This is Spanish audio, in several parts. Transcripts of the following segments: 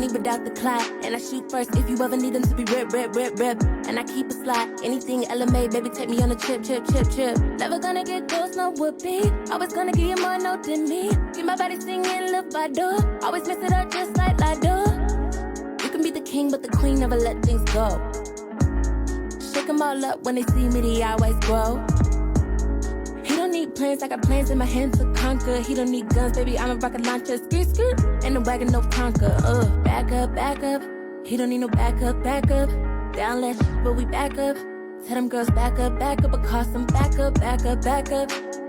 money without the clock. And I shoot first if you ever need them to be rip. And I keep a slot. Anything LMA, baby, take me on a trip. Never gonna get close, no whoopee. Always gonna give you more note than me. Keep my body singing, look by door. Always mix it up just like Lado. You can be the king, but the queen never let things go. Shake them all up when they see me, they always grow. He don't need plans, I got plans in my hand to conquer. He don't need guns, baby, I'm a rocket launcher. Skirt, ain't no wagon, no conquer. Back up. He don't need no backup. Down left, but we back up. Tell them girls back up, but cost them back up.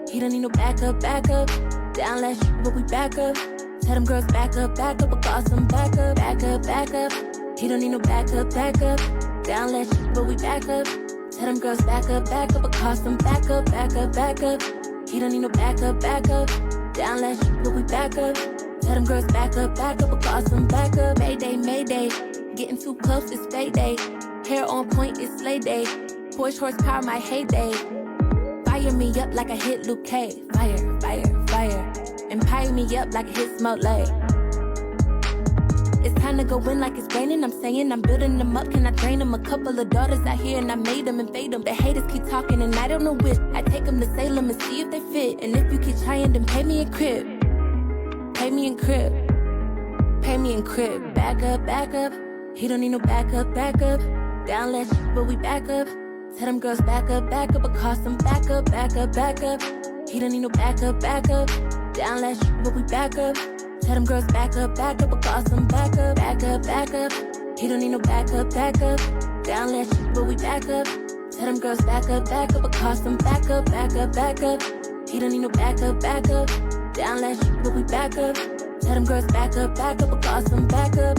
He don't need no backup. Down left, but we back up. Tell them girls back up, but cost them back up. He don't need no backup. Down left, but we back up. Tell them girls back up, but cost them back up. He don't need no backup. Down left, but we back up. Tell them girls back up, but cost them back up. Mayday, getting too close, it's payday. Hair on point, it's slay day. Porsche horsepower, my heyday. Fire me up like I hit Luke K. Fire. Empire me up like I hit Smoke Lake. It's time to go in like it's raining. I'm saying I'm building them up. Can I drain them? A couple of daughters out here and I made them and fade them. The haters keep talking and I don't know which. I take them to Salem and see if they fit. And if you keep trying, then pay me in crib. Back up. He don't need no backup. Down left, but we back up. Tell them girls back up, but cost them back up. He don't need no backup. Down left, but we back up. Tell them girls back up, but cost them back up. He don't need no backup. Down left, but we back up. Tell them girls back up, but cost them back up. He don't need no backup. Down left, but we back up. Tell them girls back up, but cost them back up.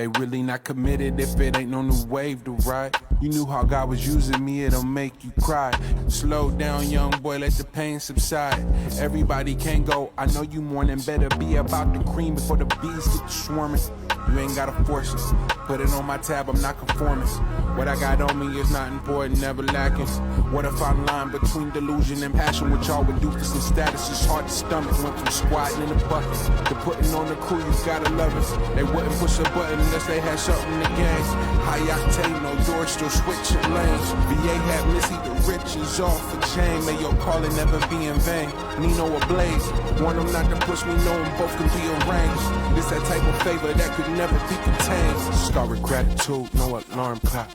They really not committed if it ain't no new wave to ride. You knew how God was using me, it'll make you cry. Slow down, young boy, let the pain subside. Everybody can't go, I know you mourning. Better be about the cream before the bees get to swarming. You ain't gotta force it, put it on my tab, I'm not conforming. What I got on me is not important, never lacking. What if I'm lying between delusion and passion? What y'all would do for some status is hard to stomach. Went from squatting in the bucket to putting on the crew, you gotta love it. They wouldn't push a button unless they had something to gain. High octane, no doors, still switching lanes. VA had Missy, the riches off the chain. May your calling never be in vain. Nino ablaze, want them not to push me, know them both can be arranged. This that type of favor that could never be contained. Start with gratitude, no alarm clock.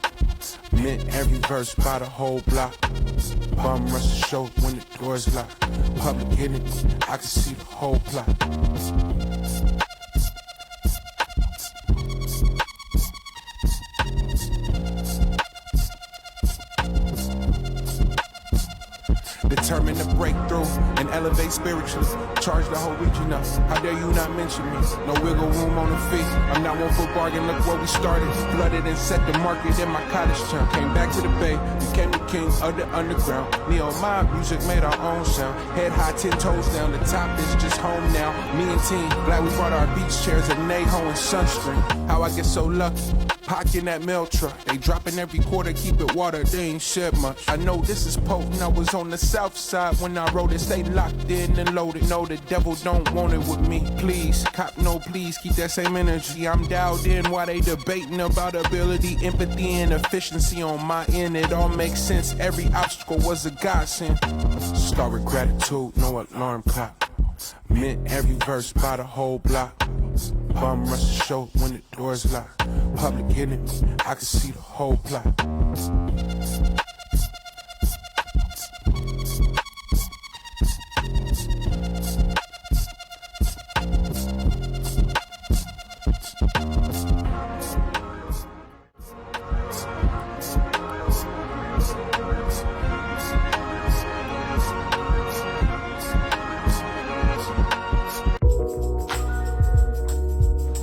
Meant every verse by the whole block. Bum rush the show when the door's locked. Public hidden, I can see the whole plot. Determined to break through and elevate spiritually. Charge the whole region up. How dare you not mention me? No wiggle room on the feet. I'm not one for bargain. Look where we started. Flooded and set the market in my cottage town. Came back to the bay. Became the king of the underground. Neo mob music made our own sound. Head high, 10 toes down. The top is just home now. Me and team. Glad we brought our beach chairs and Neho and sunscreen. How I get so lucky. Pocking that mail truck. They dropping every quarter, keep it water, they ain't shed much. I know this is potent, I was on the south side when I wrote it. Stay locked in and loaded, no the devil don't want it with me. Please, cop no please, keep that same energy. I'm dialed in while they debating about ability, empathy and efficiency on my end. It all makes sense, every obstacle was a godsend. Start with gratitude, no alarm clock. Meant every verse by the whole block. Bum rush the show when the door's locked. Public hidden, I can see the whole plot.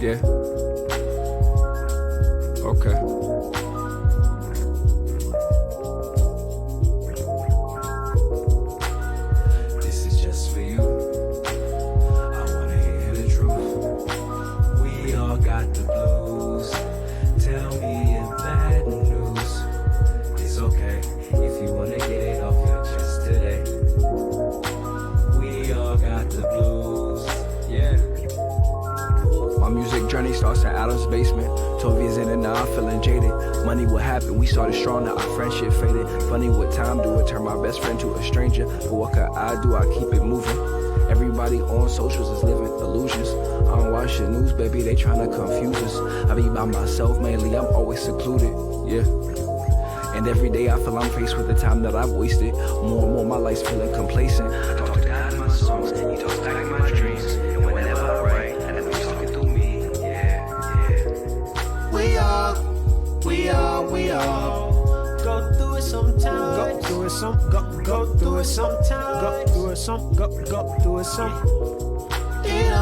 Yeah. Okay. This is just for you. I wanna hear the truth. We all got the blues. Tell me if bad news. It's okay if you wanna get it off your chest today. We all got the blues. Yeah. My music journey starts in Adam's basement. 12 years in and now I'm feeling jaded. Money what happened, we started strong, now our friendship faded. Funny what time do it, turn my best friend to a stranger. But what could I do, I keep it moving. Everybody on socials is living illusions. I don't watch the news, baby, they tryna confuse us. I be by myself mainly, I'm always secluded, yeah. And every day I feel I'm faced with the time that I've wasted. More and more my life's feeling complacent. I talk to God in my songs, he talks back in my dreams. And whenever I write, and the music's talking through me, yeah. We all go through it sometimes. Go through it sometimes. Go through it some. It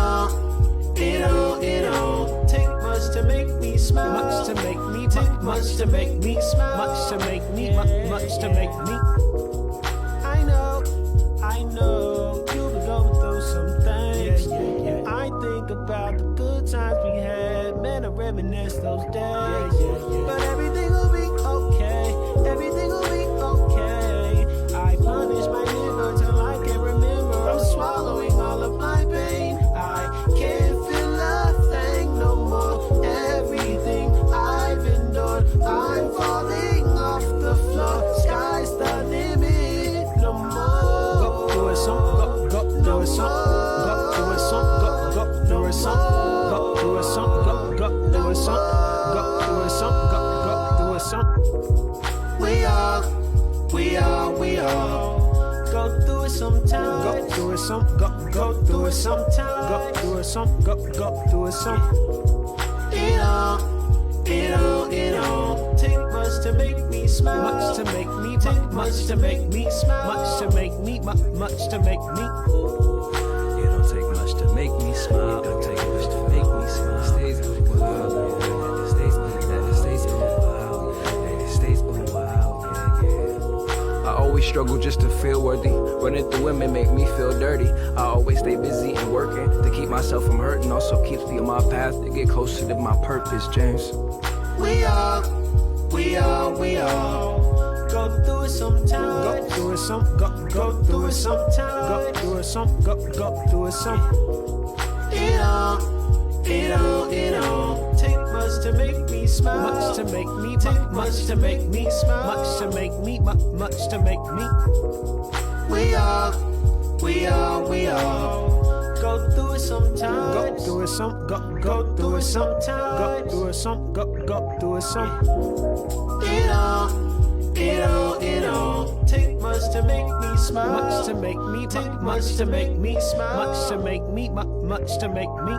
all take much to make me smile. Much to make me, Much to make me smile. much to make me, much to make me. I know, you've been going through some things. Yeah. I think about the good times we had, man, I reminisce those days. Yeah. But everything will be okay, everything will be okay. I punish my liver till I can't remember. I'm swallowing all of my pain. I can't feel a thing no more. Everything I've endured, I'm falling off the floor. Sky's the limit, no more. Go through it some. Go through it some. Go through it some. Go through it some. Go through it some. Go through it some. Go through it some. Go through it some. We all go through it sometimes. Go through it some. Go through it sometimes. Go through it some. Go through it some. It all take much to make me smile. Much to make me, much to make me smile. much to make me, much to make me. It don't take much to make me smile. It don't take much to make me smile. Stays in the wild. always struggle just to feel worthy. Running through women make me feel dirty. I always stay busy and working to keep myself from hurting. Also keeps me on my path to get closer to my purpose, James. We all go through it sometimes. Go through it some, go through it sometimes. Go through it some, go through it some. It all take much to make me smile. Much to make me, Take much to make me smile. much to make me, much to make me. We all go through it sometimes. Go through it some, go through it sometimes. Go through it some, go through it some. It all take much to make me smile. Much to make me, Take much to make me smile. much to make me, much to make me.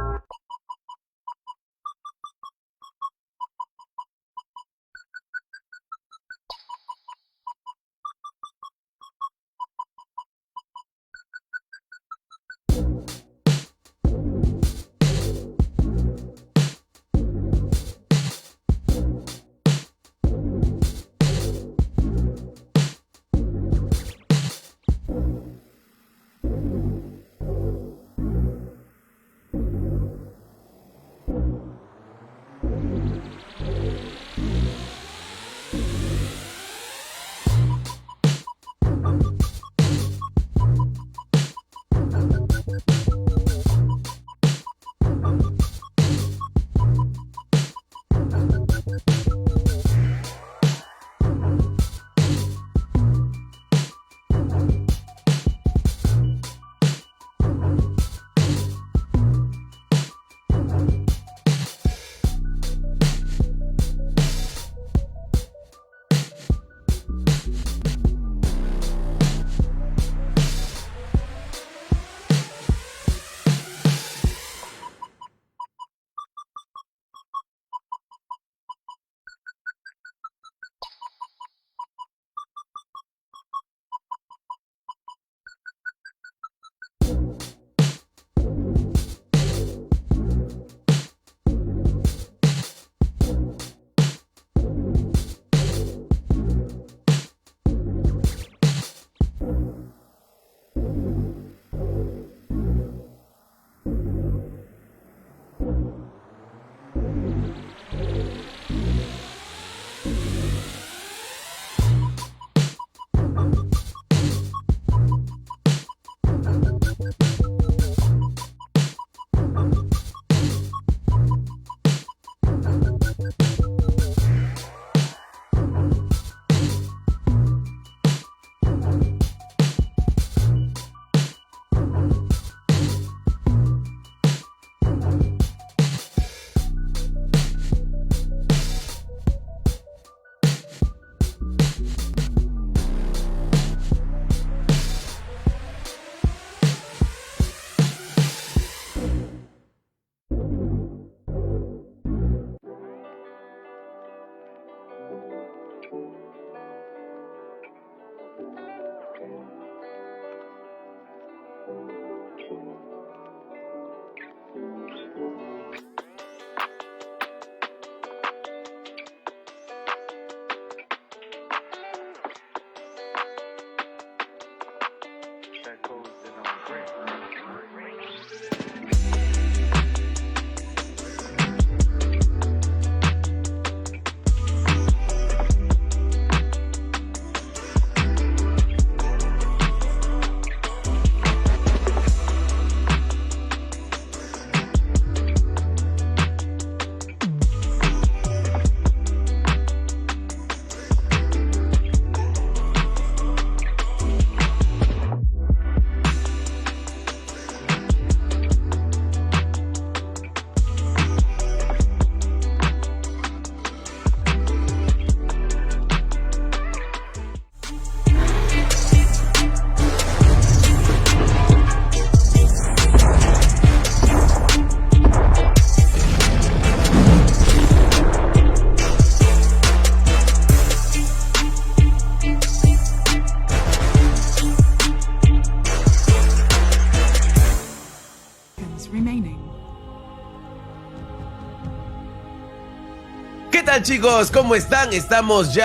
tal, chicos? ¿Cómo están? Estamos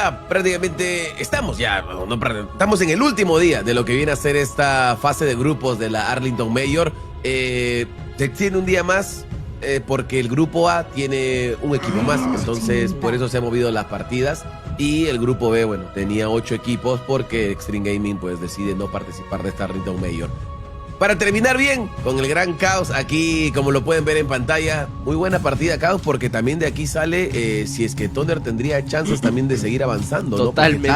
en el último día de lo que viene a ser esta fase de grupos de la Arlington Mayor. Se extiende un día más porque el grupo A tiene un equipo más, entonces por eso se han movido las partidas. Y el grupo B, bueno, tenía 8 equipos porque Extreme Gaming pues decide no participar de esta Arlington Mayor. Para terminar bien con el gran Caos, aquí como lo pueden ver en pantalla, muy buena partida Caos, porque también de aquí sale si es que Thunder tendría chances también de seguir avanzando, ¿no? Totalmente.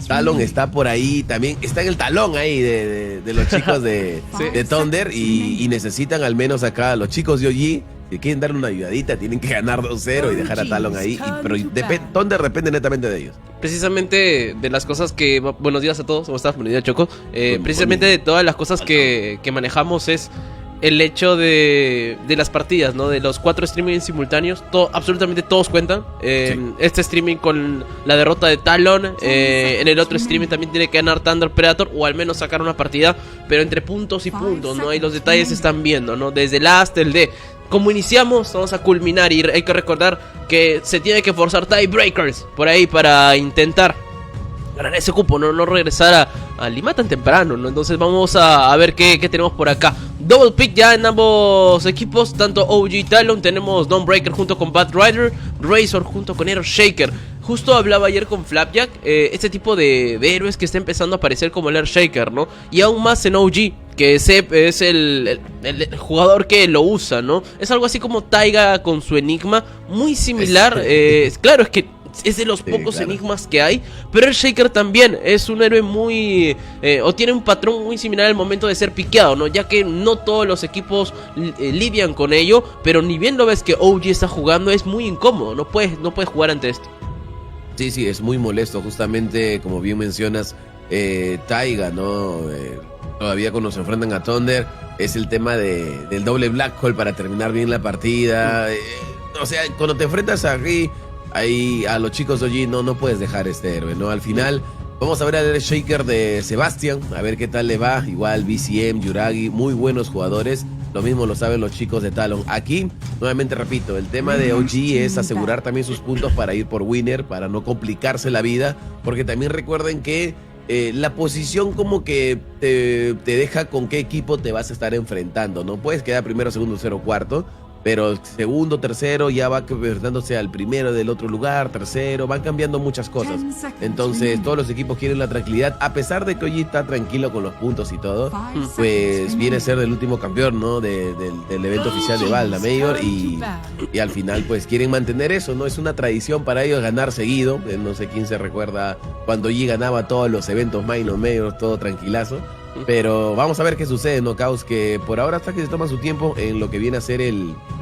Talon está por ahí, también está en el talón ahí de los chicos de Thunder y necesitan al menos acá los chicos de OG. Si quieren darle una ayudadita, tienen que ganar 2-0 y dejar a Talon ahí. Pero Thunder depende netamente de ellos. Precisamente de las cosas que... Buenos días a todos, ¿cómo estás? Buenos días, Choco. Precisamente de todas las cosas que manejamos es el hecho de las partidas, ¿no? De los 4 streamings simultáneos, absolutamente todos cuentan. Este streaming con la derrota de Talon, en el otro streaming también tiene que ganar Thunder Predator o al menos sacar una partida, pero entre puntos y puntos, ¿no? Ahí los detalles se están viendo, ¿no? Desde el A hasta el D. Como iniciamos, vamos a culminar y hay que recordar que se tiene que forzar tiebreakers por ahí para intentar ganar ese cupo, no regresar a Lima tan temprano, ¿no? Entonces vamos a ver qué tenemos por acá. Double pick ya en ambos equipos, tanto OG y Talon. Tenemos Dawnbreaker junto con Bad Rider, Razor junto con Aero Shaker. Justo hablaba ayer con Flapjack, este tipo de héroes que está empezando a aparecer como el Air Shaker, ¿no? Y aún más en OG, que Sep es el jugador que lo usa, ¿no? Es algo así como Taiga con su enigma, muy similar. Claro, es que es de los pocos enigmas que hay, pero el Shaker también es un héroe muy... o tiene un patrón muy similar al momento de ser piqueado, ¿no? Ya que no todos los equipos lidian con ello, pero ni bien lo ves que OG está jugando, es muy incómodo, no puedes jugar ante esto. Sí, es muy molesto, justamente como bien mencionas, Taiga, ¿no? Todavía cuando se enfrentan a Thunder, es el tema del doble Black Hole para terminar bien la partida. O sea, cuando te enfrentas ahí a los chicos de OG, no puedes dejar este héroe, ¿no? Al final, vamos a ver al Shaker de Sebastian, a ver qué tal le va. Igual BCM, Yuragi, muy buenos jugadores. Lo mismo lo saben los chicos de Talon. Aquí, nuevamente repito, el tema de OG es asegurar también sus puntos para ir por winner, para no complicarse la vida, porque también recuerden que la posición como que te deja con qué equipo te vas a estar enfrentando, ¿no? Puedes quedar primero, segundo, tercero, cuarto, pero segundo, tercero ya va enfrentándose al primero del otro lugar, tercero, van cambiando muchas cosas. Entonces todos los equipos quieren la tranquilidad, a pesar de que hoy está tranquilo con los puntos y todo, pues viene a ser el último campeón, ¿no? del evento oficial de Valda Mayor y al final pues quieren mantener eso, ¿no? Es una tradición para ellos ganar seguido. No sé quién se recuerda cuando G ganaba todos los eventos minor, mayor, todo tranquilazo. Pero vamos a ver qué sucede, ¿no, Caos? Que por ahora hasta que se toma su tiempo en lo que viene a ser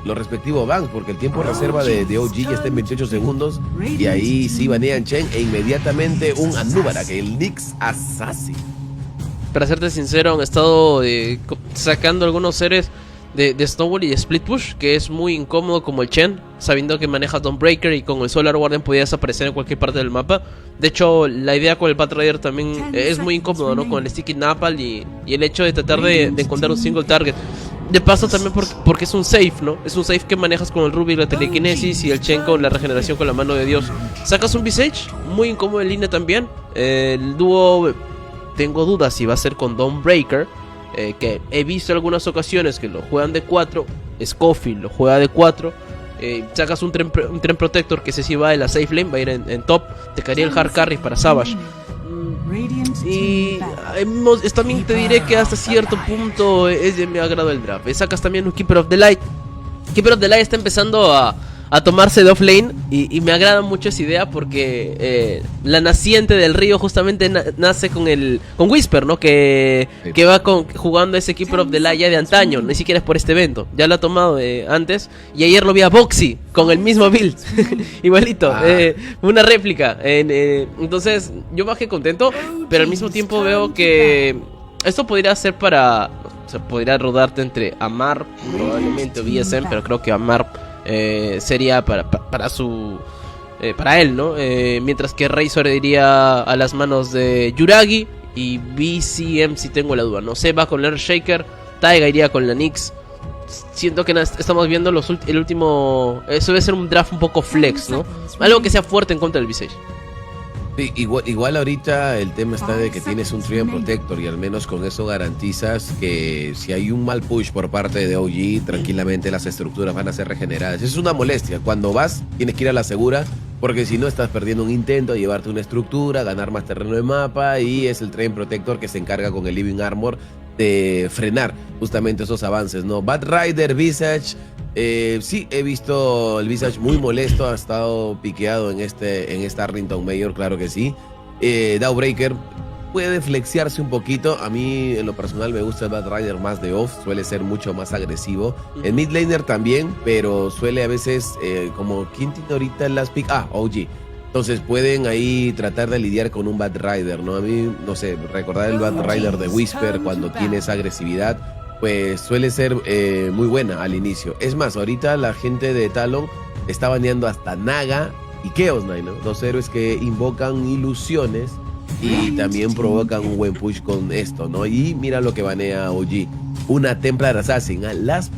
los respectivos bans, porque el tiempo de reserva de OG ya está en 28 segundos. Y ahí sí banean Chen e inmediatamente un Anubara, que el Nyx Assassin. Para serte sincero, han estado sacando algunos seres de Snowball y de Split Push, que es muy incómodo como el Chen, sabiendo que maneja Dawnbreaker y con el Solar Guardian podía desaparecer en cualquier parte del mapa. De hecho, la idea con el Bad Rider también es muy incómodo, ¿no? Con el Sticky Napal y el hecho de tratar de encontrar un single target. De paso también porque es un safe, ¿no? Es un safe que manejas con el Ruby, la telequinesis y el Chen con la regeneración con la mano de Dios. Sacas un Visage, muy incómodo en línea también. El dúo, tengo dudas si va a ser con Dawnbreaker, que he visto algunas ocasiones que lo juegan de 4. Scofield lo juega de 4. Sacas un tren Protector que sí va en la safe lane, va a ir en top. Te caería el hard carry para Savage. Y también te diré que hasta cierto punto es de mi agrado el draft. Sacas también un Keeper of the Light. Keeper of the Light está empezando a tomarse de offlane y me agrada mucho esa idea porque la naciente del río justamente nace con Whisper, ¿no? Que va jugando ese Keeper of the Light ya de antaño, ni siquiera es por este evento, ya lo ha tomado antes, y ayer lo vi a Boxy con el mismo build, igualito, una réplica, entonces yo bajé contento, pero al mismo tiempo veo que esto podría ser podría rodarte entre Amar, probablemente, o BSM, pero creo que Amar sería para él, ¿no? Mientras que Razor iría a las manos de Yuragi y BCM si tengo la duda, no sé, va con el Shaker, Taiga iría con la Nyx, siento que estamos viendo el último... Eso debe ser un draft un poco flex, ¿no? Algo que sea fuerte en contra del Visage. Sí, igual ahorita el tema está de que tienes un Treant Protector y al menos con eso garantizas que si hay un mal push por parte de OG, tranquilamente las estructuras van a ser regeneradas. Es una molestia. Cuando vas, tienes que ir a la segura, porque si no estás perdiendo un intento de llevarte una estructura, ganar más terreno de mapa, y es el Treant Protector que se encarga con el Living Armor de frenar justamente esos avances, ¿no? Bad Rider, Visage, sí, he visto el Visage muy molesto, ha estado piqueado en esta Arlington Mayor, claro que sí. Dawbreaker puede flexiarse un poquito. A mí, en lo personal, me gusta el Bad Rider más de off, suele ser mucho más agresivo. El mid laner también, pero suele a veces, como ¿quién tiene ahorita las pick? OG. Entonces pueden ahí tratar de lidiar con un Bad Rider, ¿no? A mí, no sé, recordar el Bad Rider de Whisper cuando tiene esa agresividad, pues suele ser muy buena al inicio. Es más, ahorita la gente de Talon está baneando hasta Naga y Chaos Knight, ¿no? Dos héroes que invocan ilusiones y también provocan un buen push con esto, ¿no? Y mira lo que banea OG. Una Templar Assassin, last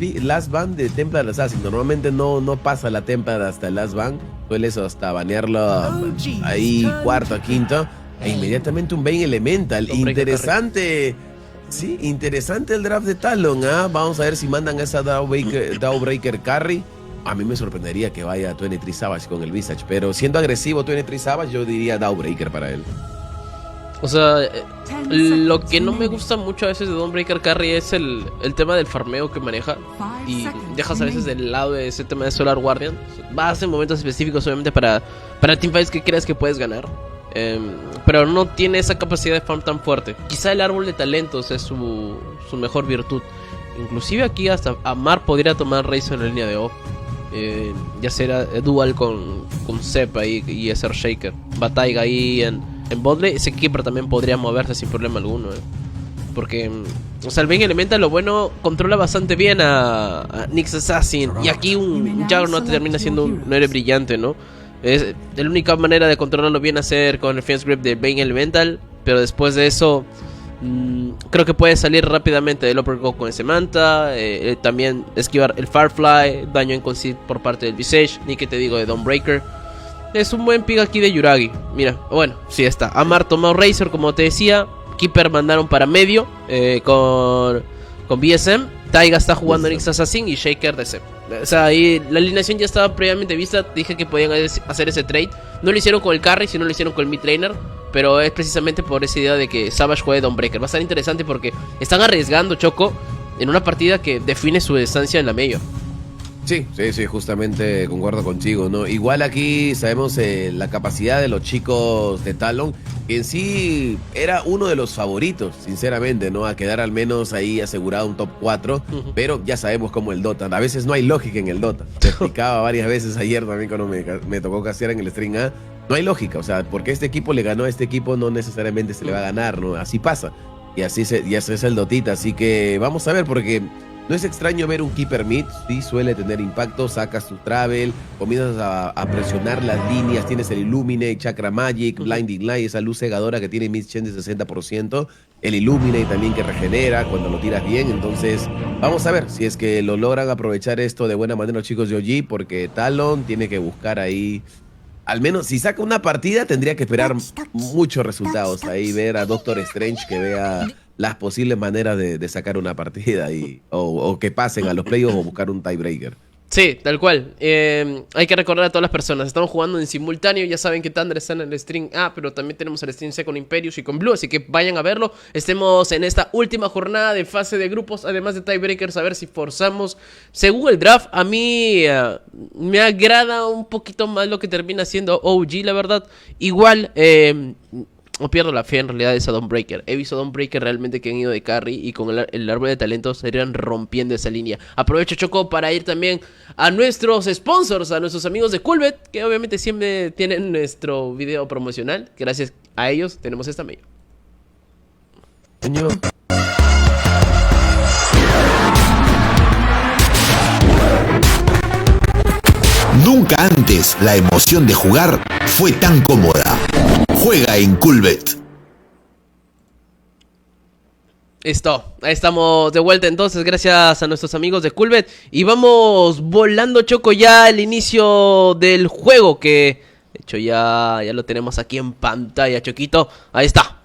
ban de Templar Assassin. Normalmente no pasa la Templar hasta el last ban. Sueles hasta banearlo ahí cuarto a quinto. E inmediatamente un Bane Elemental. Interesante. Sí, interesante el draft de Talon, ¿ah? Vamos a ver si mandan a esa Dawbreaker Carry. A mí me sorprendería que vaya 23 Savage con el Visage, pero siendo agresivo 23 Savage, yo diría Dawbreaker para él. O sea, lo que no me gusta mucho a veces de Dawnbreaker Carry es el tema del farmeo que maneja. Y dejas a veces de lado ese tema de Solar Guardian. Vas en momentos específicos, obviamente, para teamfights que creas que puedes ganar. Pero no tiene esa capacidad de farm tan fuerte. Quizá el árbol de talentos es su mejor virtud. Inclusive aquí hasta Amar podría tomar Razor en la línea de off. Ya será dual con Zep ahí y hacer Shaker. Bataiga ahí en botlane. Ese Keeper también podría moverse sin problema alguno, porque, o sea, el Bane Elemental, lo bueno, controla bastante bien a Nyx Assassin. Y aquí un Juggernaut termina siendo un héroe brillante, ¿no? Es la única manera de controlarlo bien hacer con el Fence Grip de Bane Elemental. Pero después de eso, creo que puede salir rápidamente del Uppercut con ese Manta. También esquivar el Firefly, daño en concede por parte del Visage. Ni que te digo de Dawnbreaker. Es un buen pick aquí de Yuragi. Mira, bueno, sí está. Amar tomó Razor, como te decía. Keeper mandaron para medio con BSM. Taiga está jugando Nyx Assassin y Shaker de Zep. O sea, ahí la alineación ya estaba previamente vista. Dije que podían hacer ese trade. No lo hicieron con el carry, sino lo hicieron con el mid laner. Pero es precisamente por esa idea de que Savage juegue Dawnbreaker. Va a estar interesante porque están arriesgando, Choco, en una partida que define su estancia en la Major. Sí, justamente concuerdo contigo, ¿no? Igual aquí sabemos la capacidad de los chicos de Talon, que en sí era uno de los favoritos, sinceramente, ¿no? A quedar al menos ahí asegurado un top 4, pero ya sabemos cómo el Dota, a veces no hay lógica en el Dota. Te explicaba varias veces ayer también cuando me tocó castear en el stream A, no hay lógica, o sea, porque este equipo le ganó a este equipo no necesariamente se le va a ganar, ¿no? Así pasa, y así es el Dotita, así que vamos a ver, porque... No es extraño ver un Keeper mid, sí suele tener impacto, sacas tu Travel, comienzas a presionar las líneas, tienes el Illuminate, Chakra Magic, Blinding Light, esa luz cegadora que tiene Mid Chain de 60%, el Illuminate también que regenera cuando lo tiras bien, entonces vamos a ver si es que lo logran aprovechar esto de buena manera los chicos de OG, porque Talon tiene que buscar ahí, al menos si saca una partida tendría que esperar muchos resultados, ahí ver a Doctor Strange que vea... las posibles maneras de sacar una partida o que pasen a los playoffs o buscar un tiebreaker. Sí, tal cual. Hay que recordar a todas las personas. Estamos jugando en simultáneo. Ya saben que Thunder está en el stream A, pero también tenemos el stream C con Imperius y con Blue. Así que vayan a verlo. Estemos en esta última jornada de fase de grupos. Además de tiebreakers, a ver si forzamos. Según el draft, a mí me agrada un poquito más lo que termina siendo OG, la verdad. Igual... no pierdo la fe en realidad de esa Dawnbreaker. He visto Dawnbreaker realmente que han ido de carry y con el árbol de talentos se irían rompiendo esa línea. Aprovecho, Choco, para ir también a nuestros sponsors, a nuestros amigos de Coolbet, que obviamente siempre tienen nuestro video promocional. Gracias a ellos tenemos esta mail. Señor. Nunca antes la emoción de jugar fue tan cómoda. Juega en Coolbet. Listo, ahí estamos de vuelta entonces, gracias a nuestros amigos de Coolbet. Y vamos volando, Choco, ya al inicio del juego, que de hecho ya lo tenemos aquí en pantalla, Choquito. Ahí está,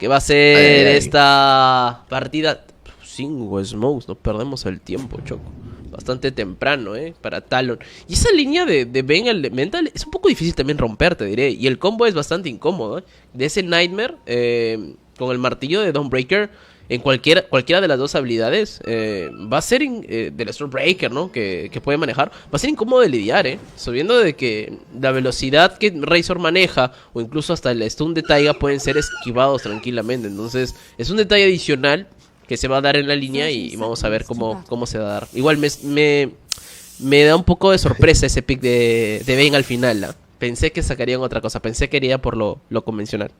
que va a ser esta partida. Single Smokes, no perdemos el tiempo, Choco. Bastante temprano, para Talon. Y esa línea de Ben Elemental es un poco difícil también romper, te diré. Y el combo es bastante incómodo, de ese Nightmare con el martillo de Dawnbreaker. En cualquiera de las dos habilidades va a ser del Stormbreaker, ¿no? Que puede manejar. Va a ser incómodo de lidiar, sabiendo de que la velocidad que Razor maneja, o incluso hasta el stun de Taiga, pueden ser esquivados tranquilamente. Entonces es un detalle adicional que se va a dar en la línea y vamos a ver cómo se va a dar. Igual me da un poco de sorpresa ese pick de Vayne al final, ¿eh? Pensé que sacarían otra cosa, pensé que iría por lo convencional.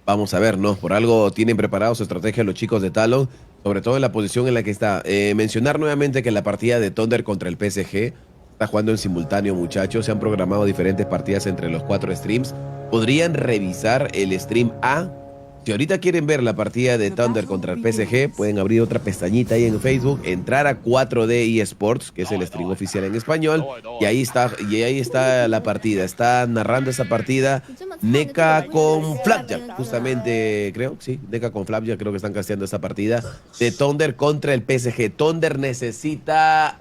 Vamos a ver, ¿no? Por algo tienen preparado su estrategia los chicos de Talon, sobre todo en la posición en la que está. Mencionar nuevamente que la partida de Thunder contra el PSG está jugando en simultáneo, muchachos. Se han programado diferentes partidas entre los 4 streams. Podrían revisar el stream A. Si ahorita quieren ver la partida de Thunder contra el PSG, pueden abrir otra pestañita ahí en Facebook, entrar a 4D eSports, que es el stream oficial en español, y ahí está la partida. Está narrando esa partida NECA con Flapjack, justamente, creo, sí, NECA con Flapjack, creo que están casteando esa partida de Thunder contra el PSG. Thunder necesita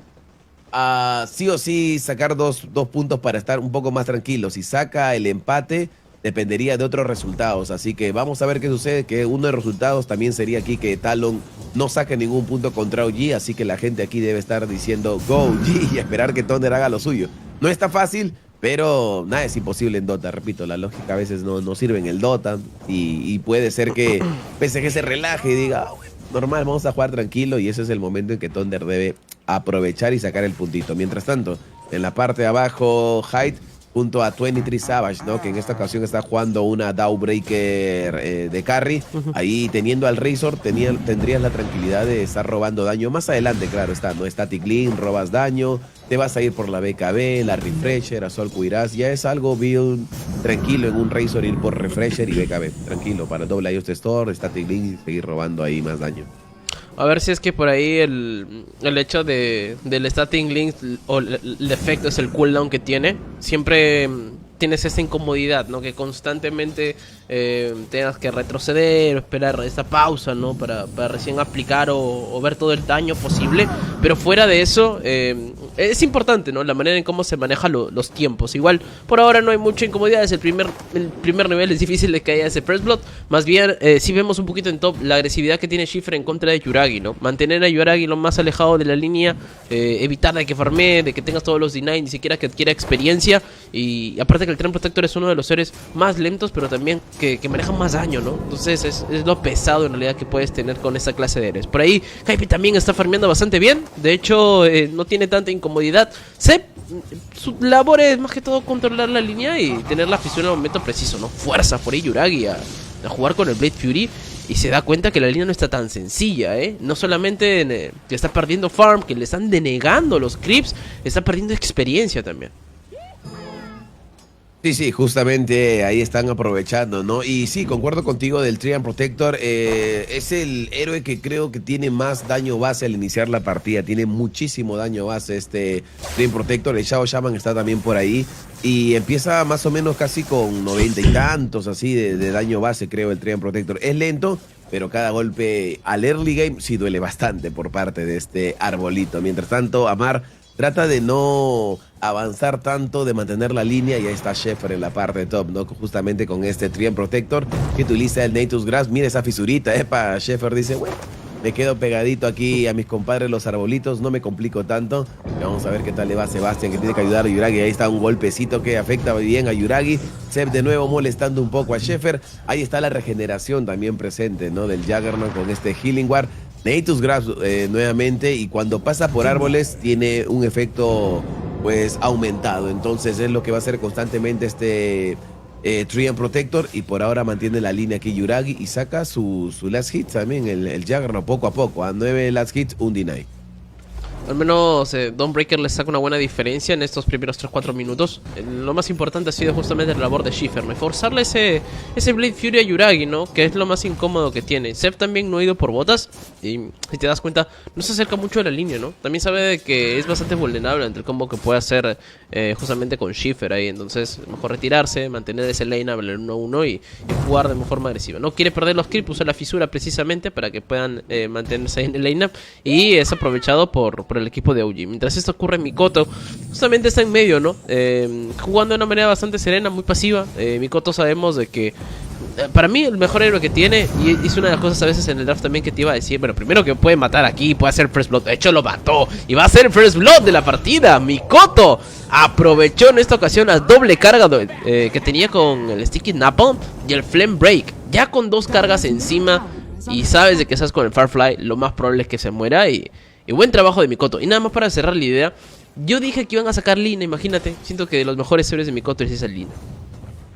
sí o sí sacar dos puntos para estar un poco más tranquilo. Si saca el empate, dependería de otros resultados, así que vamos a ver qué sucede, que uno de los resultados también sería aquí que Talon no saque ningún punto contra OG, así que la gente aquí debe estar diciendo go OG y esperar que Thunder haga lo suyo. No está fácil, pero nada es imposible en Dota, repito, la lógica a veces no sirve en el Dota y puede ser que PSG se relaje y diga, normal, vamos a jugar tranquilo, y ese es el momento en que Thunder debe aprovechar y sacar el puntito. Mientras tanto, en la parte de abajo, Hyde junto a 23 Savage, ¿no? Que en esta ocasión está jugando una Dawnbreaker de carry. Ahí teniendo al Razor, tendrías la tranquilidad de estar robando daño. Más adelante, claro está, ¿no? Static Link, robas daño, te vas a ir por la BKB, la Refresher, Assault Cuirás. Ya es algo bien tranquilo en un Razor ir por Refresher y BKB. Tranquilo, para doble IOS Store, Static Link y seguir robando ahí más daño. A ver si es que por ahí el hecho del Static Link o el efecto es el cooldown que tiene. Siempre tienes esa incomodidad, ¿no? Que constantemente tengas que retroceder o esperar esta pausa, ¿no? Para recién aplicar o ver todo el daño posible. Pero fuera de eso, es importante, ¿no? La manera en cómo se manejan los tiempos. Igual, por ahora no hay mucha incomodidad. El primer nivel es difícil de que haya ese First Blood. Más bien, sí vemos un poquito en top la agresividad que tiene Schiffer en contra de Yuragi, ¿no? Mantener a Yuragi lo más alejado de la línea, evitar de que farmee, de que tengas todos los deny, ni siquiera que adquiera experiencia. Y aparte que el Tren Protector es uno de los seres más lentos, pero también que manejan más daño, ¿no? Entonces es lo pesado en realidad que puedes tener con esta clase de héroes. Por ahí, Hype también está farmeando bastante bien. De hecho, no tiene tanta incomodidad. Su labor es más que todo controlar la línea y tener la fisión en el momento preciso, ¿no? Fuerza por ahí Yuragi a jugar con el Blade Fury. Y se da cuenta que la línea no está tan sencilla, ¿eh? No solamente que está perdiendo farm, que le están denegando los creeps, está perdiendo experiencia también. Sí, justamente ahí están aprovechando, ¿no? Y sí, concuerdo contigo del Treant Protector. Es el héroe que creo que tiene más daño base al iniciar la partida. Tiene muchísimo daño base este Treant Protector. El Shadow Shaman está también por ahí. Y empieza más o menos casi con 90 y tantos así de daño base, creo, el Treant Protector. Es lento, pero cada golpe al early game sí duele bastante por parte de este arbolito. Mientras tanto, Amar trata de no avanzar tanto, de mantener la línea, y ahí está Sheffer en la parte top, ¿no? Justamente con este Treant Protector que utiliza el Natus Grass. Mira esa fisurita, Sheffer dice, bueno, me quedo pegadito aquí a mis compadres los arbolitos, no me complico tanto. Y vamos a ver qué tal le va a Sebastián, que tiene que ayudar a Yuragi. Ahí está un golpecito que afecta bien a Yuragi. Seb de nuevo molestando un poco a Sheffer. Ahí está la regeneración también presente, ¿no? Del Juggernaut con este Healing Ward. Natus Grass nuevamente, y cuando pasa por árboles tiene un efecto pues aumentado. Entonces es lo que va a hacer constantemente este Treant Protector, y por ahora mantiene la línea aquí Yuragi y saca su last hit también, el Juggernaut poco a poco, a 9 last hits, un deny. Al menos Dawnbreaker le saca una buena diferencia en estos primeros 3-4 minutos. Lo más importante ha sido justamente la labor de Schiffer, ¿no? Y forzarle ese Blade Fury a Yuragi, ¿no? Que es lo más incómodo que tiene. Seb también no ha ido por botas. Y si te das cuenta, no se acerca mucho a la línea, ¿no? También sabe de que es bastante vulnerable ante el combo que puede hacer justamente con Schiffer ahí. Entonces, mejor retirarse, mantener ese lane en el 1-1 y jugar de forma agresiva. No quiere perder los kills, usa la fisura precisamente para que puedan mantenerse ahí en el lane up. Y es aprovechado por el equipo de OG. Mientras esto ocurre, Mikoto justamente está en medio, ¿no? Jugando de una manera bastante serena, muy pasiva. Mikoto sabemos de que para mí el mejor héroe que tiene, y es una de las cosas a veces en el draft también que te iba a decir, bueno, primero que puede matar aquí, puede hacer First Blood, de hecho lo mató, y va a ser First Blood de la partida. Mikoto aprovechó en esta ocasión la doble carga que tenía con el Sticky Napalm y el Flame Break, ya con 2 cargas encima, y sabes de que estás con el Firefly, lo más probable es que se muera, y buen trabajo de Mikoto. Y nada más para cerrar la idea, yo dije que iban a sacar Lina, imagínate, siento que de los mejores héroes de Mikoto es esa Lina.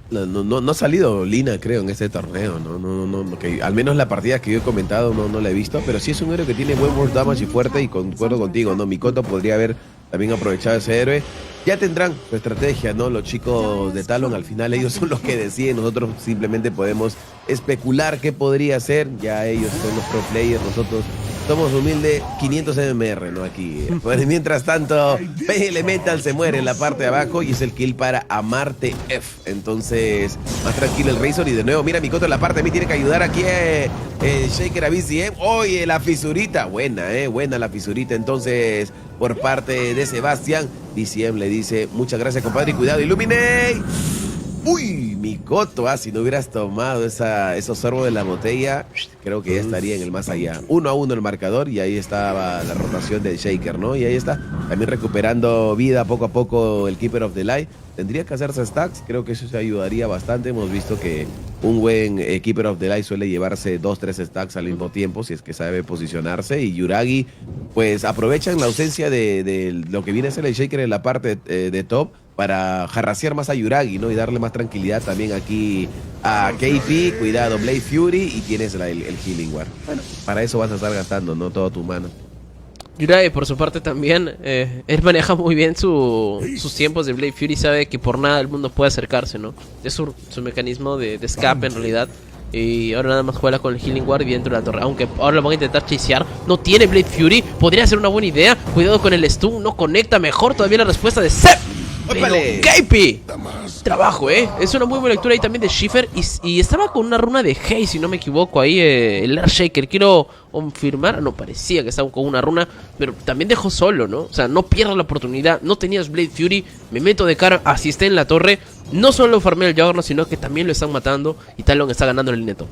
No ha salido Lina, creo, en este torneo, no, que al menos la partida que yo he comentado no la he visto, pero sí es un héroe que tiene buen world damage y fuerte, y concuerdo contigo, ¿no? Mikoto podría haber también aprovechado ese héroe. Ya tendrán su estrategia, ¿no? Los chicos de Talon, al final ellos son los que deciden, nosotros simplemente podemos especular qué podría ser, ya ellos son los pro players, nosotros somos humildes 500 MMR, ¿no? Aquí. Pues, mientras tanto, Elemental se muere en la parte de abajo y es el kill para Amarte F. Entonces, más tranquilo el Razor y de nuevo, mira Mikoto en la parte de mí, tiene que ayudar aquí el Shaker a BCM. Oye, la fisurita, buena, buena la fisurita. Entonces, por parte de Sebastián, BCM le dice, muchas gracias, compadre, y cuidado, Illuminate. Uy, Mikoto, si no hubieras tomado esos sorbos de la botella, creo que ya estaría en el más allá. 1-1 el marcador y ahí estaba la rotación del Shaker, ¿no? Y ahí está, también recuperando vida poco a poco el Keeper of the Light. Tendría que hacerse stacks, creo que eso se ayudaría bastante. Hemos visto que un buen Keeper of the Light suele llevarse 2-3 stacks al mismo tiempo, si es que sabe posicionarse. Y Yuragi, pues aprovechan la ausencia de lo que viene a ser el Shaker en la parte de top, para jarrasear más a Yuragi, ¿no? Y darle más tranquilidad también aquí a KP. Cuidado, Blade Fury, y tienes el Healing Ward. Bueno, para eso vas a estar gastando, ¿no? Todo tu mano. Yuragi, por su parte también, él maneja muy bien sus tiempos de Blade Fury, sabe que por nada del mundo puede acercarse, ¿no? Es su mecanismo de escape en realidad. Y ahora nada más juega con el Healing Ward dentro de la torre. Aunque ahora lo van a intentar chasear. No tiene Blade Fury, podría ser una buena idea. Cuidado con el stun, no conecta. Mejor todavía la respuesta de Seb. KP, trabajo, es una muy buena lectura ahí también de Schiffer. Y estaba con una runa de Haze, si no me equivoco, ahí el Earthshaker. Quiero confirmar, no, parecía que estaba con una runa, pero también dejó solo, ¿no? O sea, no pierdas la oportunidad, no tenías Blade Fury, me meto de cara, así está en la torre. No solo farmea el Juggernaut, sino que también lo están matando y Talon está ganando el neto.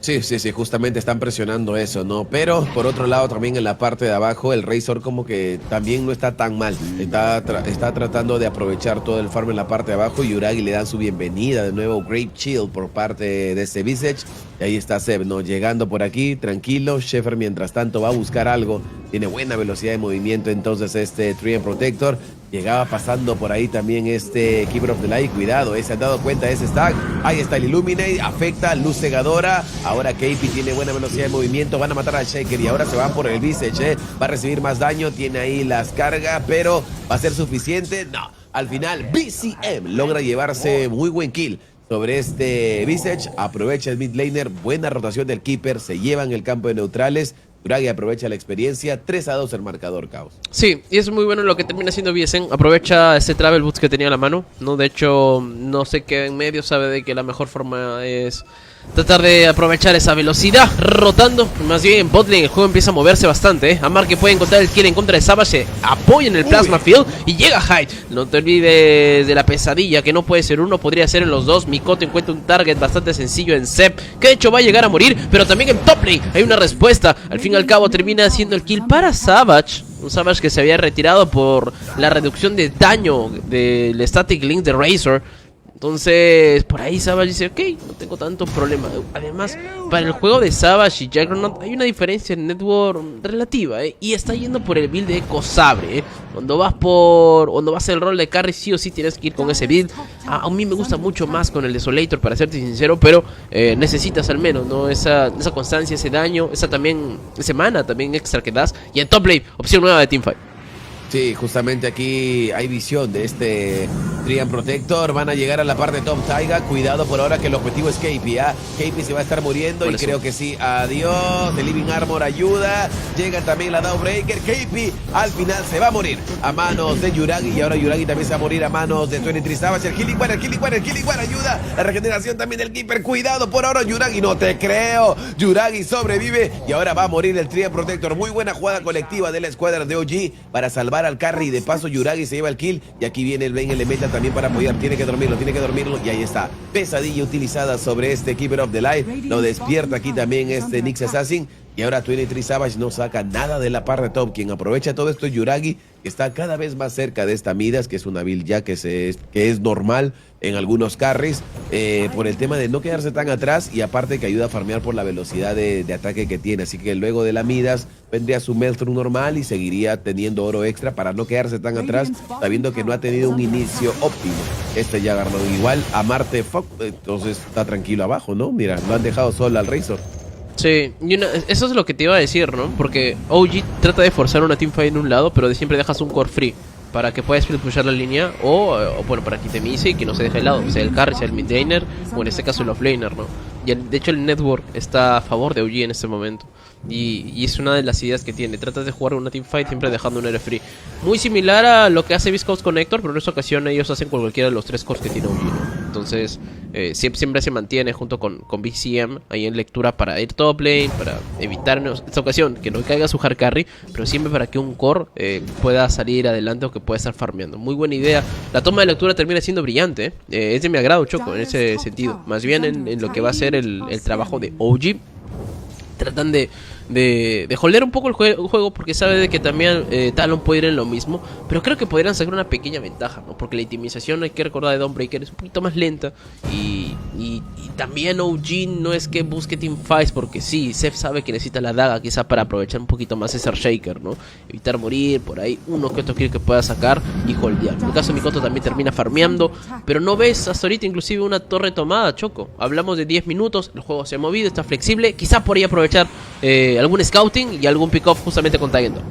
Sí, justamente están presionando eso, ¿no? Pero por otro lado también en la parte de abajo el Razor como que también no está tan mal. Está tratando de aprovechar todo el farm en la parte de abajo y Yuragi le dan su bienvenida de nuevo, Great Shield por parte de este Visage. Y ahí está Seb, ¿no? Llegando por aquí, tranquilo. Schiffer mientras tanto va a buscar algo. Tiene buena velocidad de movimiento entonces este Treant Protector. Llegaba pasando por ahí también este Keeper of the Light. Cuidado, se han dado cuenta de ese stack. Ahí está el Illuminate, afecta, luz cegadora. Ahora KP tiene buena velocidad de movimiento. Van a matar al Shaker y ahora se van por el Visage, Va a recibir más daño, tiene ahí las cargas, pero ¿va a ser suficiente? No, al final BCM logra llevarse muy buen kill sobre este Visage. Aprovecha el mid laner, buena rotación del Keeper, se llevan el campo de neutrales. Yuragi aprovecha la experiencia, 3-2 el marcador, Caos. Sí, y es muy bueno lo que termina haciendo BSN. Aprovecha ese Travel Boots que tenía a la mano, ¿no? De hecho, no sé qué en medio sabe de que la mejor forma es tratar de aprovechar esa velocidad rotando. Más bien en botlane el juego empieza a moverse bastante, Amar que puede encontrar el kill en contra de Savage, se apoya en el Plasma Field y llega Hyde. No te olvides de la pesadilla, que no puede ser uno, podría ser en los dos. Mikoto encuentra un target bastante sencillo en Seb, que de hecho va a llegar a morir, pero también en top lane hay una respuesta. Al fin y al cabo termina haciendo el kill para Savage. Un Savage que se había retirado por la reducción de daño del Static Link de Razor. Entonces, por ahí Savage dice, ok, no tengo tanto problema. Además, para el juego de Savage y Juggernaut hay una diferencia en network relativa, y está yendo por el build de Echo Sabre, Cuando vas el rol de carry, sí o sí tienes que ir con ese build. A mí me gusta mucho más con el Desolator, para serte sincero, pero necesitas al menos, ¿no? Esa constancia, ese daño, ese mana también extra que das. Y en top lane, opción nueva de Teamfight. Sí, justamente aquí hay visión de este Treant Protector. Van a llegar a la parte top Taiga. Cuidado por ahora que el objetivo es KP. KP se va a estar muriendo y creo que sí. Adiós. El Living Armor ayuda. Llega también la Dawnbreaker. KP al final se va a morir a manos de Yuragi. Y ahora Yuragi también se va a morir a manos de 23 Savage. El Killing One ayuda. La regeneración también del Keeper. Cuidado por ahora Yuragi. No te creo. Yuragi sobrevive y ahora va a morir el Treant Protector. Muy buena jugada colectiva de la escuadra de OG para salvar al carry, y de paso Yuragi se lleva el kill. Y aquí viene el Vayne Elemental también para apoyar. Tiene que dormirlo y ahí está. Pesadilla utilizada sobre este Keeper of the Light. Lo despierta aquí también este Nyx Assassin. Y ahora 23 Savage no saca nada de la parte top. Quien aprovecha todo esto es Yuragi, que está cada vez más cerca de esta Midas, que es una build ya que es normal en algunos carries, por el tema de no quedarse tan atrás, y aparte que ayuda a farmear por la velocidad de ataque que tiene. Así que luego de la Midas vendría su Maelstrom normal y seguiría teniendo oro extra para no quedarse tan atrás, sabiendo que no ha tenido un inicio óptimo este Juggernaut. Igual a Marte Fuck, entonces está tranquilo abajo, ¿no? Mira, lo han dejado solo al Razor. Sí, eso es lo que te iba a decir, ¿no? Porque OG trata de forzar una teamfight en un lado, pero siempre dejas un core free para que puedas pushar la línea o bueno, para que te mise y que no se deje de lado, sea el carry, sea el midlaner o en este caso el offlaner, ¿no? Y de hecho el network está a favor de OG en este momento y es una de las ideas que tiene. Tratas de jugar una teamfight siempre dejando un area free, muy similar a lo que hace Viscous Connector, pero en esta ocasión ellos hacen con cualquiera de los 3 cores que tiene OG, ¿no? Entonces siempre se mantiene junto con BCM ahí en lectura para ir top lane, para evitar en esta ocasión que no caiga su hard carry, pero siempre para que un core pueda salir adelante o que pueda estar farmeando. Muy buena idea. La toma de lectura termina siendo brillante, es de mi agrado, Choco, en ese sentido. Más bien en lo que va a ser el trabajo de OG. Tratan de holdear un poco el juego porque sabe de que también Talon puede ir en lo mismo, pero creo que podrían sacar una pequeña ventaja, ¿no? Porque la intimización, hay que recordar, de Dawnbreaker es un poquito más lenta y también OG no es que busque teamfights porque sí, Seth sabe que necesita la daga quizá para aprovechar un poquito más ese Shaker, ¿no? Evitar morir, por ahí uno que otro kill que pueda sacar y holdear. En el caso de Mikoto también termina farmeando, pero no ves hasta ahorita inclusive una torre tomada, Choco. Hablamos de 10 minutos, el juego se ha movido, está flexible, quizá por ahí aprovechar algún scouting y algún pick-off justamente con Tagendo.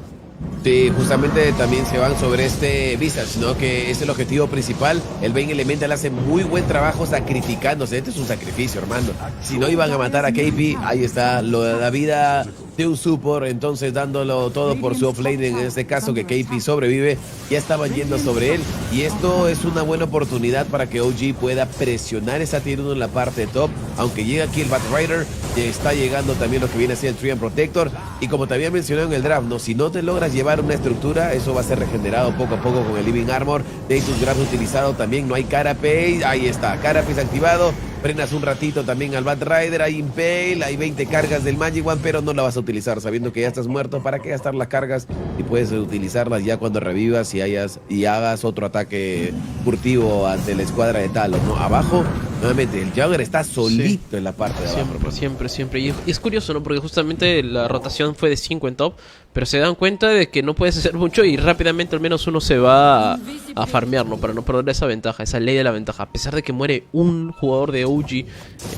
Sí, justamente también se van sobre este Visage, ¿no? Que es el objetivo principal. El Vayne Elemental hace muy buen trabajo sacrificándose. Este es un sacrificio, hermano. Si no iban a matar a KP, ahí está lo de la vida de un support, entonces dándolo todo por su offlane, en este caso que KP sobrevive. Ya estaban yendo sobre él y esto es una buena oportunidad para que OG pueda presionar esa tier 1 en la parte top, aunque llega aquí el Batrider, que está llegando también lo que viene a ser el Treant Protector, y como te había mencionado en el draft, ¿no? Si no te logras llevar una estructura, eso va a ser regenerado poco a poco con el Living Armor. Datus Grabs utilizado también, no hay Carapace, ahí está, Carapace activado. Frenas un ratito también al Batrider, hay Impale, hay 20 cargas del Magic One, pero no la vas a utilizar sabiendo que ya estás muerto. ¿Para qué gastar las cargas? Y puedes utilizarlas ya cuando revivas y hagas otro ataque furtivo ante la escuadra de Talon, ¿no? Abajo, nuevamente, el Jugger está solito en la parte de abajo. Siempre. Y es curioso, ¿no? Porque justamente la rotación fue de 5 en top, pero se dan cuenta de que no puedes hacer mucho y rápidamente al menos uno se va a farmear, ¿no? Para no perder esa ventaja, esa ley de la ventaja. A pesar de que muere un jugador de OG, en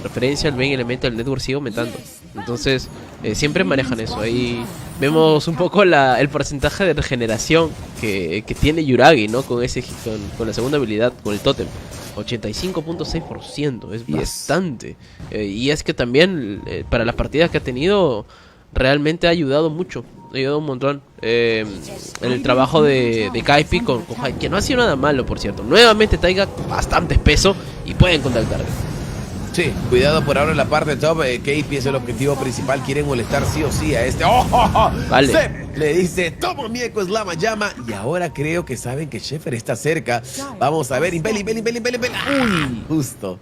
referencia al Vayne Elemental, el network sigue aumentando. Entonces, siempre manejan eso. Ahí vemos un poco el porcentaje de regeneración que tiene Yuragi, ¿no? Con la segunda habilidad, con el Totem. 85.6%, es bastante. Y es que también, para las partidas que ha tenido, realmente ha ayudado mucho. Ha ayudado un montón en el trabajo de Kaipi con Hyde, que no ha sido nada malo, por cierto. Nuevamente Taiga bastante espeso y pueden contactar. Sí, cuidado por ahora en la parte top. KP es el objetivo principal. Quieren molestar sí o sí a este. ¡Oh! Vale. Sep le dice: toma mi eco, Slama llama. Y ahora creo que saben que Sheffer está cerca. Vamos a ver. Impale. ¡Uy! Justo.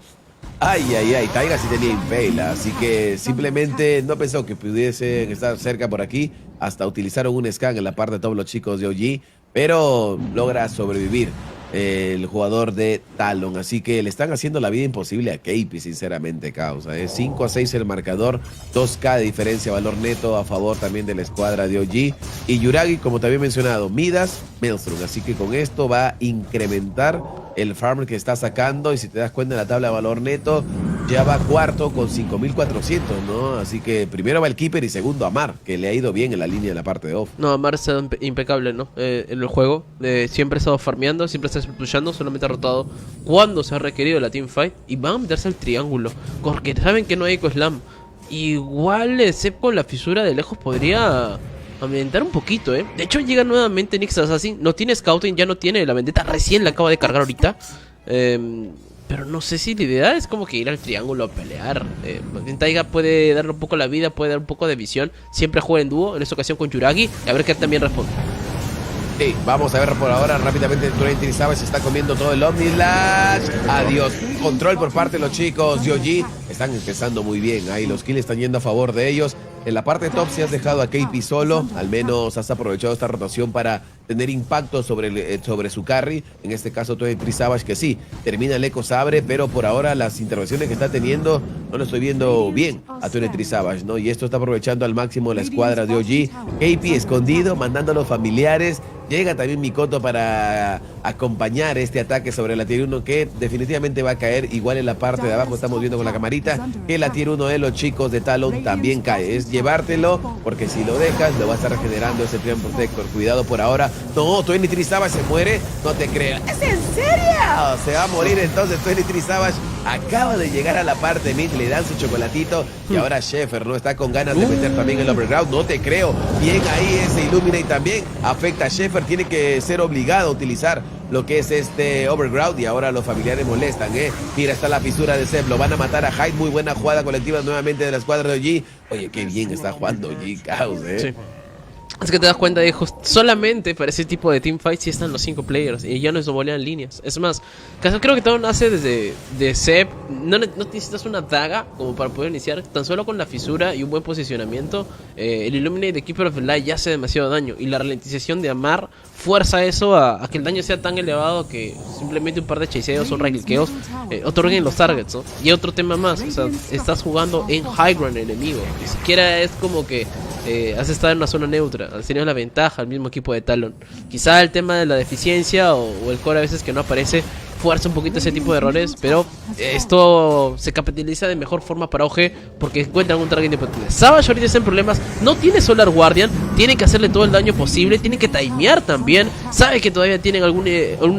Ay. Taiga sí tenía Impale. Así que simplemente no pensó que pudiesen estar cerca por aquí. Hasta utilizaron un scan en la parte top los chicos de OG. Pero logra sobrevivir. el jugador de Talon. Así que le están haciendo la vida imposible a KP, sinceramente, causa. 5-6 el marcador, 2K de diferencia, valor neto a favor también de la escuadra de OG. Y Yuragi, como te había mencionado, Midas, Maelstrom. Así que con esto va a incrementar el farm que está sacando. Y si te das cuenta en la tabla de valor neto, ya va cuarto con 5.400, ¿no? Así que primero va el Keeper y segundo Amar, que le ha ido bien en la línea de la parte de off. No, Amar ha estado impecable, ¿no? En el juego. Siempre ha estado farmeando, siempre está luchando, solamente ha rotado cuando se ha requerido la teamfight. Y van a meterse al triángulo, porque saben que no hay Eco Slam. Igual Sep con la fisura de lejos podría ambientar un poquito, De hecho llega nuevamente Nyx Assassin. No tiene scouting, ya no tiene la vendetta. Recién la acaba de cargar ahorita. Pero no sé si la idea es como que ir al triángulo a pelear. Taiga puede darle un poco la vida, puede dar un poco de visión. Siempre juega en dúo, en esta ocasión con Yuragi. Y a ver qué también responde. Sí, vamos a ver por ahora rápidamente. Twenty Savage se está comiendo todo el Omnislash. Adiós. Control por parte de los chicos de OG. Están empezando muy bien. Ahí los kills están yendo a favor de ellos. En la parte top, si has dejado a KP solo, al menos has aprovechado esta rotación para tener impacto sobre su carry. En este caso, Twenty Savage, que sí, termina el Eco Sabre, pero por ahora las intervenciones que está teniendo no lo estoy viendo bien a Twenty Savage, ¿no? Y esto está aprovechando al máximo la escuadra de OG. KP escondido, mandando a los familiares. Llega también Mikoto para acompañar este ataque sobre la Tier 1, que definitivamente va a caer. Igual en la parte de abajo estamos viendo con la camarita que la Tier 1 de los chicos de Talon también cae. Es llevártelo, porque si lo dejas lo va a estar regenerando ese Triumph Protector. Cuidado por ahora. No, Twenty Savage se muere. No te creo. ¿Es en serio? Se va a morir entonces Twenty Savage. Acaba de llegar a la parte mid, le dan su chocolatito. Y ahora Sheffer no está con ganas de meter también el Overground. No te creo. Bien ahí ese Illuminate también. Afecta a Sheffer. Tiene que ser obligado a utilizar lo que es este Overground. Y ahora los familiares molestan, Mira, está la fisura de Seb. Lo van a matar a Hyde. Muy buena jugada colectiva nuevamente de la escuadra de OG. Oye, qué bien está jugando OG, caos, Sí. Es que te das cuenta, solamente para ese tipo de teamfights sí están los 5 players y ya no se volean líneas. Es más, creo que Talon hace desde de Sep. No necesitas una daga como para poder iniciar. Tan solo con la fisura y un buen posicionamiento, el Illuminate de Keeper of the Light ya hace demasiado daño. Y la ralentización de Amar fuerza eso a que el daño sea tan elevado que simplemente un par de chaseos o right-clickeos otorguen los targets, ¿no? Y otro tema más, o sea, estás jugando en high ground enemigo. Ni siquiera es como que has estado en una zona neutra. Has tenido la ventaja al mismo equipo de Talon. Quizá el tema de la deficiencia o el core a veces que no aparece fuerza un poquito ese tipo de errores, pero esto se capitaliza de mejor forma para OG porque encuentran un target importante. Savage ahorita está en problemas, no tiene Solar Guardian, tiene que hacerle todo el daño posible, tiene que timear también, sabe que todavía tienen algún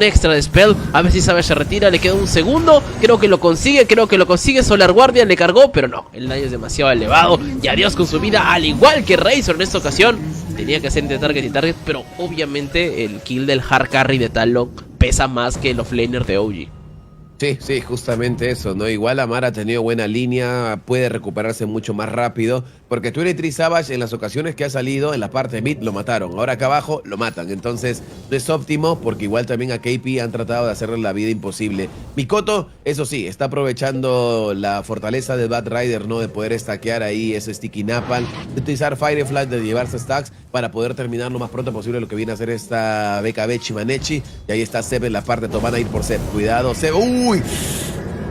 extra de spell, a ver si Savage se retira, le queda un segundo, creo que lo consigue, Solar Guardian le cargó, pero no, el daño es demasiado elevado y adiós con su vida, al igual que Razor en esta ocasión. Tenía que hacer entre target y target, pero obviamente el kill del hard carry de Talon pesa más que el offlaner de OG. Sí, justamente eso, ¿no? Igual Amar ha tenido buena línea, puede recuperarse mucho más rápido, porque Twenty Savage en las ocasiones que ha salido en la parte de mid lo mataron, ahora acá abajo lo matan, entonces no es óptimo, porque igual también a KP han tratado de hacerle la vida imposible. Mikoto, eso sí, está aprovechando la fortaleza del Bad Rider, ¿no? De poder stackear ahí ese Sticky Napalm, de utilizar Firefly, de llevarse stacks para poder terminar lo más pronto posible lo que viene a hacer esta BKB Chimanechi, y ahí está Seb en la parte, van a ir por Seb, cuidado Seb, ¡uy!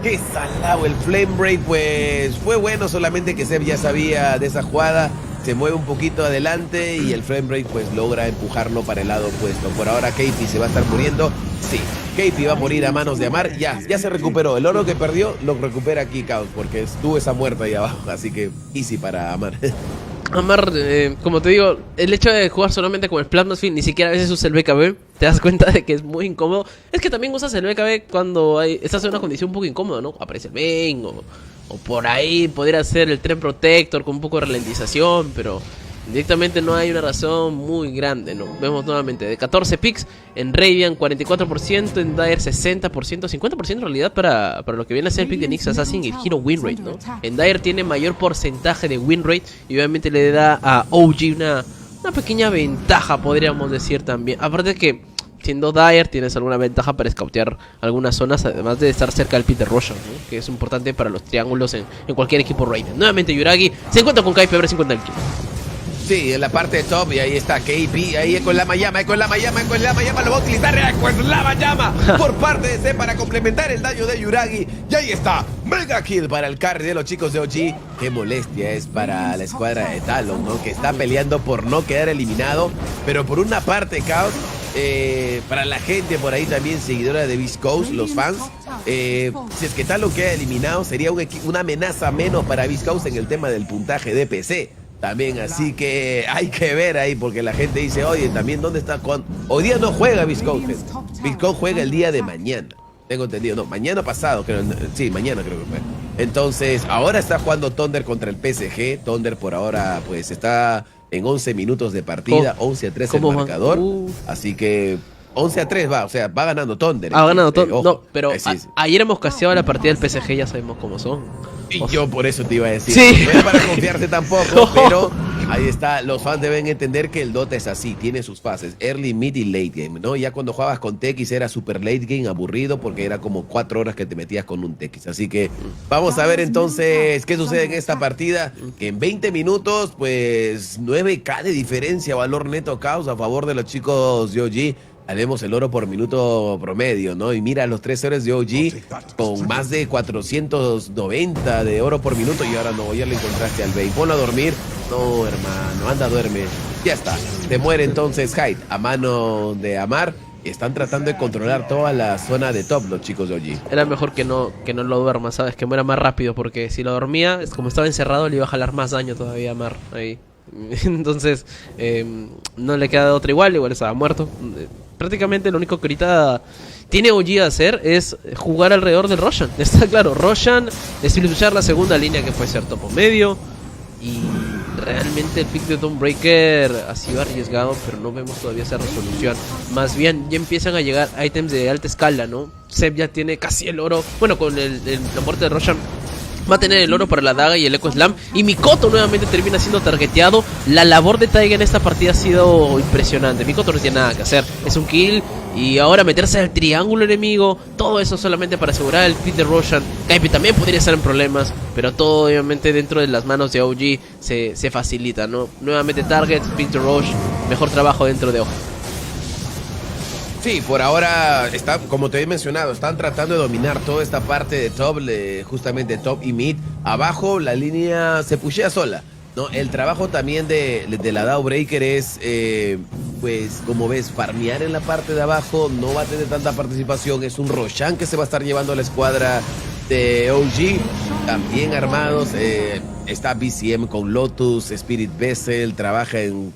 ¡Qué salado! El Flame Break, pues fue bueno, solamente que Seb ya sabía de esa jugada. Se mueve un poquito adelante y el Flame Break pues logra empujarlo para el lado opuesto. Por ahora KP se va a estar muriendo. Sí, KP va a morir a manos de Amar. Ya se recuperó. El oro que perdió lo recupera aquí Chaos porque estuvo esa muerta ahí abajo. Así que easy para Amar. Amar, como te digo, el hecho de jugar solamente con el Plasma Sphere, ni siquiera a veces usa el BKB, te das cuenta de que es muy incómodo. Es que también usas el BKB cuando estás en una condición un poco incómoda, ¿no? Aparece el Bane o por ahí podría ser el Tren Protector con un poco de ralentización, pero directamente no hay una razón muy grande, ¿no? Vemos nuevamente de 14 picks en Radiant 44%, en Dire 60%, 50% en realidad para lo que viene a ser el pick de Nyx Assassin y el Hero Win Rate, ¿no? En Dire tiene mayor porcentaje de win rate y obviamente le da a OG una pequeña ventaja, podríamos decir también. Aparte de que siendo Dire tienes alguna ventaja para scoutear algunas zonas, además de estar cerca del pit de Roshan, ¿no? Que es importante para los triángulos en cualquier equipo Radiant. Nuevamente Yuragi se encuentra con Kaipe, a ver si encuentra el kill. Sí, en la parte de top, y ahí está KP, ahí con la Mayama, lo va a utilizar con la Mayama por parte de C para complementar el daño de Yuragi. Y ahí está, mega kill para el carry de los chicos de OG. Qué molestia es para la escuadra de Talon, ¿no? Que está peleando por no quedar eliminado, pero por una parte, Chaos, para la gente por ahí también seguidora de Beast Coast, los fans, si es que Talon queda eliminado, sería una amenaza menos para Beast Coast en el tema del puntaje de PC. También, así que hay que ver ahí, porque la gente dice, oye, también ¿dónde está? Hoy día no juega Beast Coast. Beast Coast juega el día de mañana. Tengo entendido, no, mañana pasado, creo, sí, mañana creo que fue. Entonces, ahora está jugando Thunder contra el PSG. Thunder por ahora, pues, está en 11 minutos de partida, 11-3 el marcador. Así que 11-3 va, o sea, va ganando Thunder. Ha ganado Thunder, no, pero sí. ayer hemos casteado la partida del PSG, ya sabemos cómo son. Y yo por eso te iba a decir, sí. No es para confiarse tampoco, pero ahí está, los fans deben entender que el Dota es así, tiene sus fases, early, mid y late game, ¿no? Ya cuando jugabas con TX era super late game, aburrido, porque era como 4 horas que te metías con un TX, así que vamos a ver entonces qué sucede en esta partida, que en 20 minutos, pues 9K de diferencia, valor neto Chaos a favor de los chicos de OG. Haremos el oro por minuto promedio, ¿no? Y mira, los 3 héroes de OG con más de 490 de oro por minuto. Y ahora no, ya le encontraste al Bane. Ponlo a dormir. No, hermano, anda, duerme. Ya está. Te muere entonces Hyde a mano de Amar. Están tratando de controlar toda la zona de top los chicos de OG. Era mejor que no lo duerma, ¿sabes? Que muera más rápido, porque si lo dormía, como estaba encerrado, le iba a jalar más daño todavía a Amar ahí. Entonces, no le queda otra igual estaba muerto. Prácticamente lo único que ahorita tiene OG a hacer es jugar alrededor del Roshan. Está claro, Roshan, luchar la segunda línea que puede ser topo medio. Y realmente el pick de Dawnbreaker ha sido arriesgado, pero no vemos todavía esa resolución. Más bien ya empiezan a llegar ítems de alta escala, ¿no? Seb ya tiene casi el oro. Bueno, con la muerte de Roshan va a tener el oro para la daga y el Echo Slam. Y Mikoto nuevamente termina siendo targeteado. La labor de Taiga en esta partida ha sido impresionante. Mikoto no tiene nada que hacer. Es un kill. Y ahora meterse al triángulo enemigo. Todo eso solamente para asegurar el pick de Roshan. Kaipi también podría estar en problemas. Pero todo obviamente dentro de las manos de OG se facilita, ¿no? Nuevamente target, pick de Rosh. Mejor trabajo dentro de OG. Sí, por ahora, está, como te he mencionado, están tratando de dominar toda esta parte de top, justamente top y mid. Abajo la línea se pushea sola, ¿no? El trabajo también de la Dawnbreaker es, pues, como ves, farmear en la parte de abajo. No va a tener tanta participación. Es un Roshan que se va a estar llevando a la escuadra de OG. También armados, está BCM con Lotus, Spirit Vessel, trabaja en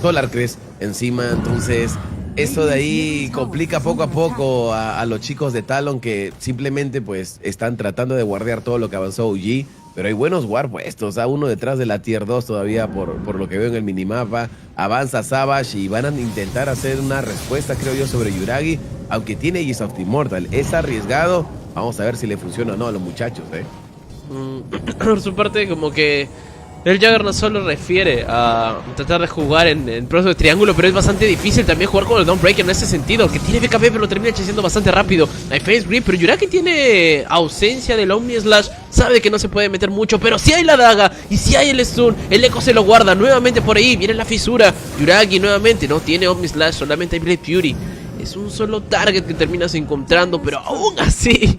Solar Crest encima, entonces eso de ahí complica poco a poco a los chicos de Talon, que simplemente pues están tratando de guardear todo lo que avanzó OG, pero hay buenos guard puestos, uno detrás de la tier 2 todavía por lo que veo en el minimapa. Avanza Savage y van a intentar hacer una respuesta, creo yo, sobre Yuragi, aunque tiene Aegis of the Immortal. Es arriesgado, vamos a ver si le funciona o no a los muchachos, Por su parte, como que el Jagger no solo refiere a tratar de jugar en proceso de triángulo, pero es bastante difícil también jugar con el Dawnbreaker en ese sentido, que tiene BKB pero lo termina chaseando bastante rápido. Hay Face Grip, pero Yuragi tiene ausencia del Omni Slash, sabe que no se puede meter mucho, pero si hay la daga y si hay el stun, el eco se lo guarda nuevamente por ahí, viene la fisura. Yuragi nuevamente no tiene Omni Slash, solamente hay Blade Fury. Es un solo target que terminas encontrando, pero aún así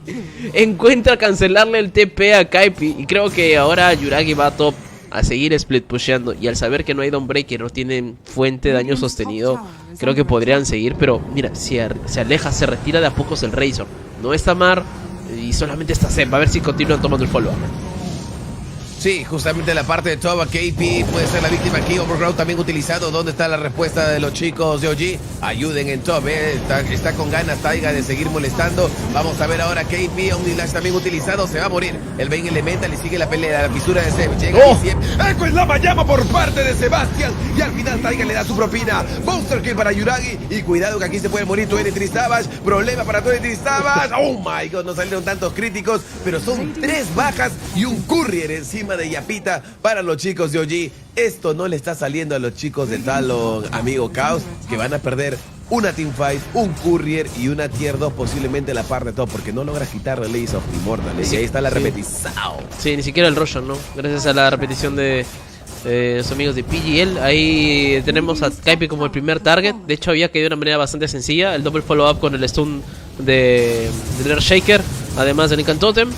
encuentra cancelarle el TP a Kaipi. Y creo que ahora Yuragi va a top a seguir split pusheando, y al saber que no hay Dawnbreaker, no tienen fuente de daño sostenido, creo que podrían seguir. Pero mira, se aleja, se retira de a pocos el Razor. No está Mar y solamente está Seb. A ver si continúan tomando el follow-up. Sí, justamente la parte de Toba, KP puede ser la víctima aquí. Overground también utilizado. ¿Dónde está la respuesta de los chicos de OG? Ayuden en top, está con ganas Taiga de seguir molestando. Vamos a ver ahora KP, Omnilash también utilizado. Se va a morir. El Bane Elemental y sigue la pelea, la fisura de Seb. Llega Echo Slam llama por parte de Sebastián. Y al final Taiga le da su propina. Monster Kill para Yuragi. Y cuidado que aquí se puede morir 23 Savage. Problema para 23 Savage. Oh my god, no salieron tantos críticos. Pero son 3 bajas y un courier encima de Yapita para los chicos de OG. Esto no le está saliendo a los chicos de Talon, amigo Chaos, que van a perder una teamfight, un courier y una tier 2, posiblemente la par de todo, porque no logra quitar el Aegis of the Immortal. Y ahí está la repetición. Sí, ni siquiera el Roshan, ¿no? Gracias a la repetición de los amigos de PGL. Ahí tenemos a Kaipe como el primer target. De hecho había caído de una manera bastante sencilla. El double follow up con el stun del Earthshaker, además del Incantotem.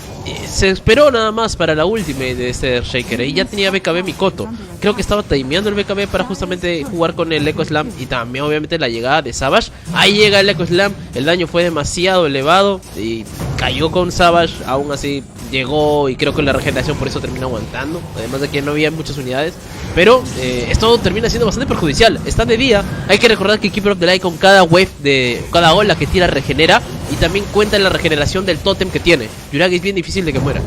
Se esperó nada más para la ultimate de este Earthshaker. Y ya tenía BKB Mikoto. Creo que estaba timeando el BKB para justamente jugar con el Echo Slam. Y también obviamente la llegada de Savage. Ahí llega el Echo Slam. El daño fue demasiado elevado y cayó con Savage. Aún así llegó, y creo que la regeneración por eso termina aguantando. Además de que no había muchas unidades. Pero esto termina siendo bastante perjudicial. Está de día. Hay que recordar que Keeper of the Light con cada wave de cada ola que tira regenera. Y también cuenta en la regeneración del tótem que tiene. Yuragi es bien difícil de que muera.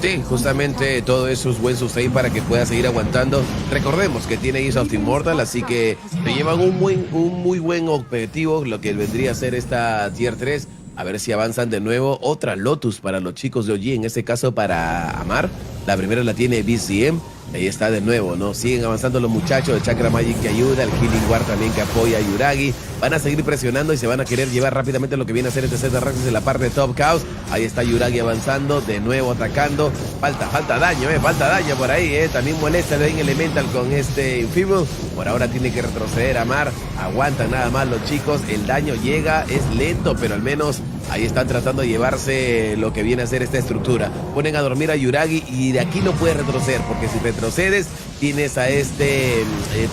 Sí, justamente todo eso es buen sustain para que pueda seguir aguantando. Recordemos que tiene Is of Immortal, así que se llevan un muy buen objetivo, lo que vendría a ser esta tier 3. A ver si avanzan de nuevo. Otra Lotus para los chicos de OG, en este caso para Amar. La primera la tiene BCM. Ahí está de nuevo, ¿no? Siguen avanzando los muchachos de Chakra Magic que ayuda, el Healing Ward también que apoya a Yuragi. Van a seguir presionando y se van a querer llevar rápidamente lo que viene a ser este set de Raxus en la parte de Top Chaos. Ahí está Yuragi avanzando, de nuevo atacando. Falta daño, falta daño por ahí, También molesta el Vein Elemental con este Infeeble. Por ahora tiene que retroceder Amar. Aguantan nada más los chicos. El daño llega, es lento, pero al menos ahí están tratando de llevarse lo que viene a ser esta estructura. Ponen a dormir a Yuragi y de aquí no puede retroceder, porque si retrocedes tienes a este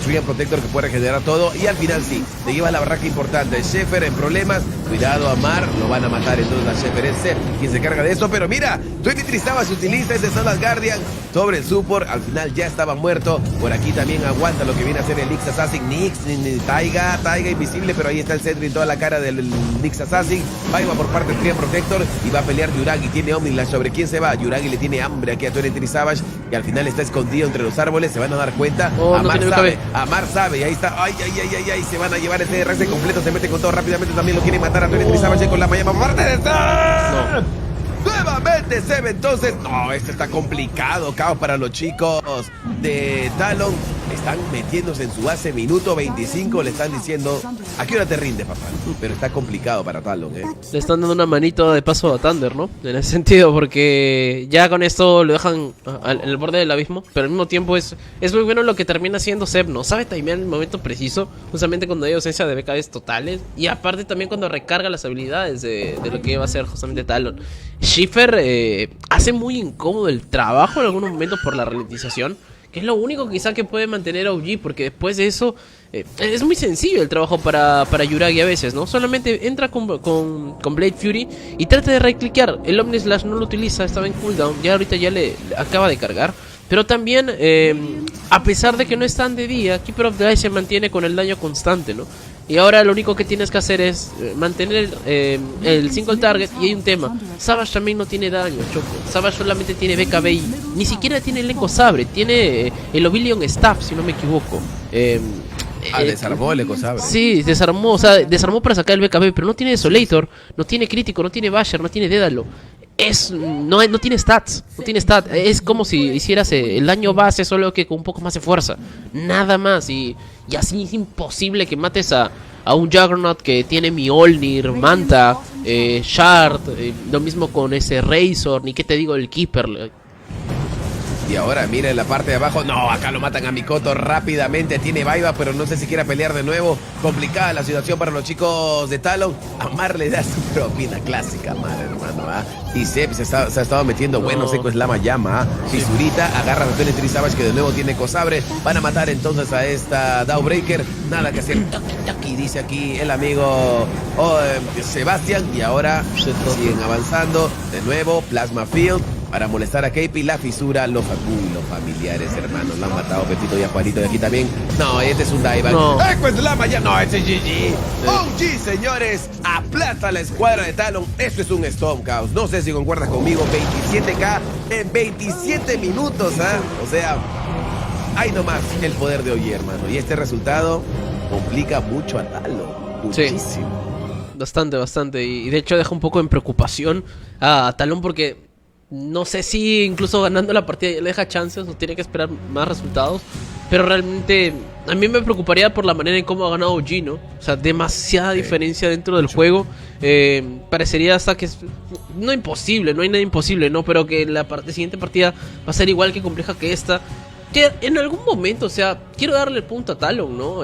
Treant Protector que puede regenerar todo. Y al final sí, te lleva la barraca importante. Sheffer en problemas. Cuidado, Amar, lo van a matar entonces a Sheffer. Es Sep quien se carga de esto, pero mira, 23 se utiliza ese Solas Guardian sobre el support. Al final ya estaba muerto. Por aquí también aguanta lo que viene a ser el Nyx Assassin. Nyx, Taiga invisible, pero ahí está el Sentry en toda la cara del Nyx Assassin. Va por parte del Treant Protector y va a pelear Yuragi. Tiene Omnilash. ¿Sobre quién se va? Yuragi le tiene hambre aquí a 23 Savage y al final está escondido entre los árboles. Se van a dar cuenta. Amar sabe. Y ahí está. Ay. Se van a llevar ese RS completo. Se mete con todo rápidamente. También lo quiere matar a 23 Savage con la mayama. ¡Muerte de Seb! Nuevamente Seb. Entonces, no, esto está complicado. Caos para los chicos de Talon. Están metiéndose en su base, minuto 25, le están diciendo, ¿a qué hora te rinde, papá? Pero está complicado para Talon, Le están dando una manito de paso a Thunder, ¿no? En ese sentido, porque ya con esto lo dejan en el borde del abismo, pero al mismo tiempo es muy bueno lo que termina haciendo Seb, ¿no? Sabe timear el momento preciso, justamente cuando hay ausencia de BKBs totales, y aparte también cuando recarga las habilidades de lo que va a ser justamente Talon. Schiffer hace muy incómodo el trabajo en algunos momentos por la ralentización, que es lo único quizá que puede mantener a OG, porque después de eso es muy sencillo el trabajo para Yuragi a veces, ¿no? Solamente entra con Blade Fury y trata de right-clickear. El Omnislash no lo utiliza, estaba en cooldown, ya ahorita ya le acaba de cargar. Pero también, a pesar de que no están de día, Keeper of the Light se mantiene con el daño constante, ¿no? Y ahora lo único que tienes que hacer es mantener el single target. Y hay un tema, Savage también no tiene daño, Choco. Savage solamente tiene BKB y ni siquiera tiene el Echo Sabre. Tiene el Oblivion Staff, si no me equivoco. Desarmó el Echo Sabre. Sí, desarmó, o sea, desarmó para sacar el BKB, pero no tiene Desolator, no tiene Crítico, no tiene Basher, no tiene Dédalo. No tiene stats, es como si hicieras el daño base, solo que con un poco más de fuerza, nada más, y así es imposible que mates a un Juggernaut que tiene Mjolnir, Manta, Shard, lo mismo con ese Razor, ni qué te digo el Keeper. Y ahora mira en la parte de abajo, no, acá lo matan a Mikoto rápidamente, tiene Vaiva, pero no sé si quiera pelear de nuevo. Complicada la situación para los chicos de Talon. Amar le da su propina clásica, madre hermano, Y Seb se ha estado metiendo buenos ecos Lama Llama, Fisurita, agarra a Twenty Savage que de nuevo tiene Cosabre. Van a matar entonces a esta Dawbreaker. Nada que hacer, aquí dice aquí el amigo Sebastián. Y ahora siguen avanzando, de nuevo, Plasma Field. Para molestar a KP, la fisura, los familiares, hermanos. Lo han matado Pepito y a Juanito de aquí también. No, este es un Daivan. No. Pues la Maya. No, este es GG. OG, señores. Aplasta la escuadra de Talon. Esto es un Stormcast. No sé si concuerdas conmigo. 27k en 27 minutos, O sea, hay nomás el poder de OG, hermano. Y este resultado complica mucho a Talon. Muchísimo. Sí. Bastante. Y de hecho deja un poco en preocupación a Talon porque no sé si incluso ganando la partida ya le deja chances o tiene que esperar más resultados. Pero realmente a mí me preocuparía por la manera en cómo ha ganado OG, ¿no? O sea, demasiada diferencia dentro del juego. Parecería hasta que es no imposible, no hay nada imposible, ¿no? Pero que la siguiente partida va a ser igual que compleja que esta. que en algún momento, o sea, quiero darle el punto a Talon, ¿no?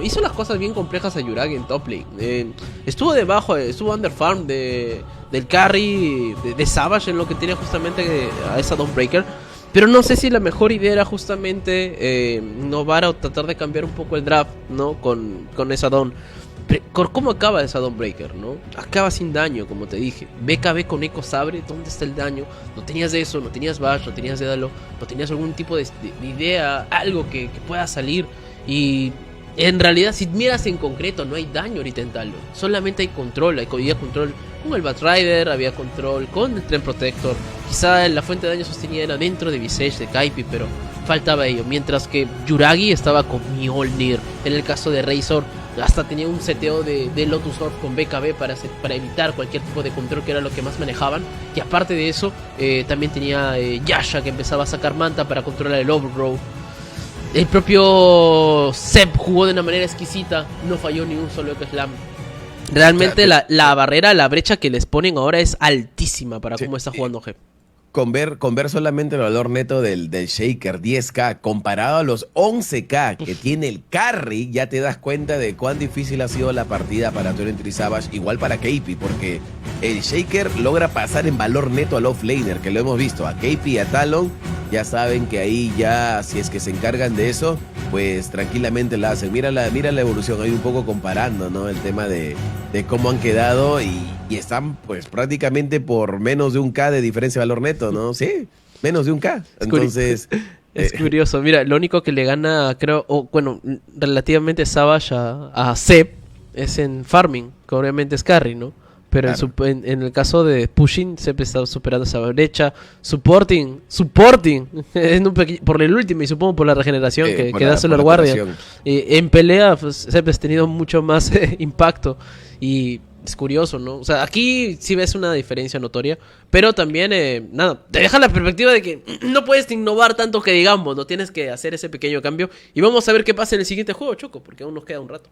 Hizo las cosas bien complejas a Yuragi en top lane. Estuvo debajo, estuvo underfarm del carry de Savage, en lo que tiene justamente a esa Dawnbreaker. Pero no sé si la mejor idea era justamente innovar o tratar de cambiar un poco el draft, ¿no? Con esa Dawn. ¿Cómo acaba esa Dawnbreaker, no? Acaba sin daño, como te dije. BKB con Echo Sabre, ¿dónde está el daño? No tenías de eso, no tenías Bash, no tenías Dédalo, no tenías algún tipo de idea, algo que pueda salir. Y en realidad, si miras en concreto, no hay daño ahorita en Talon. Solamente hay control, había control con el Batrider, había control con el Tren Protector. Quizá la fuente de daño sostenida era dentro de Visage, de Kaipi, pero faltaba ello. Mientras que Yuragi estaba con Mjolnir. En el caso de Razor, hasta tenía un seteo de Lotus Orb con BKB para evitar cualquier tipo de control, que era lo que más manejaban. Y aparte de eso, también tenía Yasha, que empezaba a sacar manta para controlar el Overgrowth. El propio Zeb jugó de una manera exquisita, no falló ni un solo Echo Slam. Realmente la barrera, la brecha que les ponen ahora es altísima para cómo está jugando G. Con ver solamente el valor neto del Shaker, 10k, comparado a los 11k que tiene el carry, ya te das cuenta de cuán difícil ha sido la partida para Torrent Savage, igual para KP, porque el Shaker logra pasar en valor neto al offlaner, que lo hemos visto, a KP y a Talon. Ya saben que ahí ya, si es que se encargan de eso, pues tranquilamente la hacen. Mira la evolución, ahí un poco comparando, ¿no? El tema de cómo han quedado y están pues prácticamente por menos de un K de diferencia de valor neto, ¿no? Sí, menos de un K. Entonces... Es curioso, mira, lo único que le gana, creo, relativamente Savage a Zeb es en farming, que obviamente es carry, ¿no? Pero claro, en el caso de pushing, siempre está superando esa brecha. Supporting, por el último y supongo por la regeneración que da Solar Guardian. En pelea, pues, siempre has tenido mucho más impacto. Y es curioso, ¿no? O sea, aquí sí ves una diferencia notoria. Pero también, te deja la perspectiva de que no puedes innovar tanto que digamos, no tienes que hacer ese pequeño cambio. Y vamos a ver qué pasa en el siguiente juego, Choco, porque aún nos queda un rato.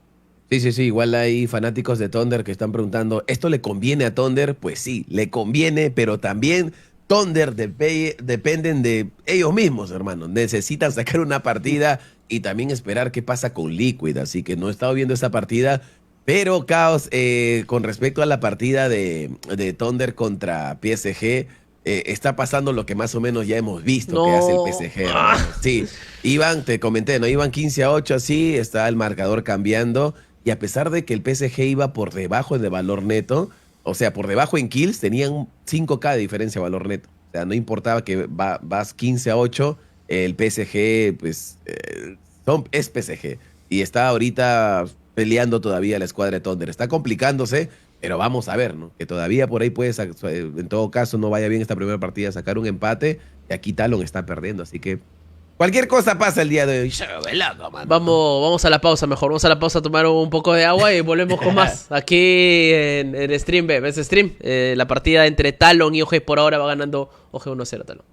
Sí, igual hay fanáticos de Thunder que están preguntando, ¿esto le conviene a Thunder? Pues sí, le conviene, pero también Thunder dependen de ellos mismos, hermano. Necesitan sacar una partida y también esperar qué pasa con Liquid, así que no he estado viendo esta partida, pero Caos, con respecto a la partida de Thunder contra PSG, está pasando lo que más o menos ya hemos visto que hace el PSG. Hermano. Sí, te comenté, ¿no? Iban 15-8 así, está el marcador cambiando. Y a pesar de que el PSG iba por debajo de valor neto, o sea, por debajo en kills, tenían 5k de diferencia de valor neto. O sea, no importaba que vas 15-8, el PSG, pues, es PSG. Y está ahorita peleando todavía la escuadra de Thunder. Está complicándose, pero vamos a ver, ¿no? Que todavía por ahí puedes, en todo caso, no vaya bien esta primera partida, sacar un empate. Y aquí Talon está perdiendo, así que... cualquier cosa pasa el día de hoy. Vamos a la pausa mejor. Vamos a la pausa a tomar un poco de agua y volvemos con más. Aquí en Stream B. ¿Ves Stream? La partida entre Talon y OG por ahora va ganando OG 1-0 Talon.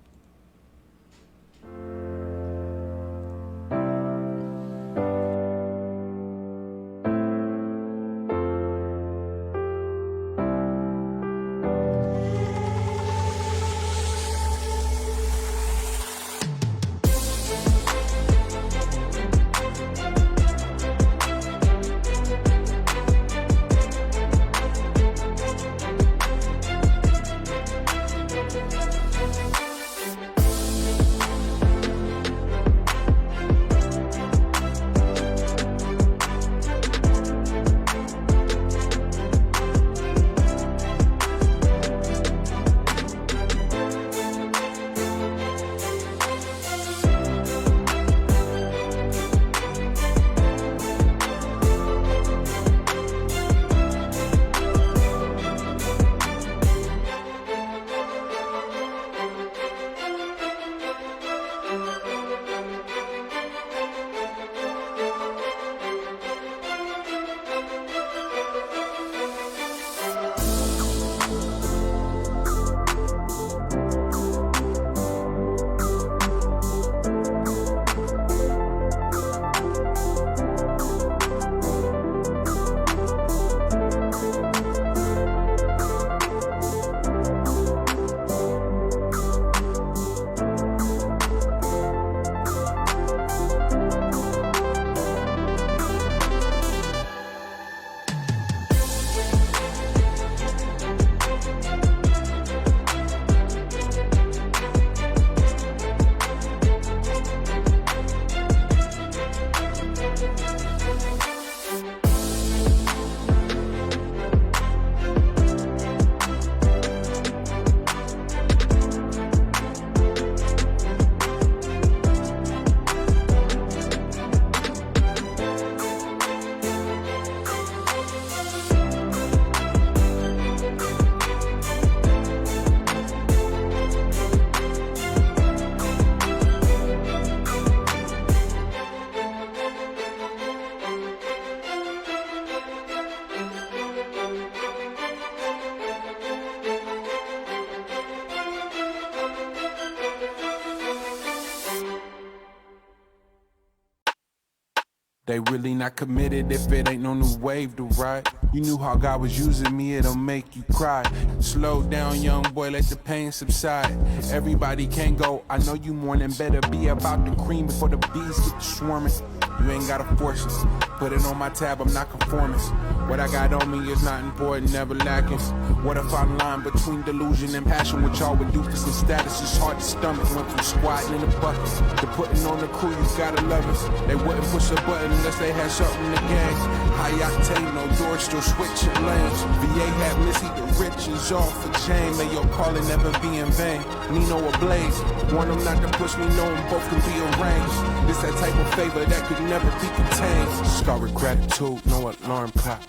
They really not committed if it ain't no new wave to ride. You knew how God was using me, it'll make you cry. Slow down, young boy, let the pain subside. Everybody can't go, I know you mourning. Better be about the cream before the bees get to swarming. You ain't gotta force it, put it on my tab, I'm not conforming. What I got on me is not important, never lacking. What if I'm lying between delusion and passion? What y'all would do for some status is hard to stomach. Went from squatting in the bucket to putting on the crew, you gotta love it. They wouldn't push a button unless they had something to gain. High octane, no doors, still switching lanes. VA had Missy, the riches off a chain. May your calling never be in vain. Nino ablaze, warn them not to push me, know them both can be arranged. This that type of favor that could never be contained. Scar with gratitude, no alarm clock.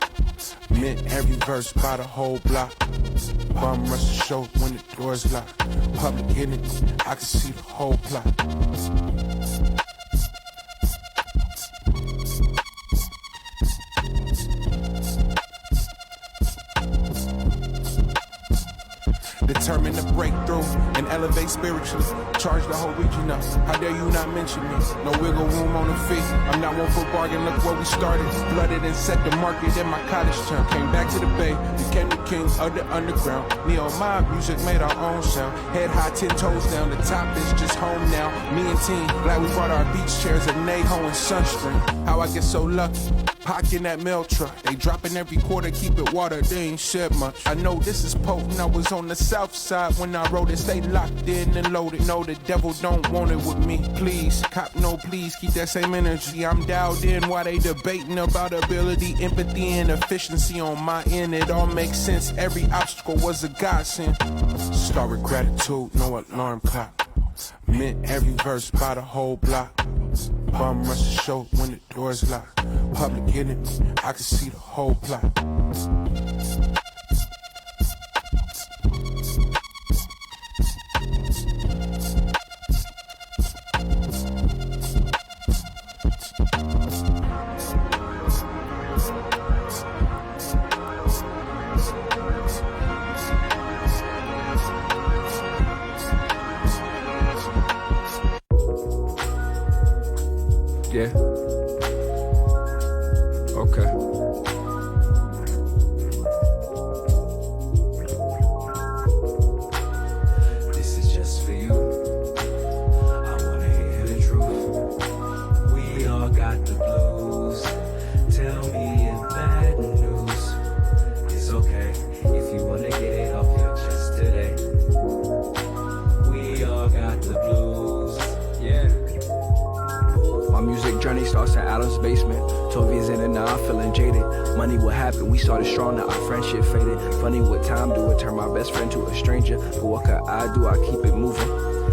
Meant every verse by the whole block. Bum rush the show when the doors locked. Public enemy, I can see the whole plot. Determined to break through and elevate spiritually. Charge the whole region up. How dare you not mention me? No wiggle room on the feet. I'm not one for bargain. Look where we started. Flooded and set the market in my cottage town. Came back to the bay. Became the king of the underground. Neo mob music made our own sound. Head high, 10 toes down. The top is just home now. Me and team, glad we brought our beach chairs of Neho and Sunstream. How I get so lucky. Pocking that mail truck. They dropping every quarter, keep it water. They ain't shed much. I know this is potent. I was on the south side when I wrote it. Stay locked in and loaded. No, the devil don't want it with me. Please, cop no please. Keep that same energy. I'm dialed in while they debating about ability, empathy, and efficiency on my end. It all makes sense. Every obstacle was a godsend. Start with gratitude, no alarm clock. Meant every verse by the whole block. Bum rush the show when the doors locked. Public enemy, I can see the whole plot. Yeah. Okay. This is just for you. I wanna hear the truth. We all got the blues. Tell me if bad news. It's okay if you wanna get it off your chest today. We all got the blues. Yeah. My music journey starts in Adam's basement. 12 years in and now I'm feeling jaded. Money what happened, we started strong, now our friendship faded. Funny what time do it, turn my best friend to a stranger. But what could I do, I keep it moving.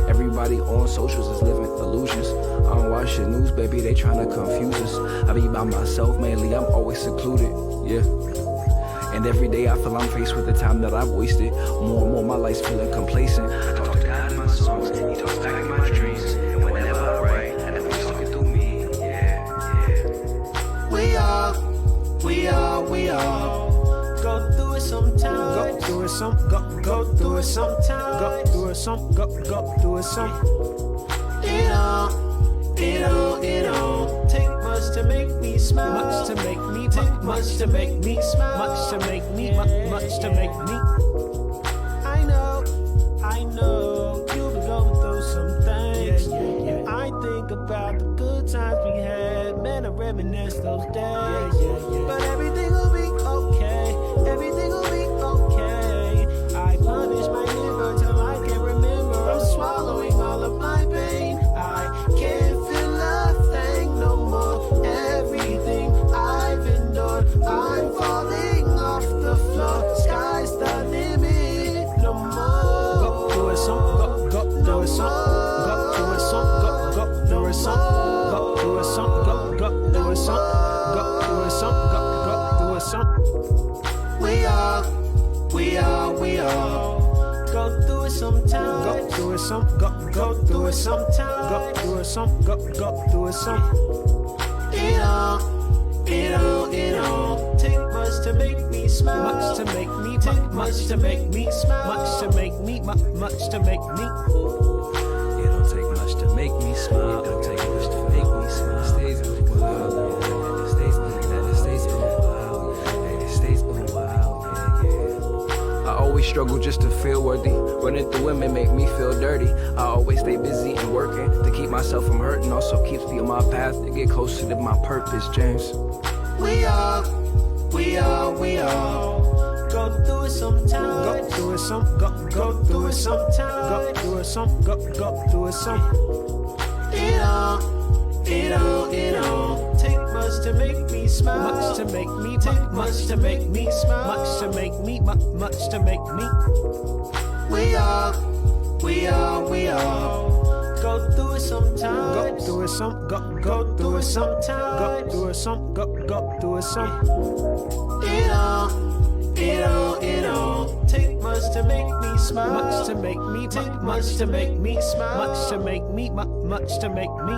Everybody on socials is living illusions. I don't watch the news, baby, they tryna confuse us. I be by myself mainly, I'm always secluded, yeah. And every day I feel I'm faced with the time that I've wasted. More and more my life's feeling complacent. I talk to God in my songs, he talks back in my dreams. And whenever I write, I know he's talking through me, yeah. We all go through it sometimes. Go through it some, go through it sometimes. Go through it some, go through it some. It all take much to make me smile. Much to make me, Take much to make me smile. much to make me, much to make me. I know, you've been going through some things. Yeah. I think about the good times we had, man, I reminisce those days. Yeah. But everything will be okay, everything will be okay. I punish my liver till I can remember. I'm swallowing all of my pain. I can't feel a thing no more. Everything I've endured, I'm falling off the floor. Sky's the limit, no more. Go through it some, go through it some. Go through it some, go through it some. Go through it some, go through it some. Go through it some, go through it some. We all go through it sometimes. Go through it some, go through it sometimes. Go through it some, go through it some. It all take much to make me smile. Much to make me, Take much to make me, smile. much to make me, much to make me. It don't take much to make me smile. It don't take much to make me smile. Stays in the world. struggle just to feel worthy. Running through women make me feel dirty. I always stay busy and working to keep myself from hurting. Also keeps me on my path to get closer to my purpose, James. We all go through it sometimes. Go through it some, go through it sometimes. Go through it some, go through it some. It all take much to make me smile. Much to make me, Take much to make me smile. much to make me, much to make me. We all go through it sometimes. Go through it some, go through it sometimes. sometimes. Go through it some, go through it some. It all take much to make me smile. Much to make me, Take much to make me smile. much to make me, much to make me.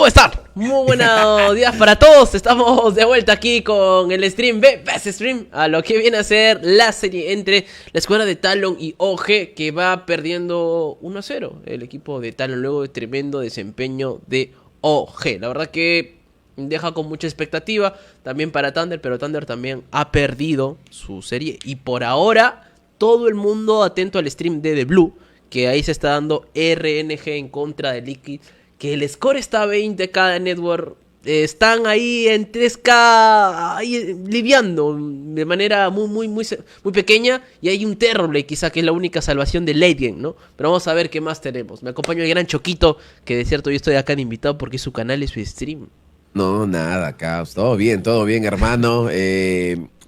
¿Cómo están? Muy buenos días para todos. Estamos de vuelta aquí con el stream Best Stream, a lo que viene a ser la serie entre la escuadra de Talon y OG, que va perdiendo 1-0 el equipo de Talon luego de tremendo desempeño de OG. La verdad que deja con mucha expectativa también para Thunder, pero Thunder también ha perdido su serie y por ahora todo el mundo atento al stream de The Blue, que ahí se está dando RNG en contra de Liquid, que el score está a 20k de Network. Están ahí en 3k, ahí liviando de manera muy pequeña. Y hay un Terrorblade quizá que es la única salvación de Late Game, ¿no? Pero vamos a ver qué más tenemos. Me acompaña el gran Choquito, que de cierto yo estoy acá de invitado porque es su canal y su stream. No, nada, Caos. Todo bien, hermano.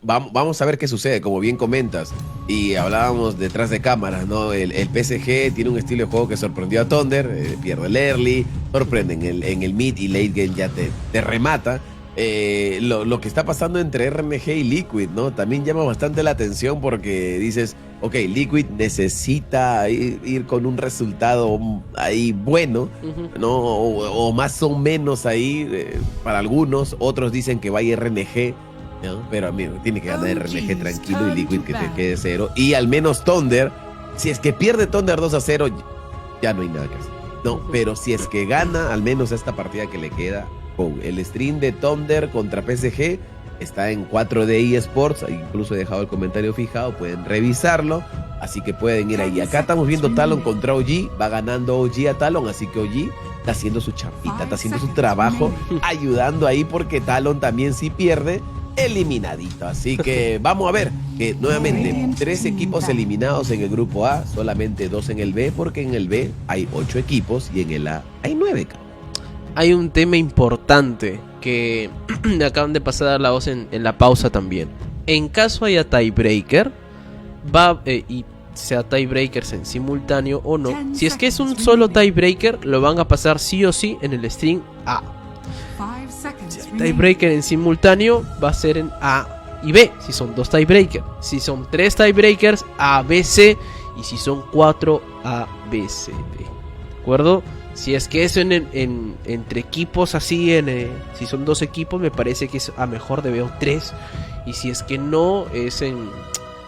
Vamos a ver qué sucede, como bien comentas. Y hablábamos detrás de cámaras, ¿no? El PSG tiene un estilo de juego que sorprendió a Thunder, pierde el early, sorprende en el mid y late game ya te remata. Lo que está pasando entre RNG y Liquid, ¿no? También llama bastante la atención porque dices, ok, Liquid necesita ir con un resultado ahí bueno, ¿no? O más o menos ahí para algunos. Otros dicen que vaya RNG, ¿no? Pero a mí tiene que ganar RNG tranquilo y Liquid que te quede 0. Y al menos Thunder, si es que pierde Thunder 2-0, ya no hay nada que hacer, ¿no? Pero si es que gana, al menos esta partida que le queda, con el stream de Thunder contra PSG, está en 4D eSports, incluso he dejado el comentario fijado, pueden revisarlo, así que pueden ir ahí. Acá estamos viendo Talon contra OG, va ganando OG a Talon, así que OG está haciendo su champita, está haciendo su trabajo, ayudando ahí porque Talon también si pierde, eliminadito. Así que vamos a ver que nuevamente 3 equipos eliminados en el grupo A, solamente 2 en el B, porque en el B hay 8 equipos y en el A hay 9. Hay un tema importante que me acaban de pasar a dar la voz en la pausa también. En caso haya tiebreaker, y sea tiebreakers en simultáneo o no, si es que es un solo tiebreaker, lo van a pasar sí o sí en el stream A. Si hay tiebreaker en simultáneo, va a ser en A y B, si son 2 tiebreakers. Si son 3 tiebreakers, A, B, C. Y si son 4, A, B, C, D. ¿De acuerdo? Si es que es entre equipos así, si son 2 equipos, me parece que es a mejor de BO3. Y si es que no, es en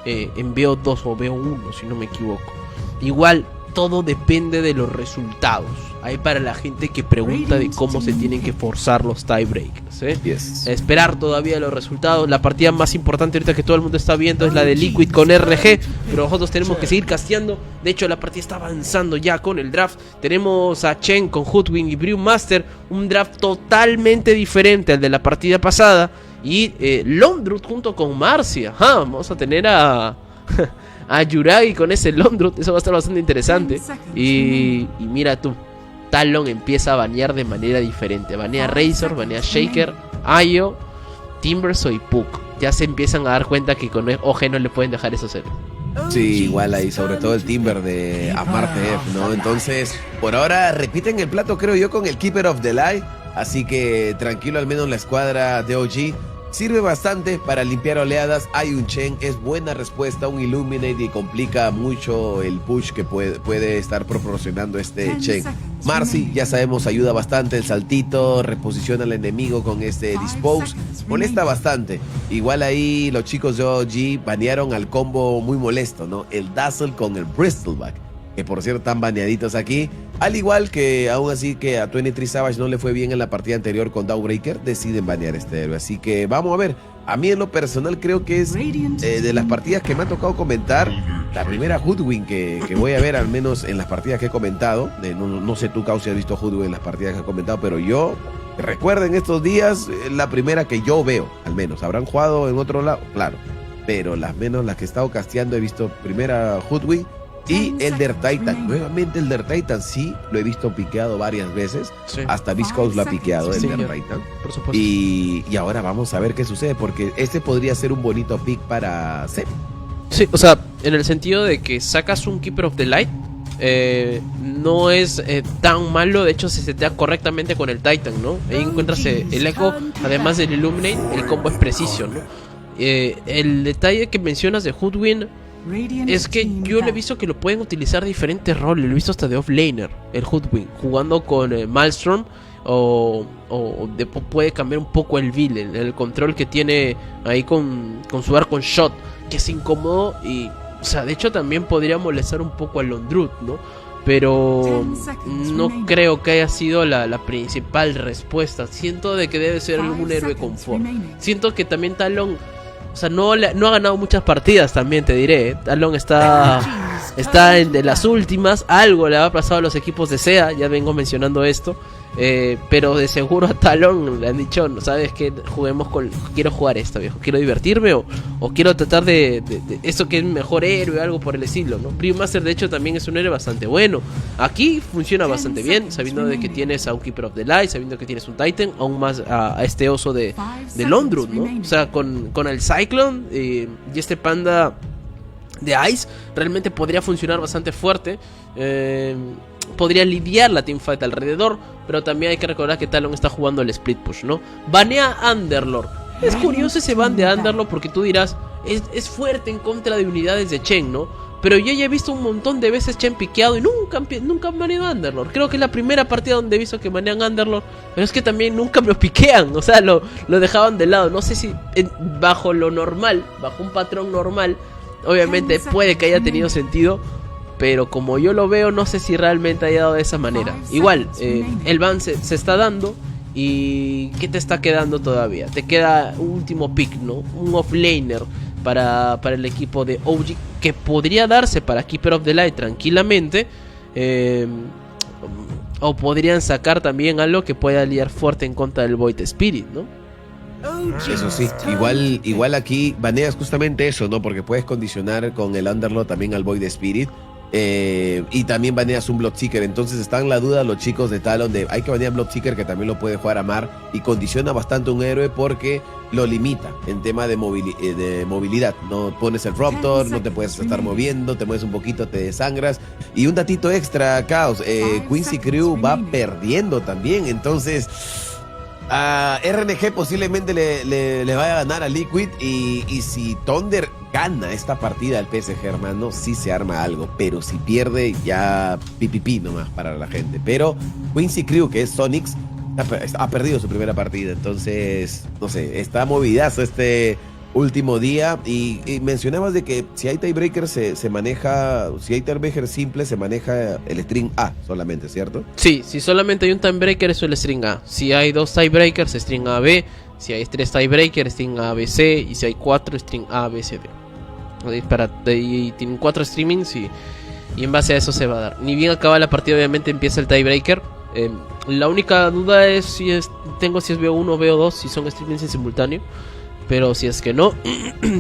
BO2 o BO1, si no me equivoco. Igual, todo depende de los resultados. Ahí para la gente que pregunta de cómo se tienen que forzar los tiebreakers, ¿eh? Yes. Esperar todavía los resultados. La partida más importante ahorita que todo el mundo está viendo es la de Liquid con RG, pero nosotros tenemos que seguir casteando. De hecho, la partida está avanzando ya con el draft. Tenemos a Chen con Hoodwink y Brewmaster, un draft totalmente diferente al de la partida pasada. Y Londrut junto con Marcia. Vamos a tener a Yuragi con ese Londrut. Eso va a estar bastante interesante. Y mira tú, Talon empieza a banear de manera diferente. Banea Razor, banea Shaker, Ayo, Timbersaw y Puck. Ya se empiezan a dar cuenta que con OG no le pueden dejar esos héroes. Sí, igual ahí, sobre todo el Timber de Amarte F, ¿no? Entonces, por ahora repiten el plato, creo yo, con el Keeper of the Light. Así que tranquilo, al menos la escuadra de OG sirve bastante para limpiar oleadas. Hay un Chen, es buena respuesta, un Illuminate y complica mucho el push que puede estar proporcionando este Chen. Marcy, ya sabemos, ayuda bastante, el saltito, reposiciona al enemigo con este Dispose, molesta bastante. Igual ahí los chicos de OG banearon al combo muy molesto, ¿no? El Dazzle con el Bristleback, que por cierto están baneaditos aquí. Al igual que aún así que a 23 Savage no le fue bien en la partida anterior con Dawnbreaker, deciden banear este héroe. Así que vamos a ver. A mí en lo personal creo que es de las partidas que me ha tocado comentar, la primera Hoodwink que voy a ver, al menos en las partidas que he comentado. No sé tú, Causi, has visto Hoodwink en las partidas que he comentado, pero yo, recuerden estos días, la primera que yo veo, al menos. Habrán jugado en otro lado, claro, pero las que he estado casteando he visto primera Hoodwink. Y Elder Titan, nuevamente Elder Titan, sí, lo he visto piqueado varias veces, sí. Hasta Viscous lo ha piqueado, sí, Elder Titan, por supuesto. Y ahora vamos a ver qué sucede, porque este podría ser un bonito pick para Zep. Sí, o sea, en el sentido de que sacas un Keeper of the Light, no es tan malo. De hecho se setea correctamente con el Titan, ¿no? Ahí encuentras el Echo, además del Illuminate, el combo es precision, ¿no? El detalle que mencionas de Hoodwink es que yo le he visto que lo pueden utilizar diferentes roles. Lo he visto hasta de offlaner, el Hoodwink, jugando con Maelstrom puede cambiar un poco el build, el control que tiene ahí con su arco en shot, que es incómodo y, o sea, de hecho también podría molestar un poco a Londrut, ¿no? Pero no creo que haya sido la principal respuesta. Siento de que debe ser algún héroe confort. Siento que también Talon, o sea, no ha ganado muchas partidas también, te diré, ¿eh? Talon está en de las últimas. Algo le ha pasado a los equipos de SEA, ya vengo mencionando esto. Pero de seguro a Talon le han dicho, no sabes que quiero jugar esto, viejo, quiero divertirme o quiero tratar de eso que es mejor héroe, algo por el estilo, ¿no? Brewmaster de hecho también es un héroe bastante bueno. Aquí funciona bastante bien, sabiendo de que tienes a un Keeper of the Light, sabiendo que tienes un Titan, aún más a este oso de Londrut, ¿no? O sea, con el Cyclone y este panda de Ice realmente podría funcionar bastante fuerte. Podría lidiar la teamfight alrededor, pero también hay que recordar que Talon está jugando el split push, ¿no? Banea Underlord. Es curioso ese ban de Underlord porque tú dirás, es fuerte en contra de unidades de Chen, ¿no? Pero yo ya he visto un montón de veces Chen piqueado y nunca han baneado a Underlord. Creo que es la primera partida donde he visto que banean Underlord, pero es que también nunca me lo piquean, o sea, lo dejaban de lado. No sé si bajo lo normal, bajo un patrón normal, obviamente puede que haya tenido sentido, pero como yo lo veo, no sé si realmente haya dado de esa manera. Igual, el ban se está dando. ¿Y qué te está quedando todavía? Te queda un último pick, ¿no? Un offlaner para el equipo de OG, que podría darse para Keeper of the Light tranquilamente. O podrían sacar también algo que pueda liar fuerte en contra del Void Spirit, ¿no? Eso sí, igual aquí baneas justamente eso, ¿no? Porque puedes condicionar con el Underlord también al Void Spirit. Y también baneas un Bloodseeker. Entonces están en la duda los chicos de Talon de hay que banear Bloodseeker, que también lo puede jugar Amar y condiciona bastante un héroe porque lo limita en tema de movilidad. No pones el Raptor, no te puedes estar moviendo, te mueves un poquito, te desangras. Y un datito extra, Chaos, Quincy Crew va perdiendo también. Entonces a RNG posiblemente le vaya a ganar a Liquid y si Thunder gana esta partida al PSG, hermano, sí se arma algo, pero si pierde ya pipipi nomás para la gente. Pero Quincy Crew, que es Sonics, ha perdido su primera partida, entonces no sé, está movidazo este último día. Y mencionabas de que si hay tiebreaker se maneja, si hay tiebreaker simple se maneja el string A solamente, ¿cierto? Sí, si solamente hay un tiebreaker es el string A. Si hay dos tiebreakers, string A, B. Si hay 3 tiebreakers, string A, B, C. Y si hay 4, string A, B, C, D. Y tienen 4 streamings y en base a eso se va a dar. Ni bien acaba la partida, obviamente empieza el tiebreaker. La única duda es si es BO1 o BO2, si son streamings en simultáneo. Pero si es que no,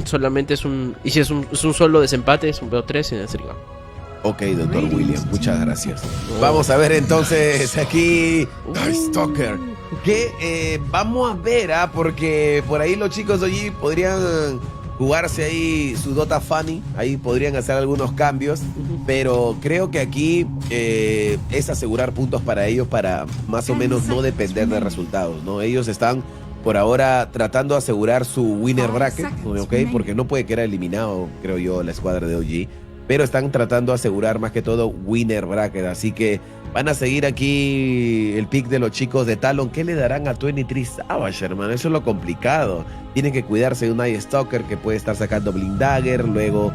solamente es un... Y si es un solo desempate, es un BO3 en el string A. Ok, doctor William, muchas gracias. Vamos a ver entonces aquí Stalker. Que vamos a ver, porque por ahí los chicos de allí podrían jugarse ahí su Dota Funny, ahí podrían hacer algunos cambios, pero creo que aquí es asegurar puntos para ellos para más o menos no depender de resultados, ¿no? Ellos están por ahora tratando de asegurar su winner bracket, ¿ok? Porque no puede quedar eliminado, creo yo, la escuadra de OG, pero están tratando de asegurar más que todo winner bracket, así que van a seguir aquí el pick de los chicos de Talon. ¿Qué le darán a 23 Savage, hermano? Eso es lo complicado. Tienen que cuidarse de un Night Stalker que puede estar sacando Blind Dagger, luego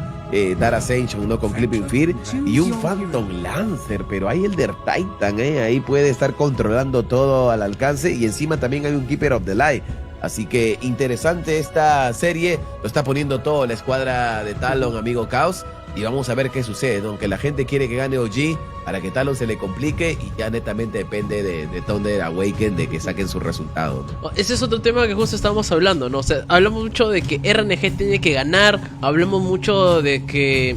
dar Ascension, ¿no? Con Clipping Fear y un Phantom Lancer, pero hay el Der Titan, ahí puede estar controlando todo al alcance y encima también hay un Keeper of the Light. Así que interesante esta serie, lo está poniendo todo la escuadra de Talon, amigo Chaos. Y vamos a ver qué sucede, ¿no? Aunque la gente quiere que gane OG para que Talon se le complique y ya netamente depende de Thunder Awaken de que saquen sus resultados, ¿no? Ese es otro tema que justo estábamos hablando, ¿no? O sea, hablamos mucho de que RNG tiene que ganar, hablamos mucho de que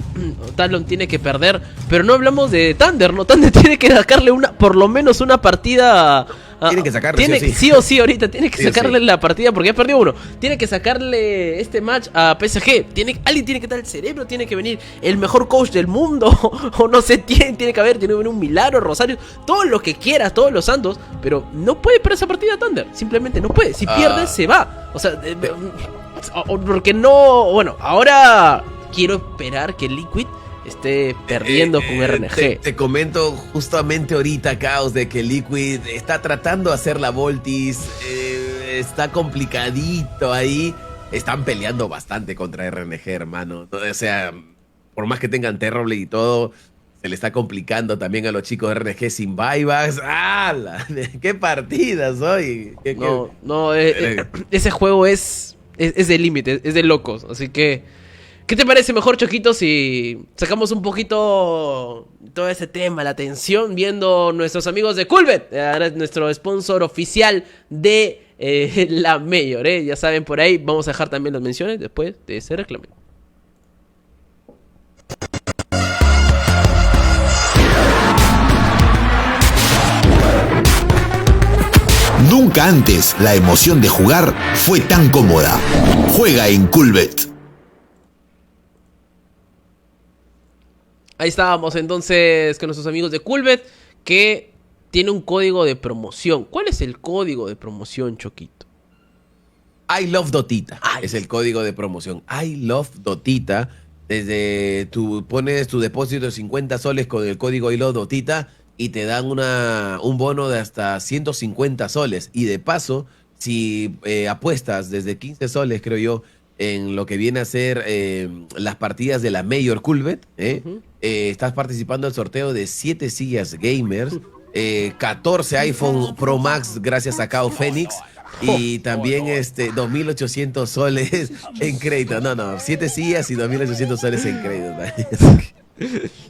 Talon tiene que perder, pero no hablamos de Thunder, ¿no? Thunder tiene que sacarle por lo menos una partida. Tiene que sacarle sí o sí ahorita tiene que sacarle la partida porque ya perdió uno. Tiene que sacarle este match a PSG. Alguien tiene que dar el cerebro, tiene que venir el mejor coach del mundo o no sé, tiene que venir un Milagro, Rosario, todo lo que quieras, todos los santos, pero no puede perder esa partida Thunder, simplemente no puede. Si pierde se va. O sea, porque no, bueno, ahora quiero esperar que Liquid esté perdiendo con RNG. Te comento justamente ahorita, Caos, de que Liquid está tratando de hacer la Voltis, está complicadito ahí. Están peleando bastante contra RNG, hermano. O sea, por más que tengan Terrorblade y todo, se le está complicando también a los chicos de RNG sin buybacks. ¡Ah! ¡Qué partidas hoy! Ese juego es de límite, es de locos. Así que, ¿qué te parece mejor, Choquito, si sacamos un poquito todo ese tema, la atención, viendo nuestros amigos de Coolbet, nuestro sponsor oficial de la Major, ya saben, por ahí vamos a dejar también las menciones después de ese reclamo. Nunca antes la emoción de jugar fue tan cómoda. Juega en Coolbet. Ahí estábamos entonces con nuestros amigos de Coolbet, que tiene un código de promoción. ¿Cuál es el código de promoción, Choquito? I Love Dotita es el código de promoción. I Love Dotita. Desde tú pones tu depósito de 50 soles con el código I Love Dotita y te dan un bono de hasta 150 soles. Y de paso, si apuestas desde 15 soles, creo yo, en lo que viene a ser las partidas de la Major Coolbet, estás participando del sorteo de 7 sillas gamers, 14 iPhone Pro Max gracias a Kao Phoenix y también 2.800 soles en crédito. No, 7 sillas y 2.800 soles en crédito.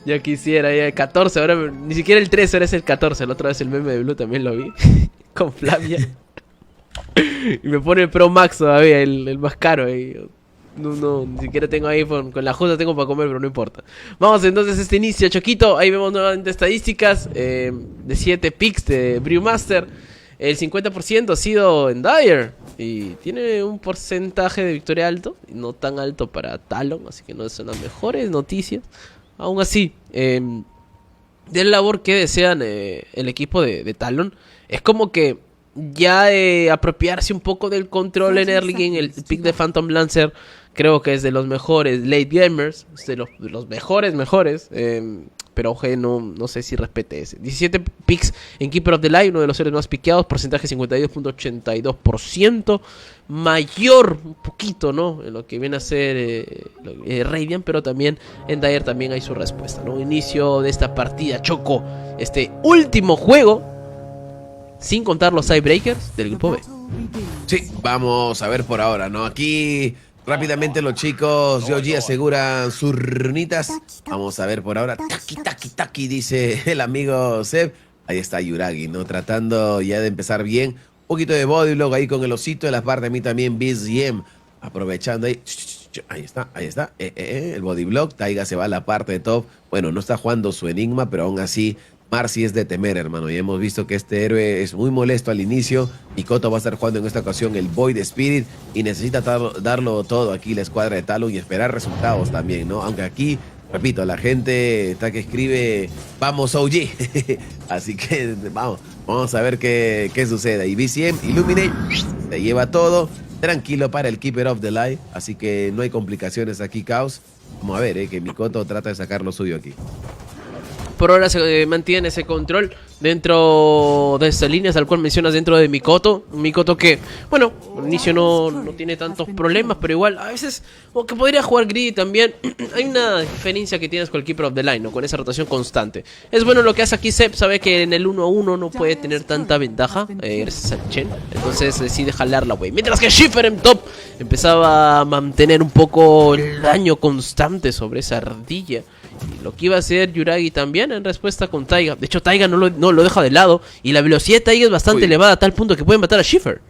Ya quisiera, ya 14, ahora ni siquiera el 13, ahora es el 14. La otra vez el meme de Blue también lo vi, con Flavia. Y me pone el Pro Max todavía, el más caro. No, ni siquiera tengo iPhone. Con la justa tengo para comer, pero no importa. Vamos entonces a este inicio, Choquito. Ahí vemos nuevamente estadísticas de 7 picks de Brewmaster. El 50% ha sido en Dire. Y tiene un porcentaje de victoria alto. No tan alto para Talon, así que no son las mejores noticias. Aún así, de la labor que desean el equipo de Talon, es como que ya apropiarse un poco del control en early game. El pick de Phantom Lancer creo que es de los mejores late gamers, es de los mejores, pero oje, no sé si respete ese. 17 picks en Keeper of the Light, uno de los héroes más piqueados, porcentaje 52.82%, mayor un poquito, ¿no? En lo que viene a ser Radiant, pero también en Dire también hay su respuesta, ¿no? Inicio de esta partida, Choco, este último juego, sin contar los Tidebreakers del grupo B. Sí, vamos a ver por ahora, ¿no? Aquí rápidamente los chicos de OG aseguran sus runitas. Vamos a ver por ahora. Taki, dice el amigo Seb. Ahí está Yuragi, ¿no? Tratando ya de empezar bien. Un poquito de bodyblock ahí con el osito de la parte de mí también. BZM aprovechando ahí. Ahí está. El bodyblock. Taiga se va a la parte de top. Bueno, no está jugando su enigma, pero aún así Marcy es de temer, hermano. Y hemos visto que este héroe es muy molesto al inicio. Mikoto va a estar jugando en esta ocasión el Void Spirit y necesita darlo todo aquí la escuadra de Talon y esperar resultados también, ¿no? Aunque aquí, repito, la gente está que escribe vamos OG. Así que vamos a ver qué sucede. Y BCM Illuminate se lleva todo. Tranquilo para el Keeper of the Light. Así que no hay complicaciones aquí, Caos. Vamos a ver, que Mikoto trata de sacar lo suyo aquí. Por ahora se mantiene ese control dentro de estas líneas, al cual mencionas dentro de Mikoto. Un Mikoto que, bueno, al inicio no tiene tantos problemas, pero igual a veces como que podría jugar greedy también. Hay una diferencia que tienes con el Keeper of the Line, ¿no? Con esa rotación constante. Es bueno lo que hace aquí Sep, sabe que en el 1-1 no puede tener tanta ventaja gracias al Chen, entonces decide jalarla, güey. Mientras que Schiffer en top empezaba a mantener un poco el daño constante sobre esa ardilla. Y lo que iba a hacer Yuragi también en respuesta con Taiga. De hecho, Taiga no lo deja de lado. Y la velocidad de Taiga es bastante elevada a tal punto que puede matar a Schiffer.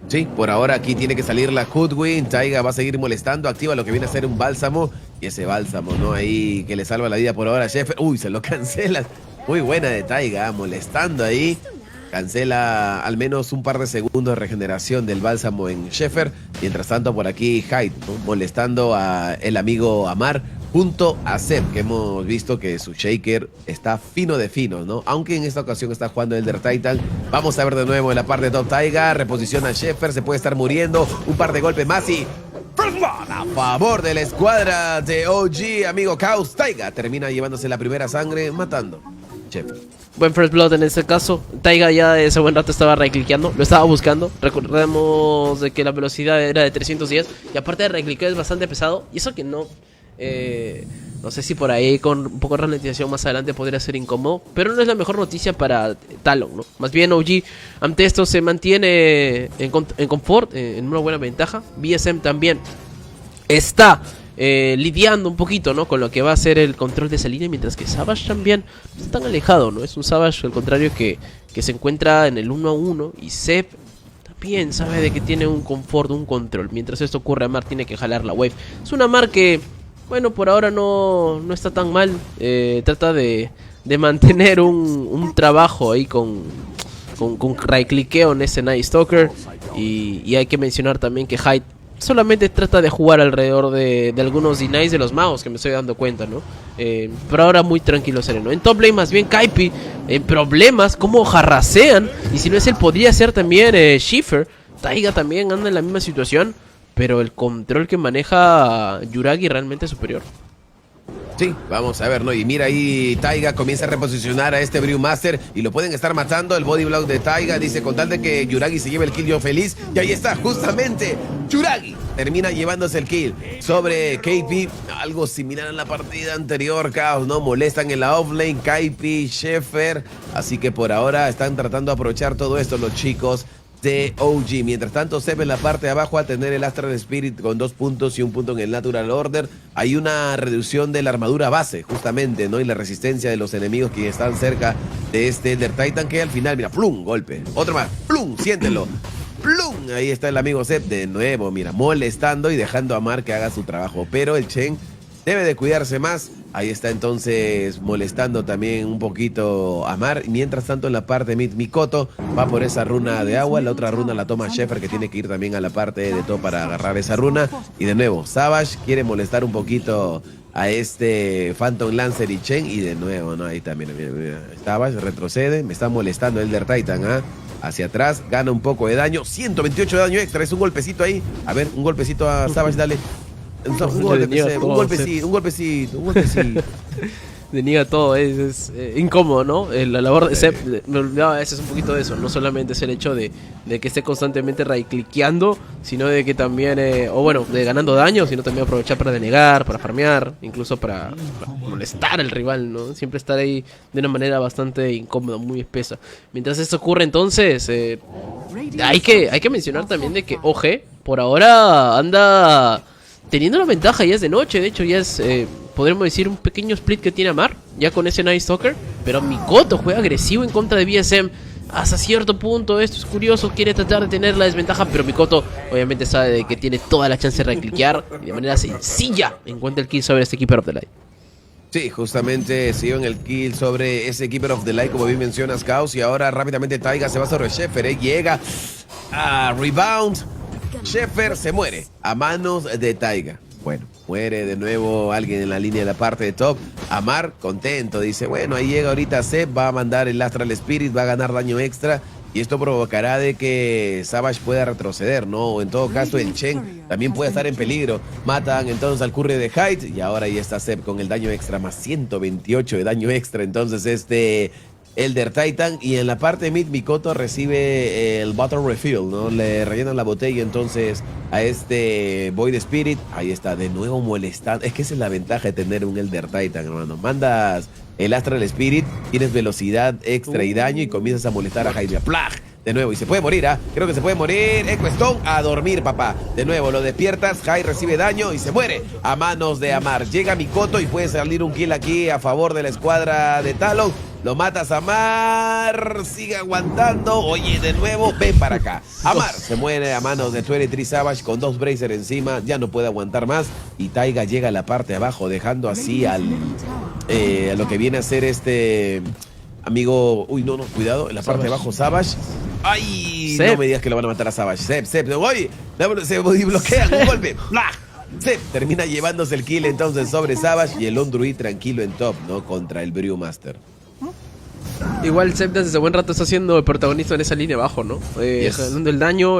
Sí, por ahora aquí tiene que salir la Hoodwin. Taiga va a seguir molestando. Activa lo que viene a ser un bálsamo. Y ese bálsamo, ¿no? Ahí que le salva la vida por ahora a Schiffer. Uy, se lo cancela. Muy buena de Taiga, molestando ahí. Cancela al menos un par de segundos de regeneración del bálsamo en Schiffer. Mientras tanto, por aquí Hyde, ¿no? Molestando a el amigo Amar. Junto a Seb, que hemos visto que su Shaker está fino de finos, ¿no? Aunque en esta ocasión está jugando Elder Titan. Vamos a ver de nuevo en la parte de top. Taiga reposiciona a Schiffer, se puede estar muriendo. Un par de golpes más y First Blood a favor de la escuadra de OG, amigo Chaos. Taiga termina llevándose la primera sangre, matando Sheffer. Buen First Blood en este caso. Taiga ya de ese buen rato estaba right-clickeando, lo estaba buscando. Recordemos de que la velocidad era de 310 y aparte de right-clickeo es bastante pesado. Y eso que no... no sé si por ahí con un poco de ralentización más adelante podría ser incómodo, pero no es la mejor noticia para Talon, ¿no? Más bien OG ante esto se mantiene en confort, en una buena ventaja. BSM también está lidiando un poquito, ¿no?, con lo que va a ser el control de esa línea, mientras que Savage también no está tan alejado, ¿no? Es un Savage al contrario que se encuentra en el 1-1 y Zeb también sabe de que tiene un confort, un control. Mientras esto ocurre, Amar tiene que jalar la wave. Es una Amar que, bueno, por ahora no está tan mal. Trata de mantener un trabajo ahí con right-clickeo en ese Night Stalker. Y hay que mencionar también que Hyde solamente trata de jugar alrededor de algunos denies de los magos, que me estoy dando cuenta, ¿no? Pero ahora muy tranquilo, sereno. En top lane más bien Kaipi en problemas, como jarrasean. Y si no es él, podría ser también Schiffer. Taiga también anda en la misma situación, pero el control que maneja Yuragi realmente es superior. Sí, vamos a ver, ¿no? Y mira ahí, Taiga comienza a reposicionar a este Brewmaster y lo pueden estar matando. El body block de Taiga dice con tal de que Yuragi se lleve el kill, yo feliz. Y ahí está, justamente, Yuragi termina llevándose el kill sobre KP. Algo similar a la partida anterior, Chaos, ¿no? Molestan en la offlane, KP, Sheffer. Así que por ahora están tratando de aprovechar todo esto los chicos de OG. Mientras tanto, Zeb en la parte de abajo a tener el Astral Spirit con 2 puntos y 1 punto en el Natural Order. Hay una reducción de la armadura base, justamente, ¿no? Y la resistencia de los enemigos que están cerca de este Elder Titan, que al final, mira, plum, golpe. Otro más, plum, siéntelo. Plum, ahí está el amigo Zeb de nuevo, mira, molestando y dejando a Mar que haga su trabajo. Pero el Chen debe de cuidarse más. Ahí está entonces molestando también un poquito a Mar. Mientras tanto en la parte mid, Mikoto va por esa runa de agua. La otra runa la toma Sheffer, que tiene que ir también a la parte de top para agarrar esa runa. Y de nuevo, Savage quiere molestar un poquito a este Phantom Lancer y Chen. Y de nuevo, ¿no? Ahí también, mira. Savage retrocede, me está molestando Elder Titan, ¿ah? Hacia atrás, gana un poco de daño. 128 de daño extra, es un golpecito ahí. A ver, un golpecito a Savage, dale. Un golpecito. Deniega todo, es incómodo, ¿no? La labor de Zeb, me olvidaba a veces un poquito de eso. No solamente es el hecho de que esté constantemente right-clickeando, sino de que también, de ganando daño, sino también aprovechar para denegar, para farmear, incluso para molestar al rival, ¿no? Siempre estar ahí de una manera bastante incómoda, muy espesa. Mientras esto ocurre, entonces, hay que mencionar también de que OG, por ahora, anda teniendo la ventaja. Ya es de noche, de hecho ya es, podríamos decir, un pequeño split que tiene Amar, ya con ese Night Stalker. Pero Mikoto juega agresivo en contra de BSM hasta cierto punto. Esto es curioso, quiere tratar de tener la desventaja, pero Mikoto obviamente sabe de que tiene toda la chance de reclickear y de manera sencilla encuentra el kill sobre este Keeper of the Light. Sí, justamente se llevan el kill sobre ese Keeper of the Light, como bien mencionas, Chaos. Y ahora rápidamente Taiga se va sobre Sheffer, llega a rebound. Sheffer se muere a manos de Taiga. Bueno, muere de nuevo alguien en la línea de la parte de top. Amar, contento, dice, bueno, ahí llega ahorita Zeb, va a mandar el Astral Spirit, va a ganar daño extra. Y esto provocará de que Savage pueda retroceder, ¿no? O en todo caso el Chen también puede estar en peligro. Matan entonces al Curry de Hyde. Y ahora ahí está Zeb con el daño extra, más 128 de daño extra. Entonces Elder Titan. Y en la parte mid, Mikoto recibe el Bottle Refill, ¿no? Le rellenan la botella entonces a este Void Spirit. Ahí está, de nuevo molestando. Es que esa es la ventaja de tener un Elder Titan, hermano. Mandas el Astral Spirit, tienes velocidad extra y daño y comienzas a molestar a Hyde. ¡Plag! De nuevo, y se puede morir, ¿ah? Creo que se puede morir. Echo Stone, a dormir, papá. De nuevo, lo despiertas, Hyde recibe daño y se muere a manos de Amar. Llega Mikoto y puede salir un kill aquí a favor de la escuadra de Talon. Lo matas a Amar, sigue aguantando. Oye, de nuevo, ven para acá. Amar se muere a manos de 23 Savage con 2 Bracer encima. Ya no puede aguantar más. Y Taiga llega a la parte de abajo, dejando así a lo que viene a ser este amigo. Uy, no, cuidado. En la parte de abajo, Savage. ¡Ay! Zeb. No me digas que lo van a matar a Savage. Zeb. Oye, se bloquean un golpe. ¡Blah! Zeb termina llevándose el kill entonces sobre Savage. Y el On Druid tranquilo en top, ¿no? Contra el Brewmaster. Igual Zep desde buen rato está siendo el protagonista en esa línea abajo, ¿no? Yes. Ganando el daño,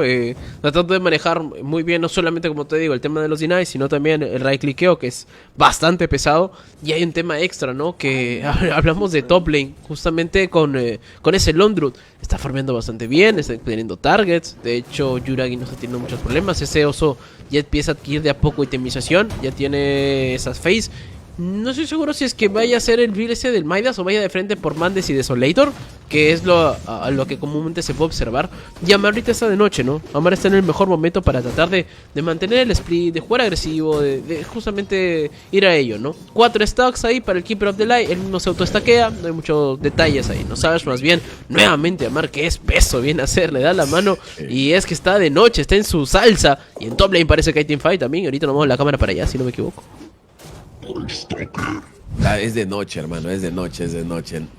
tratando de manejar muy bien, no solamente como te digo, el tema de los denies, sino también el right clickeo, que es bastante pesado. Y hay un tema extra, ¿no? Que hablamos de top lane, justamente con ese Londrud. Está farmeando bastante bien, está teniendo targets. De hecho, Yuragi no está teniendo muchos problemas. Ese oso ya empieza a adquirir de a poco itemización, ya tiene esas face. No estoy seguro si es que vaya a ser el build ese del Midas o vaya de frente por Mandes y Desolator, que es a lo que comúnmente se puede observar. Y Amar ahorita está de noche, ¿no? Amar está en el mejor momento para tratar de mantener el split, de jugar agresivo, de justamente ir a ello, ¿no? 4 stacks ahí para el Keeper of the Light, él mismo se autoestaquea, no hay muchos detalles ahí, ¿no? Sabes más bien, nuevamente Amar que es peso, viene a hacer, le da la mano y es que está de noche, está en su salsa. Y en top lane parece que hay teamfight también, ahorita nos vamos la cámara para allá, si no me equivoco. Es de noche, hermano, es de noche.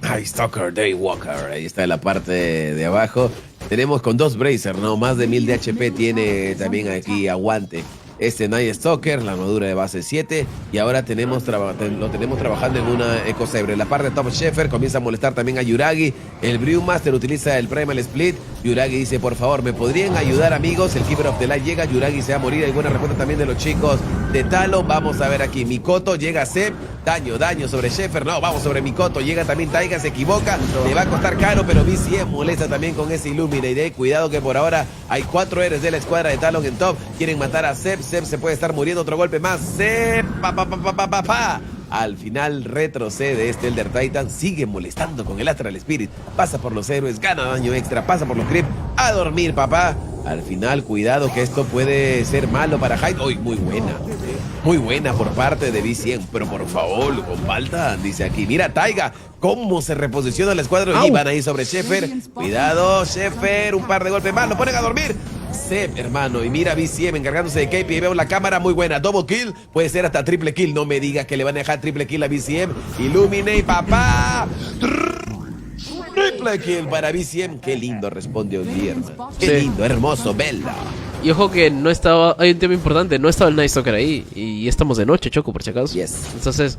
Night Stalker, Daywalker, ahí está en la parte de abajo. Tenemos con 2 Bracer, ¿no? Más de 1000 de HP tiene también aquí aguante. Este Night Stalker, la armadura de base 7. Y ahora lo tenemos trabajando en una Ecosabre. La parte de Top Sheffer comienza a molestar también a Yuragi. El Brewmaster utiliza el Primal Split. Yuragi dice, por favor, ¿me podrían ayudar, amigos? El Keeper of the Light llega, Yuragi se va a morir. Hay buena respuesta también de los chicos de Talon. Vamos a ver aquí, Mikoto, llega Zep. Daño sobre Sheffer. No, vamos sobre Mikoto. Llega también Taiga, se equivoca. Le va a costar caro, pero BCM molesta también con ese Illuminate. Cuidado que por ahora hay 4 héroes de la escuadra de Talon en top. Quieren matar a Zep. Zep se puede estar muriendo. Otro golpe más. Zep. Al final retrocede este Elder Titan. Sigue molestando con el Astral Spirit. Pasa por los héroes, gana daño extra. Pasa por los creep. A dormir, papá. Al final, cuidado que esto puede ser malo para Hyde. Uy, muy buena. Muy buena por parte de B100. Pero por favor, con falta, dice aquí. Mira, Taiga, cómo se reposiciona el escuadro. Y van ahí sobre Sheffer. Cuidado, Sheffer. Un par de golpes más. Lo ponen a dormir. Zep, hermano, y mira BCM encargándose de KP y veo la cámara muy buena, double kill, puede ser hasta triple kill, no me digas que le van a dejar triple kill a BCM, Illuminate, papá, triple kill para BCM, qué lindo responde Olivier, qué lindo, hermoso, bella. Y ojo que no estaba, hay un tema importante, no estaba el Night Stalker ahí y estamos de noche, Choco, por si acaso. Yes. Entonces,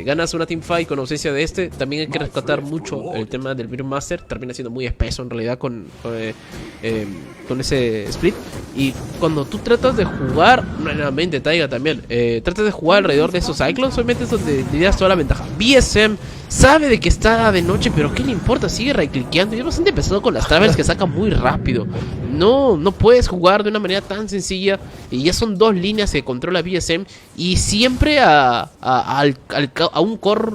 ganas una teamfight con ausencia de este. También hay que rescatar mucho el tema del Brewmaster. Termina siendo muy espeso en realidad con ese split. Y cuando tú tratas de jugar, nuevamente Taiga también, tratas de jugar alrededor de esos Cyclones, obviamente es donde le das toda la ventaja. BSM sabe de que está de noche, pero ¿qué le importa? Sigue right-clickeando y es bastante pesado con las travels que saca muy rápido. No puedes jugar de una manera tan sencilla. Y ya son 2 líneas que controla BSM. Y siempre a un core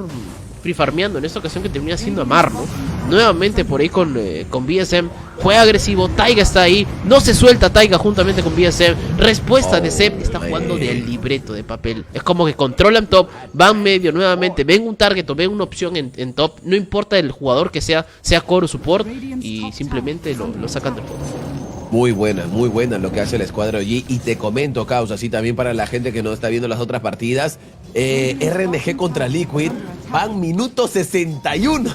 free farmeando. En esta ocasión que termina siendo Amar, ¿no? Nuevamente por ahí con BSM. Juega agresivo, Taiga está ahí. No se suelta Taiga juntamente con BSM. Respuesta de Zep, está jugando del libreto de papel. Es como que controlan top, van medio nuevamente, ven un target o ven una opción en top. No importa el jugador que sea core o support. Y simplemente lo sacan del juego. Muy buena lo que hace la escuadra OG. Y te comento, Caos, así también para la gente que no está viendo las otras partidas. RNG contra Liquid. Van minuto 61.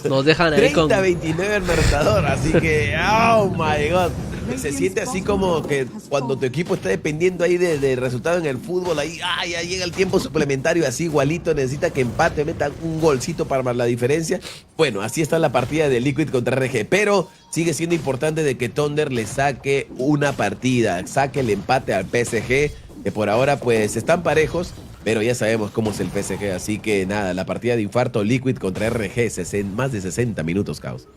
Nos dejan ahí 30-29 el marcador. Así que, oh my god. Se siente así como que cuando tu equipo está dependiendo ahí del resultado en el fútbol, ahí ya llega el tiempo suplementario, así igualito, necesita que empate, metan un golcito para marcar la diferencia. Bueno, así está la partida de Liquid contra RG, pero sigue siendo importante de que Thunder le saque una partida, saque el empate al PSG, que por ahora pues están parejos, pero ya sabemos cómo es el PSG, así que nada, la partida de infarto Liquid contra RG, más de 60 minutos, Caos.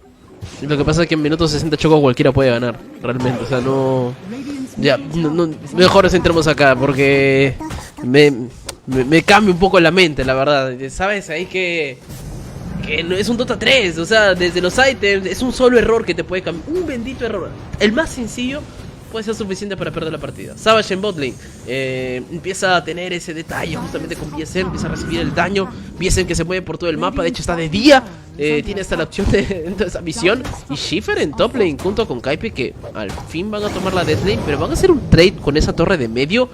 Lo que pasa es que en minutos 60 Choco cualquiera puede ganar, realmente, o sea, no... Ya, mejor entremos acá, porque me cambia un poco la mente, la verdad. Sabes, ahí que no es un Dota 3, o sea, desde los ítems, es un solo error que te puede cambiar, un bendito error. El más sencillo puede ser suficiente para perder la partida. Savage en botlane empieza a tener ese detalle justamente con BSM, empieza a recibir el daño. BSM que se mueve por todo el mapa, de hecho está de día. Tiene hasta la opción de esa visión. Y Schiffer en top lane junto con Kaipe, que al fin van a tomar la death lane, pero van a hacer un trade con esa torre de medio.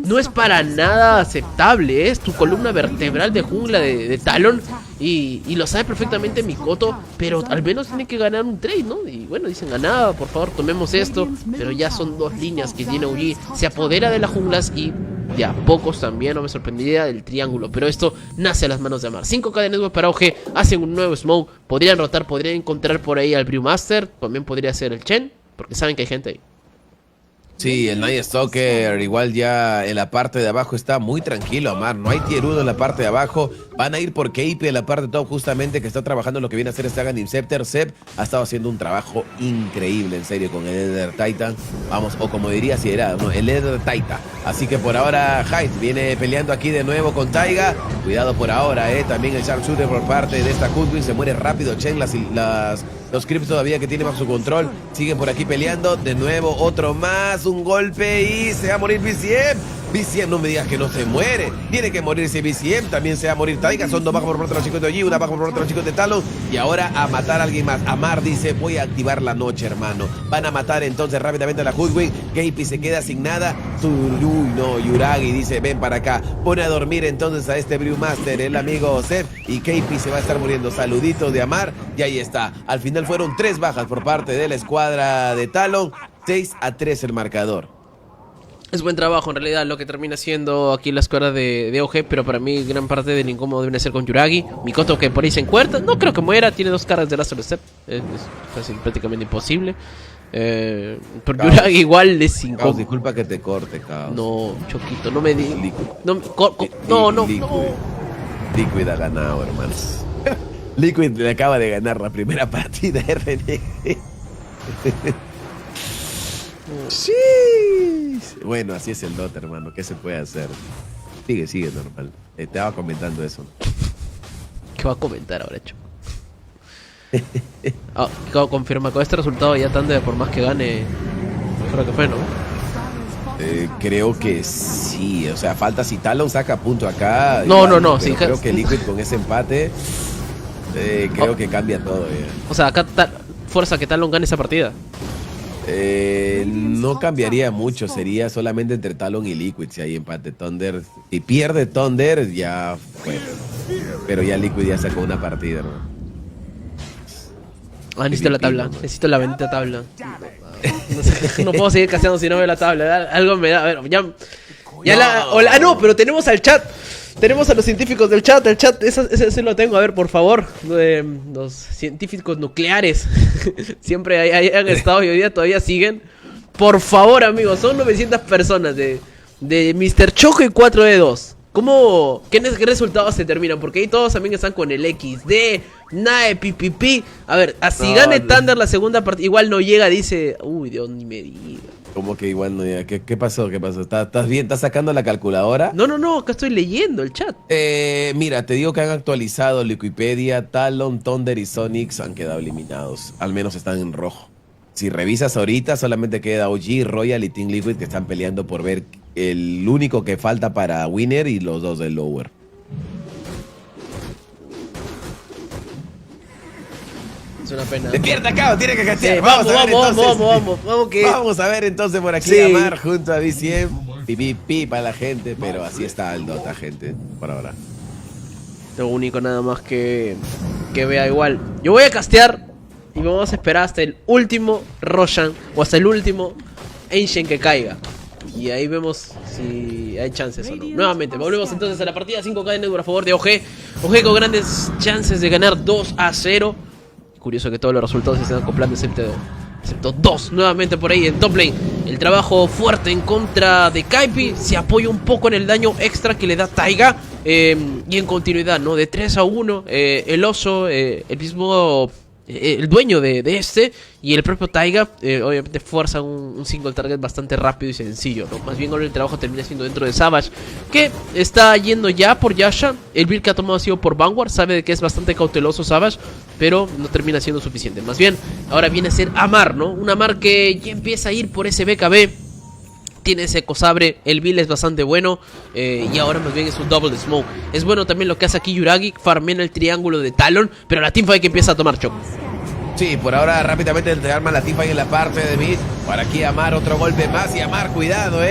No es para nada aceptable, es tu columna vertebral de jungla de Talon. Y lo sabe perfectamente Mikoto, pero al menos tiene que ganar un trade, ¿no? Y bueno, dicen, ganada, por favor, tomemos esto. Pero ya son 2 líneas que tiene OG. Se apodera de las junglas y de a pocos también, no me sorprendería del triángulo, pero esto nace a las manos de Amar. 5K de network para OG, hacen un nuevo smoke, podrían rotar, podrían encontrar por ahí al Brewmaster, también podría ser el Chen, porque saben que hay gente ahí. Sí, el Night Stalker igual ya en la parte de abajo está muy tranquilo, Amar. No hay tier 1 en la parte de abajo. Van a ir por KP en la parte top justamente, que está trabajando en lo que viene a hacer Sagan Inceptor. Seb ha estado haciendo un trabajo increíble, en serio, con el Ender Titan. Vamos, o como diría si era, no, el Ender Titan. Así que por ahora Hyde viene peleando aquí de nuevo con Taiga. Cuidado por ahora, también el Sharpshooter por parte de esta Goodwin. Se muere rápido Chen, los creeps todavía que tiene bajo su control. Siguen por aquí peleando. De nuevo, otro más. Un golpe y se va a morir BCM. BCM, no me digas que no se muere. Tiene que morirse BCM. También se va a morir Taiga. Son dos bajos por parte de los chicos de OG, una baja por parte de los chicos de Talon. Y ahora a matar a alguien más. Amar dice, voy a activar la noche, hermano. Van a matar entonces rápidamente a la Hoodwing. KP se queda sin nada. Yuragi dice, ven para acá. Pone a dormir entonces a este Brewmaster, el amigo Seb. Y KP se va a estar muriendo. Saluditos de Amar. Y ahí está. Al final fueron 3 bajas por parte de la escuadra de Talon. 6-3 el marcador. Es buen trabajo en realidad lo que termina siendo aquí la escuadra de OG, pero para mí gran parte del incómodo debe ser con Yuragi. Mikoto que por ahí se encuentra, no creo que muera, tiene 2 caras de Last Step, es casi prácticamente imposible. Pero Caos. Yuragi igual es incómodo. Caos, disculpa que te corte, Caos. No, Choquito, no me digas. No. Liquid ha ganado, hermanos. Liquid le acaba de ganar la primera partida RNG. Sí. Bueno, así es el DOT, hermano. ¿Qué se puede hacer? Sigue normal. Te estaba comentando eso. ¿Qué va a comentar ahora, Choco? Confirma con este resultado ya Thunder, por más que gane, creo que fue, ¿no? Creo que sí. O sea, falta si Talon saca punto acá. No. Sí, creo que Liquid con ese empate creo que cambia todo. O sea, acá fuerza que Talon gane esa partida. No cambiaría mucho, sería solamente entre Talon y Liquid si hay empate. Thunder, si pierde Thunder ya fue, pero ya Liquid ya sacó una partida, ¿no? Necesito la tabla, necesito la bendita tabla. No puedo seguir casteando si no veo la tabla. Algo me da, a ver, no, pero tenemos al chat. Tenemos a los científicos del chat. El chat, ese lo tengo. A ver, por favor. Los científicos nucleares. Siempre han estado y hoy día todavía siguen. Por favor, amigos. Son 900 personas de Mr. Choco y 4D2. ¿Qué resultados se terminan? Porque ahí todos también están con el XD, NAE, PPP. A ver, así gane Thunder la segunda partida. Igual no llega, dice. Uy, Dios, ni me diga. ¿Cómo que igual no llega? ¿Qué pasó? ¿Estás bien? ¿Estás sacando la calculadora? No, acá estoy leyendo el chat. Mira, te digo que han actualizado Wikipedia. Talon, Thunder y Sonics han quedado eliminados. Al menos están en rojo. Si revisas ahorita, solamente queda OG, Royal y Team Liquid, que están peleando por ver el único que falta para Winner y los 2 del Lower. Es una pena. Despierta, Cao, tiene que cachear. Sí, vamos a ver entonces por aquí Amar junto a BCM. Pi para la gente, pero así está el Dota, gente, por ahora. Lo único nada más que vea igual. Yo voy a castear y vamos a esperar hasta el último Roshan o hasta el último Ancient que caiga. Y ahí vemos si hay chances o no. Nuevamente, volvemos entonces a la partida 5K de network a favor de OG. OG con grandes chances de ganar 2-0. Curioso que todos los resultados se estén acoplando excepto 2 nuevamente por ahí en top lane. El trabajo fuerte en contra de Kaipi. Se apoya un poco en el daño extra que le da Taiga. Y en continuidad, ¿no? De 3-1, el oso, el mismo... el dueño de este y el propio Taiga obviamente fuerza un single target bastante rápido y sencillo, ¿no? Más bien ahora el trabajo termina siendo dentro de Savage, que está yendo ya por Yasha. El build que ha tomado ha sido por Vanguard. Sabe de que es bastante cauteloso Savage, pero no termina siendo suficiente. Más bien ahora viene a ser Amar, ¿no? Un Amar que ya empieza a ir por ese BKB. Tiene ese cosabre, el build es bastante bueno. Y ahora más bien es un double smoke. Es bueno también lo que hace aquí Yuragi, farmea el triángulo de Talon, pero la teamfight que empieza a tomar Choco. Sí, por ahora rápidamente te arma la teamfight en la parte de mid. Por aquí Amar, otro golpe más y Amar, cuidado,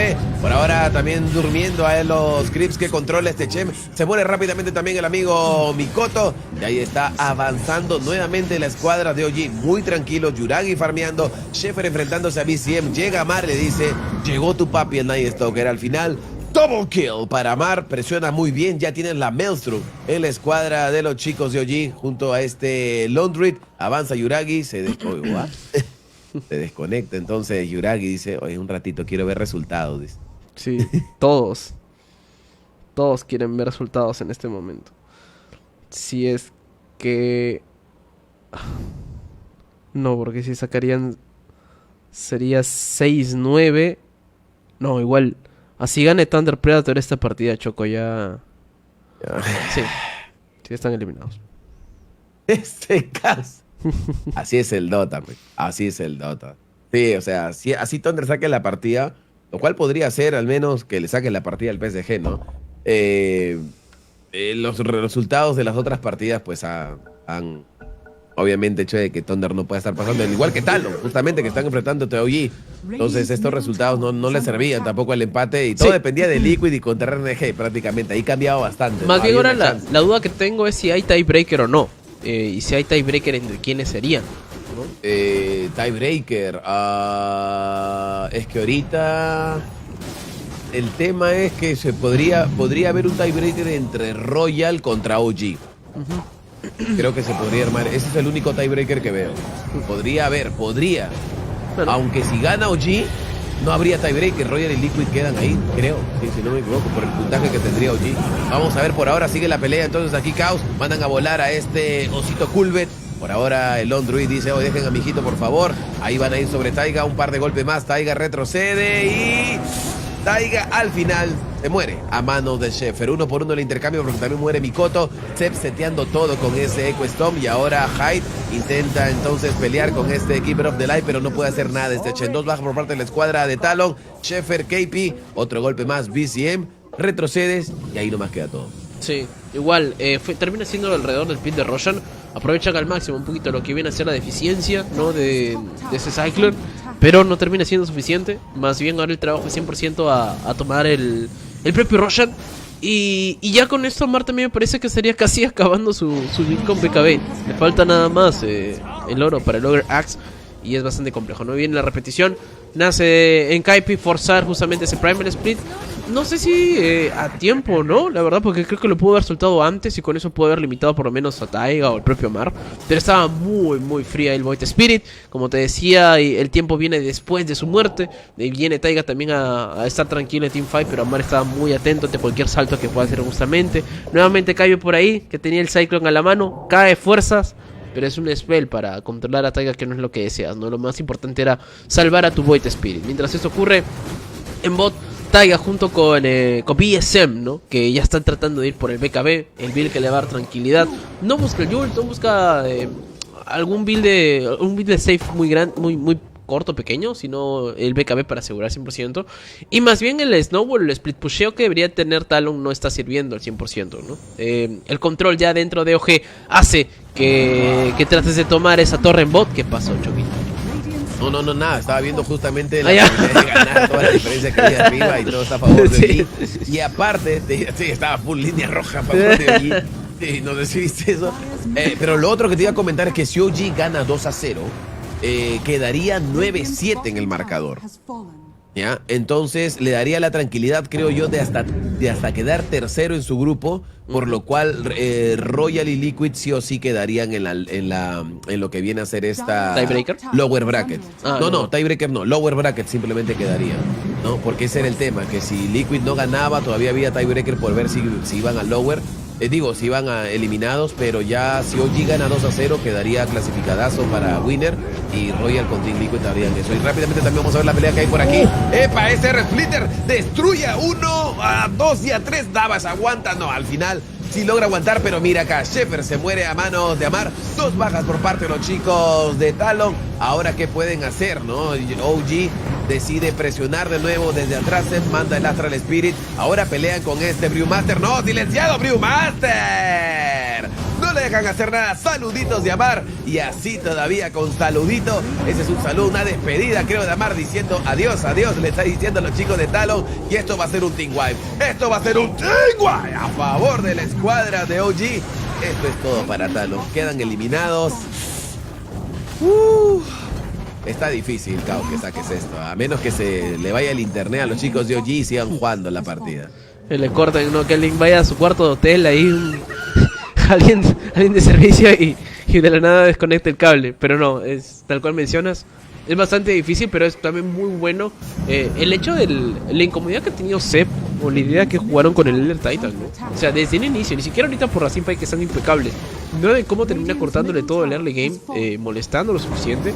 Por ahora también durmiendo a los creeps que controla este Chem. Se muere rápidamente también el amigo Mikoto. Y ahí está avanzando nuevamente la escuadra de OG. Muy tranquilo, Yuragi farmeando, Sheffer enfrentándose a BCM. Llega Amar, le dice, llegó tu papi el Night Stalker. Al final Double kill para Amar, presiona muy bien, ya tienen la Maelstrom en la escuadra de los chicos de OG junto a este Londrid. Avanza Yuragi, se desconecta entonces Yuragi, dice, oye, un ratito quiero ver resultados. Dice. Sí, todos quieren ver resultados en este momento. Si es que... No, porque si sacarían... Sería 6-9. No, igual... Así gane Thunder Predator esta partida, Choco, ya... Sí, están eliminados. Este caso. Así es el Dota, pues. Así es el Dota. Sí, o sea, si así Thunder saque la partida, lo cual podría ser al menos que le saque la partida al PSG, ¿no? Los resultados de las otras partidas, pues, han obviamente hecho de que Thunder no pueda estar pasando, al igual que Talon, justamente, que están enfrentando a OG. Entonces, estos resultados no le servían tampoco al empate y todo dependía de Liquid y contra RNG prácticamente. Ahí cambiaba bastante. Más bien ahora la duda que tengo es si hay tiebreaker o no. Y si hay tiebreaker, ¿entre quiénes serían? ¿No? Tiebreaker. Es que ahorita el tema es que podría haber un tiebreaker entre Royal contra OG. Creo que se podría armar. Ese es el único tiebreaker que veo. Podría. Bueno. Aunque si gana OG, no habría tiebreaker. Royal y Liquid quedan ahí, creo. Sí, si no me equivoco, por el puntaje que tendría OG. Vamos a ver, por ahora sigue la pelea. Entonces aquí Chaos mandan a volar a este Osito Culbet. Por ahora el Ondruid dice, oh, dejen a mi hijito, por favor. Ahí van a ir sobre Taiga. Un par de golpes más. Taiga retrocede y... Taiga al final se muere a manos de Sheffer. 1 por 1 el intercambio porque también muere Mikoto. Zep seteando todo con ese Echo Storm. Y ahora Hyde intenta entonces pelear con este Keeper of the Light, pero no puede hacer nada. Este Chen 2 baja por parte de la escuadra de Talon. Sheffer, KP, otro golpe más, BCM. Retrocedes y ahí nomás queda todo. Sí, igual, termina siendo alrededor del pit de Roshan. Aprovechan al máximo un poquito lo que viene a ser la deficiencia, ¿no? de ese Cyclone, pero no termina siendo suficiente. Más bien ahora el trabajo es 100% a tomar el propio Roshan. Y ya con esto Amar también me parece que estaría casi acabando su build con BKB. Le falta nada más el oro para el Ogre Axe. Y es bastante complejo, ¿no? Viene la repetición. Nace en Kaipi forzar justamente ese Primal Split. No sé si a tiempo, ¿no? La verdad, porque creo que lo pudo haber soltado antes y con eso pudo haber limitado por lo menos a Taiga o el propio Amar. Pero estaba muy fría el Void Spirit. Como te decía, el tiempo viene después de su muerte. Viene Taiga también a estar tranquilo en Teamfight, pero Amar estaba muy atento ante cualquier salto que pueda hacer justamente. Nuevamente Kaipi por ahí, que tenía el Cyclone a la mano. Cae fuerzas. Pero es un spell para controlar a Taiga, que no es lo que deseas, ¿no? Lo más importante era salvar a tu Void Spirit. Mientras esto ocurre en bot, Taiga junto con BSM, ¿no? Que ya están tratando de ir por el BKB, el build que le va a dar tranquilidad. No busca el Jolt, no busca algún build de safe muy grande, muy corto, pequeño, sino el BKB para asegurar 100%. Y más bien el Snowball, el split pusheo que debería tener Talon no está sirviendo al 100%, ¿no? El control ya dentro de OG hace que trates de tomar esa torre en bot. ¿Qué pasó, Choquito? No, nada, estaba viendo justamente la posibilidad de ganar toda la diferencia que había arriba y todo está a favor de OG. Y aparte, sí, estaba full línea roja a favor de OG. Sí, no sé si viste eso. Pero lo otro que te iba a comentar es que si OG gana 2-0, quedaría 9-7 en el marcador. ¿Ya? Entonces le daría la tranquilidad, creo yo, de hasta quedar tercero en su grupo, por lo cual Royal y Liquid sí o sí quedarían en lo que viene a ser esta ¿Tiebreaker? Lower bracket. No. Tiebreaker no, lower bracket simplemente quedaría, ¿no? Porque ese era el tema, que si Liquid no ganaba, todavía había tiebreaker por ver si iban al lower. Si iban eliminados, pero ya si OG gana 2-0 quedaría clasificadazo para Winner y Royal con Team Liquid estarían eso. Y rápidamente también vamos a ver la pelea que hay por aquí. ¡Epa! Ese Splitter destruye a 1, a 2 y a 3. Davas aguanta, no, al final sí logra aguantar, pero mira acá, Sheffer se muere a manos de Amar. 2 bajas por parte de los chicos de Talon. Ahora, ¿qué pueden hacer, no? OG decide presionar de nuevo desde atrás, se manda el Astral Spirit. Ahora pelean con este Brewmaster. ¡No! ¡Silenciado Brewmaster! No le dejan hacer nada. Saluditos de Amar. Y así todavía con saludito. Ese es un saludo, una despedida, creo, de Amar, diciendo adiós, adiós. Le está diciendo a los chicos de Talon. Y esto va a ser un team wipe. Esto va a ser un team wipe a favor de la escuadra de OG. Esto es todo para Talon. Quedan eliminados. está difícil, Caos, que saques esto. A menos que se le vaya el internet a los chicos de OG y sigan jugando la partida. Le cortan, ¿no? Que alguien vaya a su cuarto de hotel, ahí alguien de servicio y de la nada desconecta el cable. Pero no, es tal cual mencionas. Es bastante difícil, pero es también muy bueno el hecho de la incomodidad que ha tenido Sep o la idea que jugaron con el Elder Titan, ¿no? O sea, desde el inicio, ni siquiera ahorita por la teamfight que están impecables, no de cómo termina cortándole todo el early game, molestando lo suficiente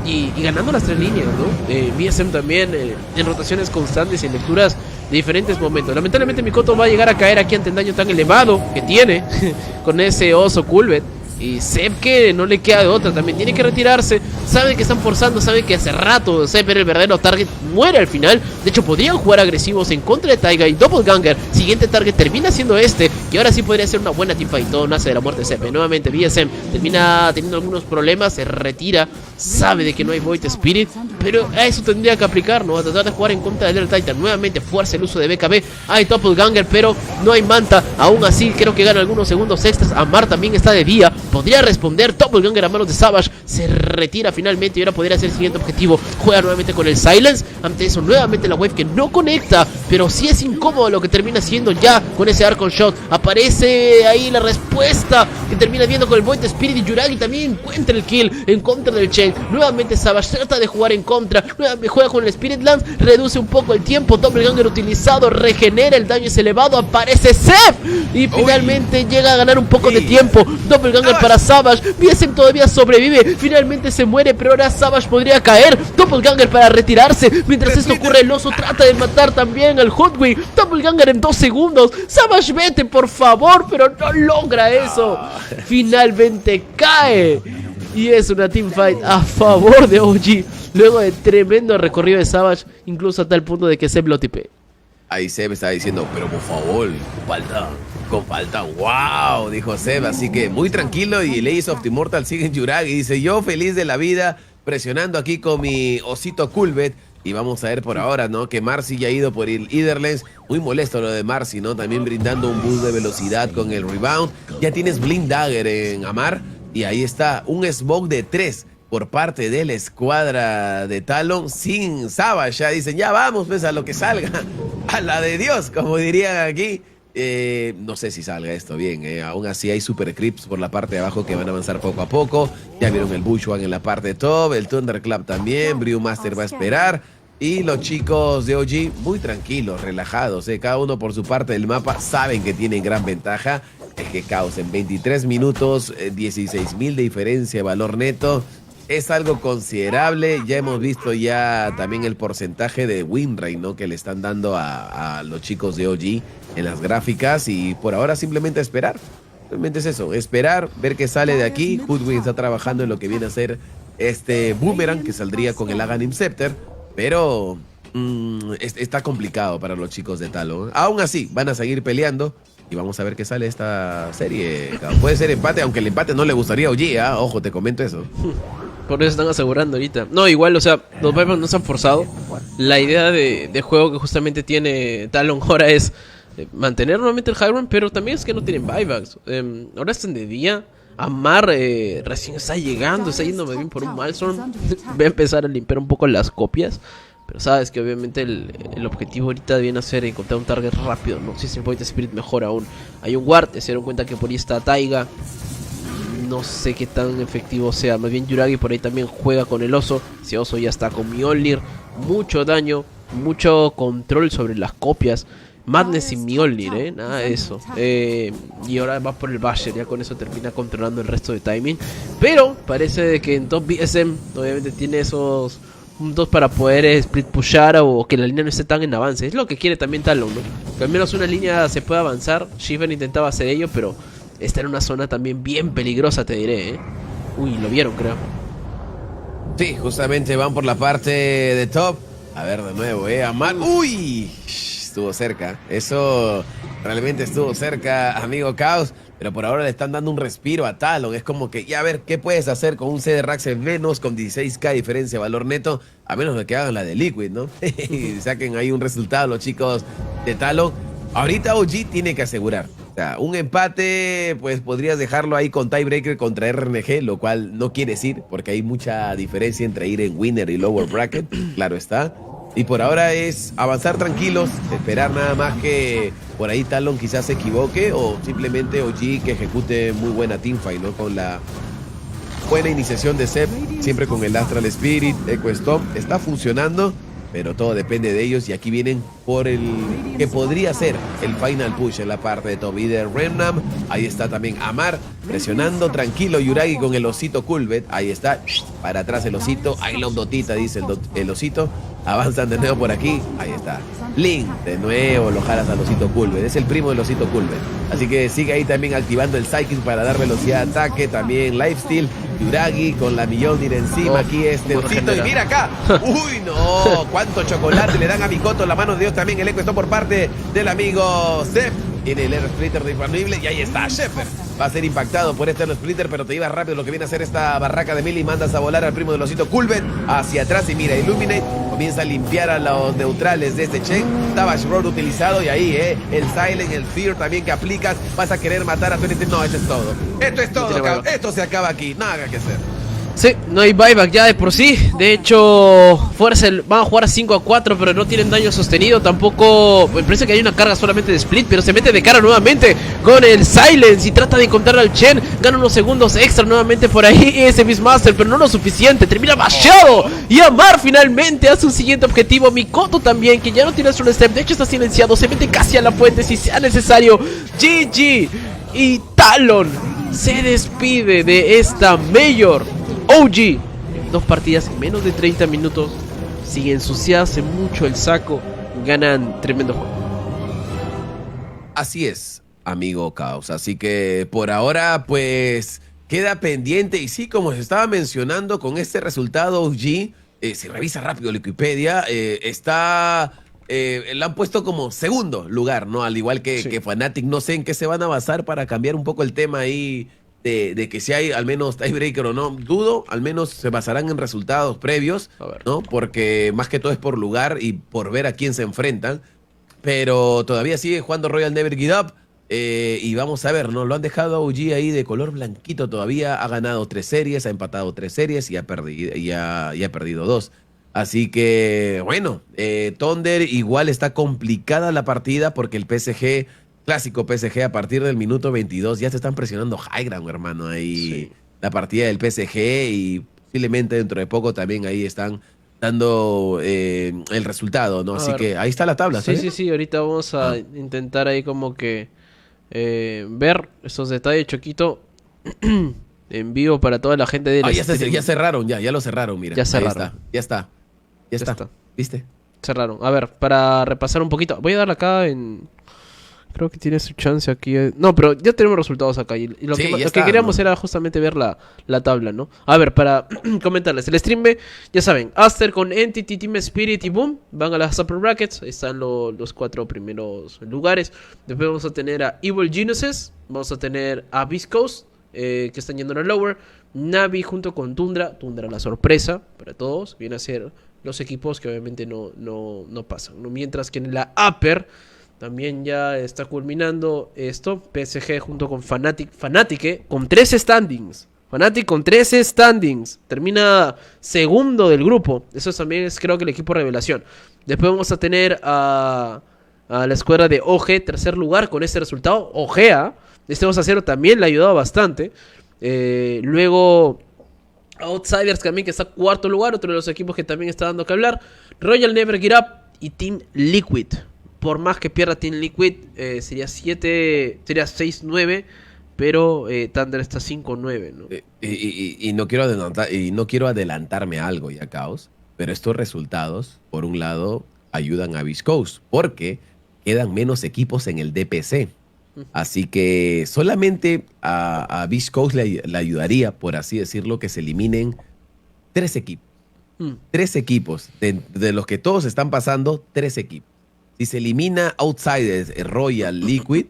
y ganando las 3 líneas, ¿no? BSM también en rotaciones constantes y en lecturas de diferentes momentos. Lamentablemente Mikoto va a llegar a caer aquí ante el daño tan elevado que tiene con ese oso Culbet. Y Sep que no le queda de otra, también tiene que retirarse. Sabe que están forzando, sabe que hace rato Sep era el verdadero target, muere al final. De hecho podrían jugar agresivos en contra de Taiga y Doppelganger. Siguiente target termina siendo este, y ahora sí podría ser una buena teamfight. Todo nace de la muerte de Sep. Nuevamente BSM termina teniendo algunos problemas, se retira, sabe de que no hay Void Spirit, pero a eso tendría que aplicar, ¿no? A tratar de jugar en contra del Elder Titan. Nuevamente fuerza el uso de BKB. Hay Doppelganger, pero no hay Manta. Aún así creo que gana algunos segundos extras. Amar también está de día, podría responder. Doppelganger a manos de Savage, se retira finalmente y ahora podría ser el siguiente objetivo. Juega nuevamente con el Silence. Ante eso nuevamente la wave que no conecta, pero sí es incómodo lo que termina siendo ya con ese Archon Shot. Aparece ahí la respuesta que termina viendo con el Void Spirit, y Yuragi también encuentra el kill en contra del Chen. Nuevamente Savage trata de jugar en contra, nuevamente juega con el Spirit Lance, reduce un poco el tiempo. Doppelganger utilizado, regenera, el daño es elevado, aparece Sep y finalmente llega a ganar un poco de tiempo. Doppelganger para Savage, BSM todavía sobrevive, finalmente se muere, pero ahora Savage podría caer. Doppelganger para retirarse, mientras esto ocurre el oso trata de matar también al Hotwing. Doppelganger en 2 segundos, Savage vete por favor, pero no logra eso. Finalmente cae y es una teamfight a favor de OG, luego de tremendo recorrido de Savage, incluso a tal punto de que Sep lo tipee. Ahí Seb estaba diciendo, pero por favor, con falta, wow, dijo Seb, así que muy tranquilo. Y el Ace of the Immortal sigue en Yuragi, dice, yo feliz de la vida, presionando aquí con mi osito Culbet. Y vamos a ver por ahora, ¿no? Que Marcy ya ha ido por el Etherlens. Muy molesto lo de Marcy, ¿no? También brindando un boost de velocidad con el rebound. Ya tienes Blind Dagger en Amar. Y ahí está, un smoke de 3 por parte de la escuadra de Talon sin Savage. Ya dicen, ya vamos, pues a lo que salga. A la de Dios, como dirían aquí. No sé si salga esto bien, aún así hay super creeps por la parte de abajo que van a avanzar poco a poco. Ya vieron el Bushwhack en la parte top, el Thunderclap también, Brewmaster va a esperar. Y los chicos de OG muy tranquilos, relajados, cada uno por su parte del mapa. Saben que tienen gran ventaja. Es que Caos en 23 minutos, 16.000 de diferencia de valor neto. Es algo considerable. Ya hemos visto ya también el porcentaje de win rate, ¿no? Que le están dando a los chicos de OG en las gráficas. Y por ahora simplemente esperar. Realmente es eso, esperar, ver qué sale de aquí. Hoodwin está trabajando en lo que viene a ser este Boomerang que saldría con el Aghanim Scepter. Pero está complicado para los chicos de Talon. Aún así, van a seguir peleando. Y vamos a ver qué sale de esta serie. Puede ser empate, aunque el empate no le gustaría a OG, ¿eh? Ojo, te comento eso. Por eso están asegurando ahorita. No, igual, o sea, los Vipers no se han forzado. La idea de juego que justamente tiene Talon ahora es mantener nuevamente el high ground, pero también es que no tienen buybacks. Ahora están de día. Amar recién está llegando, está yendo bien por un Malstorm. Va a empezar a limpiar un poco las copias. Pero sabes que obviamente el objetivo ahorita viene a ser encontrar un target rápido, ¿no? Si es el Void Spirit, mejor aún. Hay un ward, se dieron cuenta que por ahí está Taiga. No sé qué tan efectivo sea. Más bien Yuragi por ahí también juega con el oso. Ese oso ya está con Mjolnir. Mucho daño, mucho control sobre las copias. Madness y Mjolnir, nada de eso. Y ahora va por el Basher. Ya con eso termina controlando el resto de timing. Pero parece de que en top BSM obviamente tiene esos puntos para poder split pushar o que la línea no esté tan en avance. Es lo que quiere también Talon, ¿no? Que al menos una línea se pueda avanzar. Shivan intentaba hacer ello, pero está en una zona también bien peligrosa, te diré, Uy, lo vieron, creo. Sí, justamente van por la parte de top. A ver de nuevo, Amar. Uy, estuvo cerca. Eso realmente estuvo cerca, amigo Caos. Pero por ahora le están dando un respiro a Talon. Es como que, ya a ver, ¿qué puedes hacer con un CD Rax en menos, con 16k diferencia de valor neto? A menos de que hagan la de Liquid, ¿no? Y saquen ahí un resultado los chicos de Talon. Ahorita OG tiene que asegurar. O sea, un empate, pues podrías dejarlo ahí con tiebreaker contra RNG, lo cual no quiere decir, porque hay mucha diferencia entre ir en winner y lower bracket, claro está. Y por ahora es avanzar tranquilos, esperar nada más que por ahí Talon quizás se equivoque o simplemente OG que ejecute muy buena teamfight, ¿no? Con la buena iniciación de Sep, siempre con el Astral Spirit, Echo Stomp, está funcionando, pero todo depende de ellos y aquí vienen por el que podría ser el final push en la parte de top. Y de Remnam, ahí está también Amar, presionando tranquilo Yuragi con el osito Culbet, ahí está, para atrás el osito, ahí la ondotita dice el osito, avanzan de nuevo por aquí, ahí está. Link, de nuevo lo jalas al osito Culbet, es el primo del osito Culbet, así que sigue ahí también activando el Psychic para dar velocidad de ataque, también Lifesteal, Yuragi con la Mjolnir encima, aquí este osito, y mira acá, uy no, cuánto chocolate le dan a Mikoto, la mano de Dios también, el eco está por parte del amigo Sep, tiene el Air Splitter disponible y ahí está Shepard. Va a ser impactado por este Air Splitter, pero te iba rápido lo que viene a hacer esta barraca de Mili. Mandas a volar al primo del osito Culbet hacia atrás y mira, Illuminate comienza a limpiar a los neutrales de este Chen. Savage Road utilizado y ahí, el Silent, el Fear también que aplicas. Vas a querer matar a tu NT. No, esto es todo. Esto es todo, cabrón. Esto se acaba aquí. Nada que hacer. Sí, no hay buyback ya de por sí. De hecho, van a jugar 5-4, pero no tienen daño sostenido. Tampoco, me parece que hay una carga solamente de split, pero se mete de cara nuevamente con el Silence y trata de encontrar al Chen. Gana unos segundos extra nuevamente por ahí ese Beastmaster, pero no lo suficiente. Termina basheado y Amar finalmente hace un siguiente objetivo. Mikoto también, que ya no tiene solo step. De hecho está silenciado, se mete casi a la fuente si sea necesario. GG. Y Talon se despide de esta Major. OG, 2 partidas en menos de 30 minutos, sin ensuciarse mucho el saco, ganan tremendo juego. Así es, amigo Caos. Así que por ahora, pues, queda pendiente. Y sí, como se estaba mencionando, con este resultado OG, si revisa rápido la Wikipedia, la han puesto como segundo lugar, ¿no? Al igual que Fnatic. No sé en qué se van a basar para cambiar un poco el tema ahí. De que si hay al menos tiebreaker o no, dudo, al menos se basarán en resultados previos, ¿no? Porque más que todo es por lugar y por ver a quién se enfrentan, pero todavía sigue jugando Royal Never Give Up, y vamos a ver, ¿no? Lo han dejado a OG ahí de color blanquito todavía, ha ganado 3 series, ha empatado 3 series y ha perdido 2. Así que, bueno, Thunder igual está complicada la partida porque el PSG... Clásico PSG a partir del minuto 22 ya se están presionando high ground, hermano, ahí la partida del PSG y posiblemente dentro de poco también ahí están dando el resultado, ¿no? Así que ahí está la tabla, ¿sí? Sí, ahorita vamos a intentar ahí como que ver esos detalles, Choquito, en vivo para toda la gente de ya cerraron, ya lo cerraron, mira. Ya cerraron. Ya está. ¿Viste? Cerraron. A ver, para repasar un poquito, voy a darle acá en... Creo que tiene su chance aquí. No, pero ya tenemos resultados acá. Y lo que queríamos era justamente ver la tabla, ¿no? A ver, para comentarles. El stream B, ya saben, Aster con Entity, Team Spirit y Boom van a las upper brackets. Están los 4 primeros lugares. Después vamos a tener a Evil Geniuses. Vamos a tener a Beast Coast, que están yendo a la lower. Navi junto con Tundra. Tundra la sorpresa para todos. Viene a ser los equipos que obviamente no pasan, ¿no? Mientras que en la upper... También ya está culminando esto. PSG junto con Fnatic con 13 standings. Fnatic con 13 standings. Termina segundo del grupo. Eso también es, creo que, el equipo revelación. Después vamos a tener a la escuadra de OG, tercer lugar con este resultado. OGA. Este 2-0 también le ha ayudado bastante. Luego Outsiders también, que está cuarto lugar. Otro de los equipos que también está dando que hablar. Royal Never Give Up y Team Liquid. Por más que pierda Team Liquid, sería 6-9, pero Thunder está 5-9, ¿no? Y no quiero adelantarme a algo ya, Caos, pero estos resultados, por un lado, ayudan a Beast Coast, porque quedan menos equipos en el DPC. Así que solamente a Beast Coast le ayudaría, por así decirlo, que se eliminen 3 equipos. 3 equipos, de los que todos están pasando, 3 equipos. Si se elimina Outsiders, Royal, Liquid,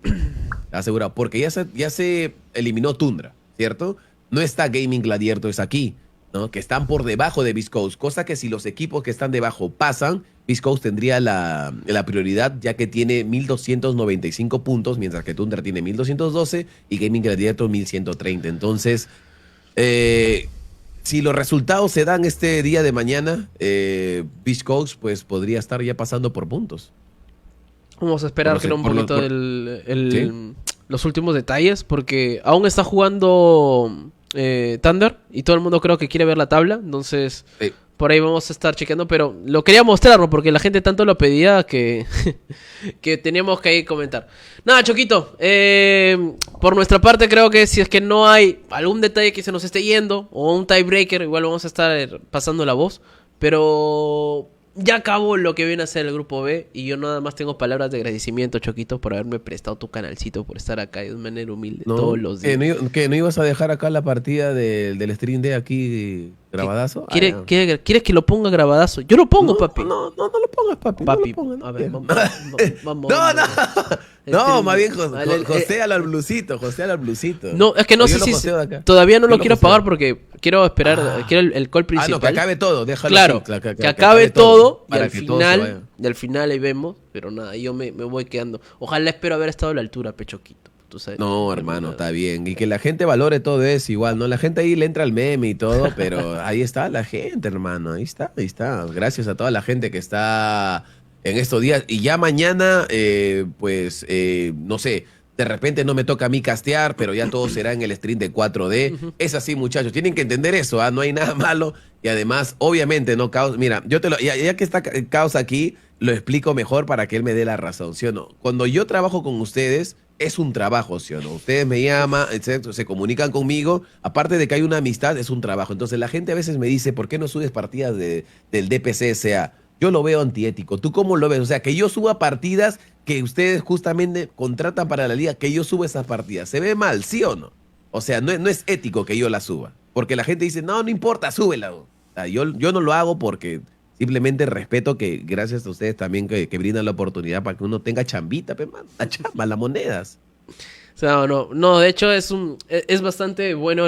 asegurado, porque ya se eliminó Tundra, ¿cierto? No está Gaming Gladiator, es aquí. ¿no? Que están por debajo de Beast Coast, cosa que si los equipos que están debajo pasan, Beast Coast tendría la prioridad, ya que tiene 1.295 puntos, mientras que Thunder tiene 1.212 y Gaming Gladiator 1.130. Entonces, si los resultados se dan este día de mañana, Beast Coast pues podría estar ya pasando por puntos. Vamos a esperar que un poquito ¿Sí? los últimos detalles, porque aún está jugando Thunder y todo el mundo creo que quiere ver la tabla, entonces Sí. por ahí vamos a estar chequeando, pero lo quería mostrarlo porque la gente tanto lo pedía que, que teníamos que ahí comentar. Nada, Choquito, por nuestra parte creo que si es que no hay algún detalle que se nos esté yendo o un tiebreaker, igual vamos a estar pasando la voz, pero ya acabó lo que viene a ser el grupo B y yo nada más tengo palabras de agradecimiento, Choquito, por haberme prestado tu canalcito, por estar acá de manera humilde todos los días. ¿Que no ibas a dejar acá la partida del stream de aquí grabadazo? ¿Quieres que lo ponga grabadazo? Yo lo pongo, papi. No lo pongas, papi. Papi, no lo pongas, a ver, vamos. No, más bien joséalo al blusito, No, es que no sé si todavía no lo quiero pagar porque quiero esperar, quiero el call principal. que acabe todo, déjalo claro, así, que acabe todo y para al que todo se vaya. final ahí vemos, pero nada, yo me voy quedando. Ojalá espero haber estado a la altura, Pechoquito. Tú sabes. No, hermano, está bien. Y que la gente valore todo eso igual, ¿no? La gente ahí le entra al meme y todo, pero ahí está la gente, hermano. Ahí está. Gracias a toda la gente que está en estos días. Y ya mañana, no sé, de repente no me toca a mí castear, pero ya todo será en el stream de 4D. Es así, muchachos. Tienen que entender eso, ¿ah? No hay nada malo. Y además, obviamente, no Caos. Mira, ya que está Caos aquí, lo explico mejor para que él me dé la razón, ¿sí o no? Cuando yo trabajo con ustedes, es un trabajo, ¿sí o no? Ustedes me llaman, etcétera, se comunican conmigo. Aparte de que hay una amistad, es un trabajo. Entonces la gente a veces me dice, ¿por qué no subes partidas del DPCSA? Yo lo veo antiético. ¿Tú cómo lo ves? O sea, que yo suba partidas que ustedes justamente contratan para la liga, que yo suba esas partidas. ¿Se ve mal, sí o no? O sea, no es ético que yo las suba. Porque la gente dice, no importa, súbela. O sea, yo no lo hago porque simplemente respeto que gracias a ustedes también que brindan la oportunidad para que uno tenga chambita, man, la chamba, las monedas. O sea, no, de hecho es bastante bueno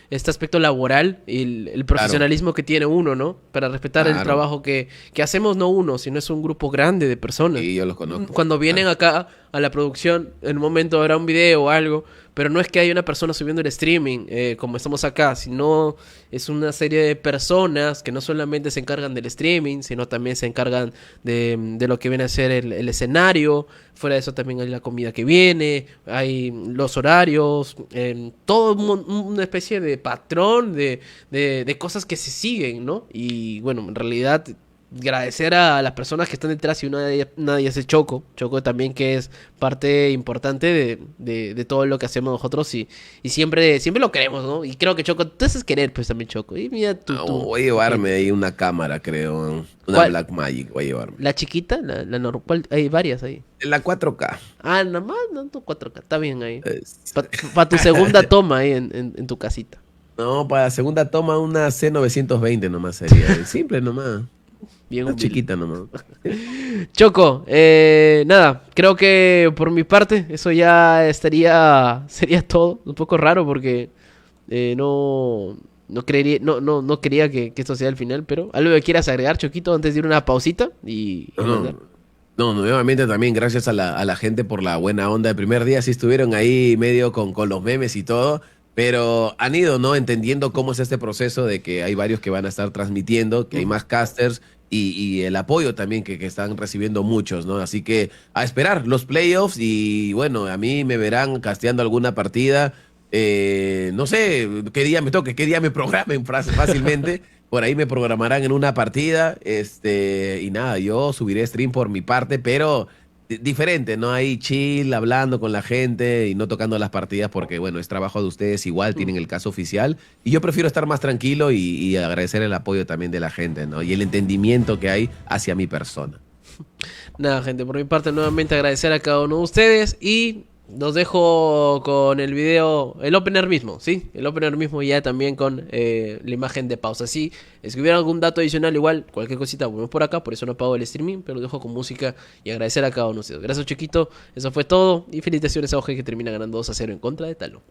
este aspecto laboral y el profesionalismo que tiene uno, ¿no? Para respetar el trabajo que hacemos, no uno, sino es un grupo grande de personas. Sí, yo los conozco. Cuando vienen acá a la producción, en un momento habrá un video o algo, pero no es que haya una persona subiendo el streaming, como estamos acá, sino es una serie de personas que no solamente se encargan del streaming, sino también se encargan de lo que viene a ser el escenario. Fuera de eso también hay la comida que viene, hay los horarios, todo una especie de patrón de cosas que se siguen, ¿no? Y bueno, en realidad agradecer a las personas que están detrás y una de ellas es Choco también, que es parte importante de todo lo que hacemos nosotros y siempre lo queremos, ¿no? Y creo que Choco, tú haces querer pues también Choco. Y mira tú. Voy a llevarme ahí una cámara, creo, una ¿Cuál? Blackmagic voy a llevarme. ¿La chiquita? La normal, hay varias ahí. La 4K. Ah, nada más, no, 4K, está bien ahí. Para tu segunda toma ahí en tu casita. No, para la segunda toma una C920 nomás sería. Simple nomás. Bien Una humilde. chiquita nomás. Choco, nada, creo que por mi parte eso ya sería todo. Un poco raro porque no quería que esto sea el final, pero algo que quieras agregar, Choquito, antes de ir a una pausita y No, nuevamente también gracias a la gente por la buena onda. El primer día sí estuvieron ahí medio con los memes y todo, pero han ido, ¿no? Entendiendo cómo es este proceso de que hay varios que van a estar transmitiendo, que hay más casters y el apoyo también que están recibiendo muchos, ¿no? Así que a esperar los playoffs y bueno, a mí me verán casteando alguna partida. No sé qué día me toque, qué día me programen fácilmente. Por ahí me programarán en una partida. Y nada, yo subiré stream por mi parte, pero diferente, ¿no? Ahí chill, hablando con la gente y no tocando las partidas porque, bueno, es trabajo de ustedes, igual tienen el caso oficial. Y yo prefiero estar más tranquilo y agradecer el apoyo también de la gente, ¿no? Y el entendimiento que hay hacia mi persona. Nada, gente, por mi parte nuevamente agradecer a cada uno de ustedes y los dejo con el video, el opener mismo, ¿sí? El opener mismo ya también con la imagen de pausa. Si hubiera algún dato adicional, igual, cualquier cosita, volvemos por acá, por eso no apago el streaming, pero lo dejo con música y agradecer a cada uno de ustedes. Gracias, Chiquito, eso fue todo y felicitaciones a OG que termina ganando 2-0 en contra de Talo.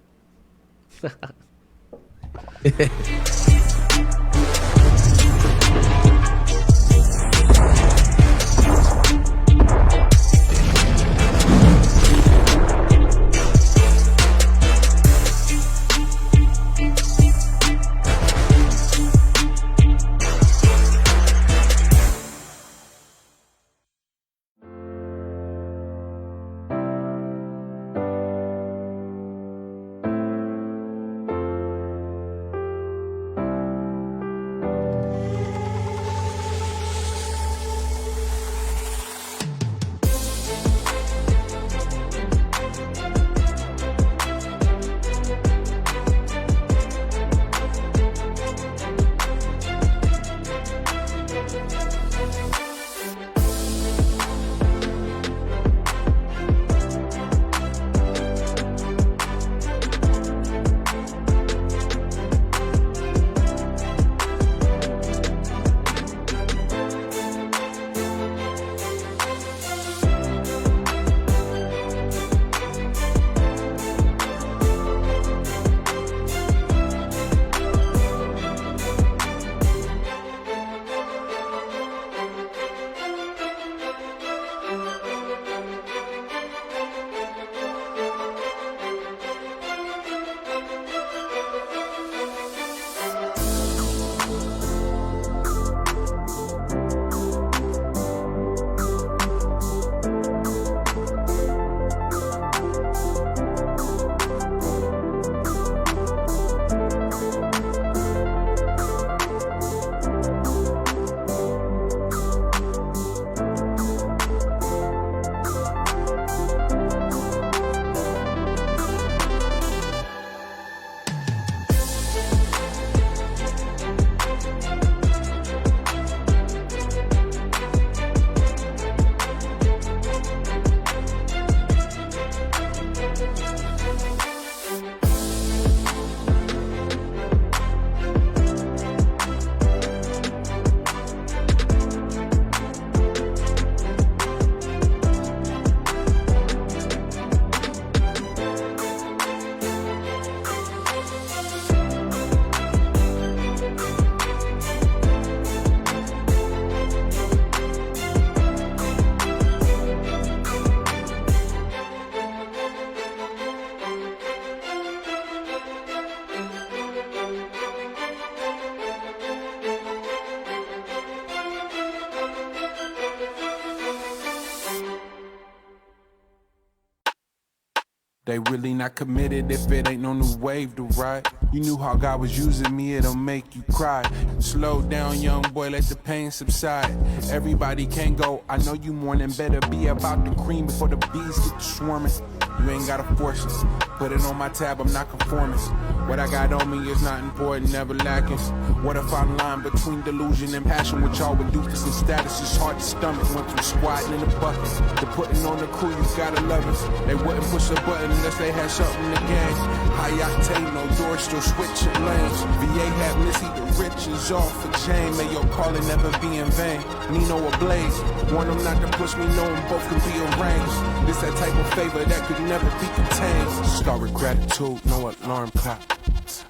They really not committed if it ain't no new wave to ride. You knew how God was using me, it'll make you cry. Slow down, young boy, let the pain subside. Everybody can go, I know you mourning. Better be about the cream before the bees get swarming. You ain't gotta force it. Put it on my tab, I'm not conforming. What I got on me is not important, never lacking. What if I'm lying between delusion and passion? What y'all would do for some status is hard to stomach. Went from squatting in the bucket to putting on the crew, you gotta love it. They wouldn't push a button unless they had something to gain. High octane, no door, still switching lanes. VA had Missy, the riches off for Jane. May your calling never be in vain. Nino ablaze, warn them not to push me, know them both can be arranged. This that type of favor that could never be contained. Start with gratitude, no alarm clock.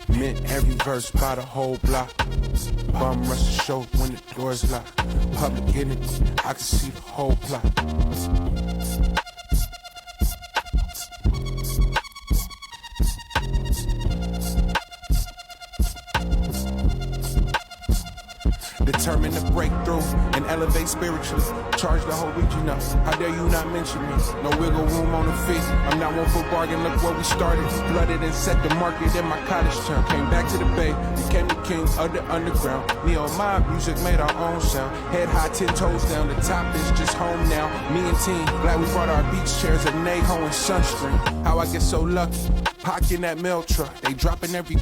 Meant every verse by the whole block. Bum rush the show when the door's locked. Public in it, I can see the whole plot. Determined to break through and elevate spiritually. Charge the whole region up. How dare you not mention me? No wiggle room on the feet. I'm not one for bargain. Look where we started. Flooded and set the market in my cottage town. Came back to the bay. Became the king of the underground. Me on my music made our own sound. Head high, 10 toes down. The top is just home now. Me and team. Glad we brought our beach chairs, a Naho and sunscreen. How I get so lucky. Parking that mail truck. They dropping every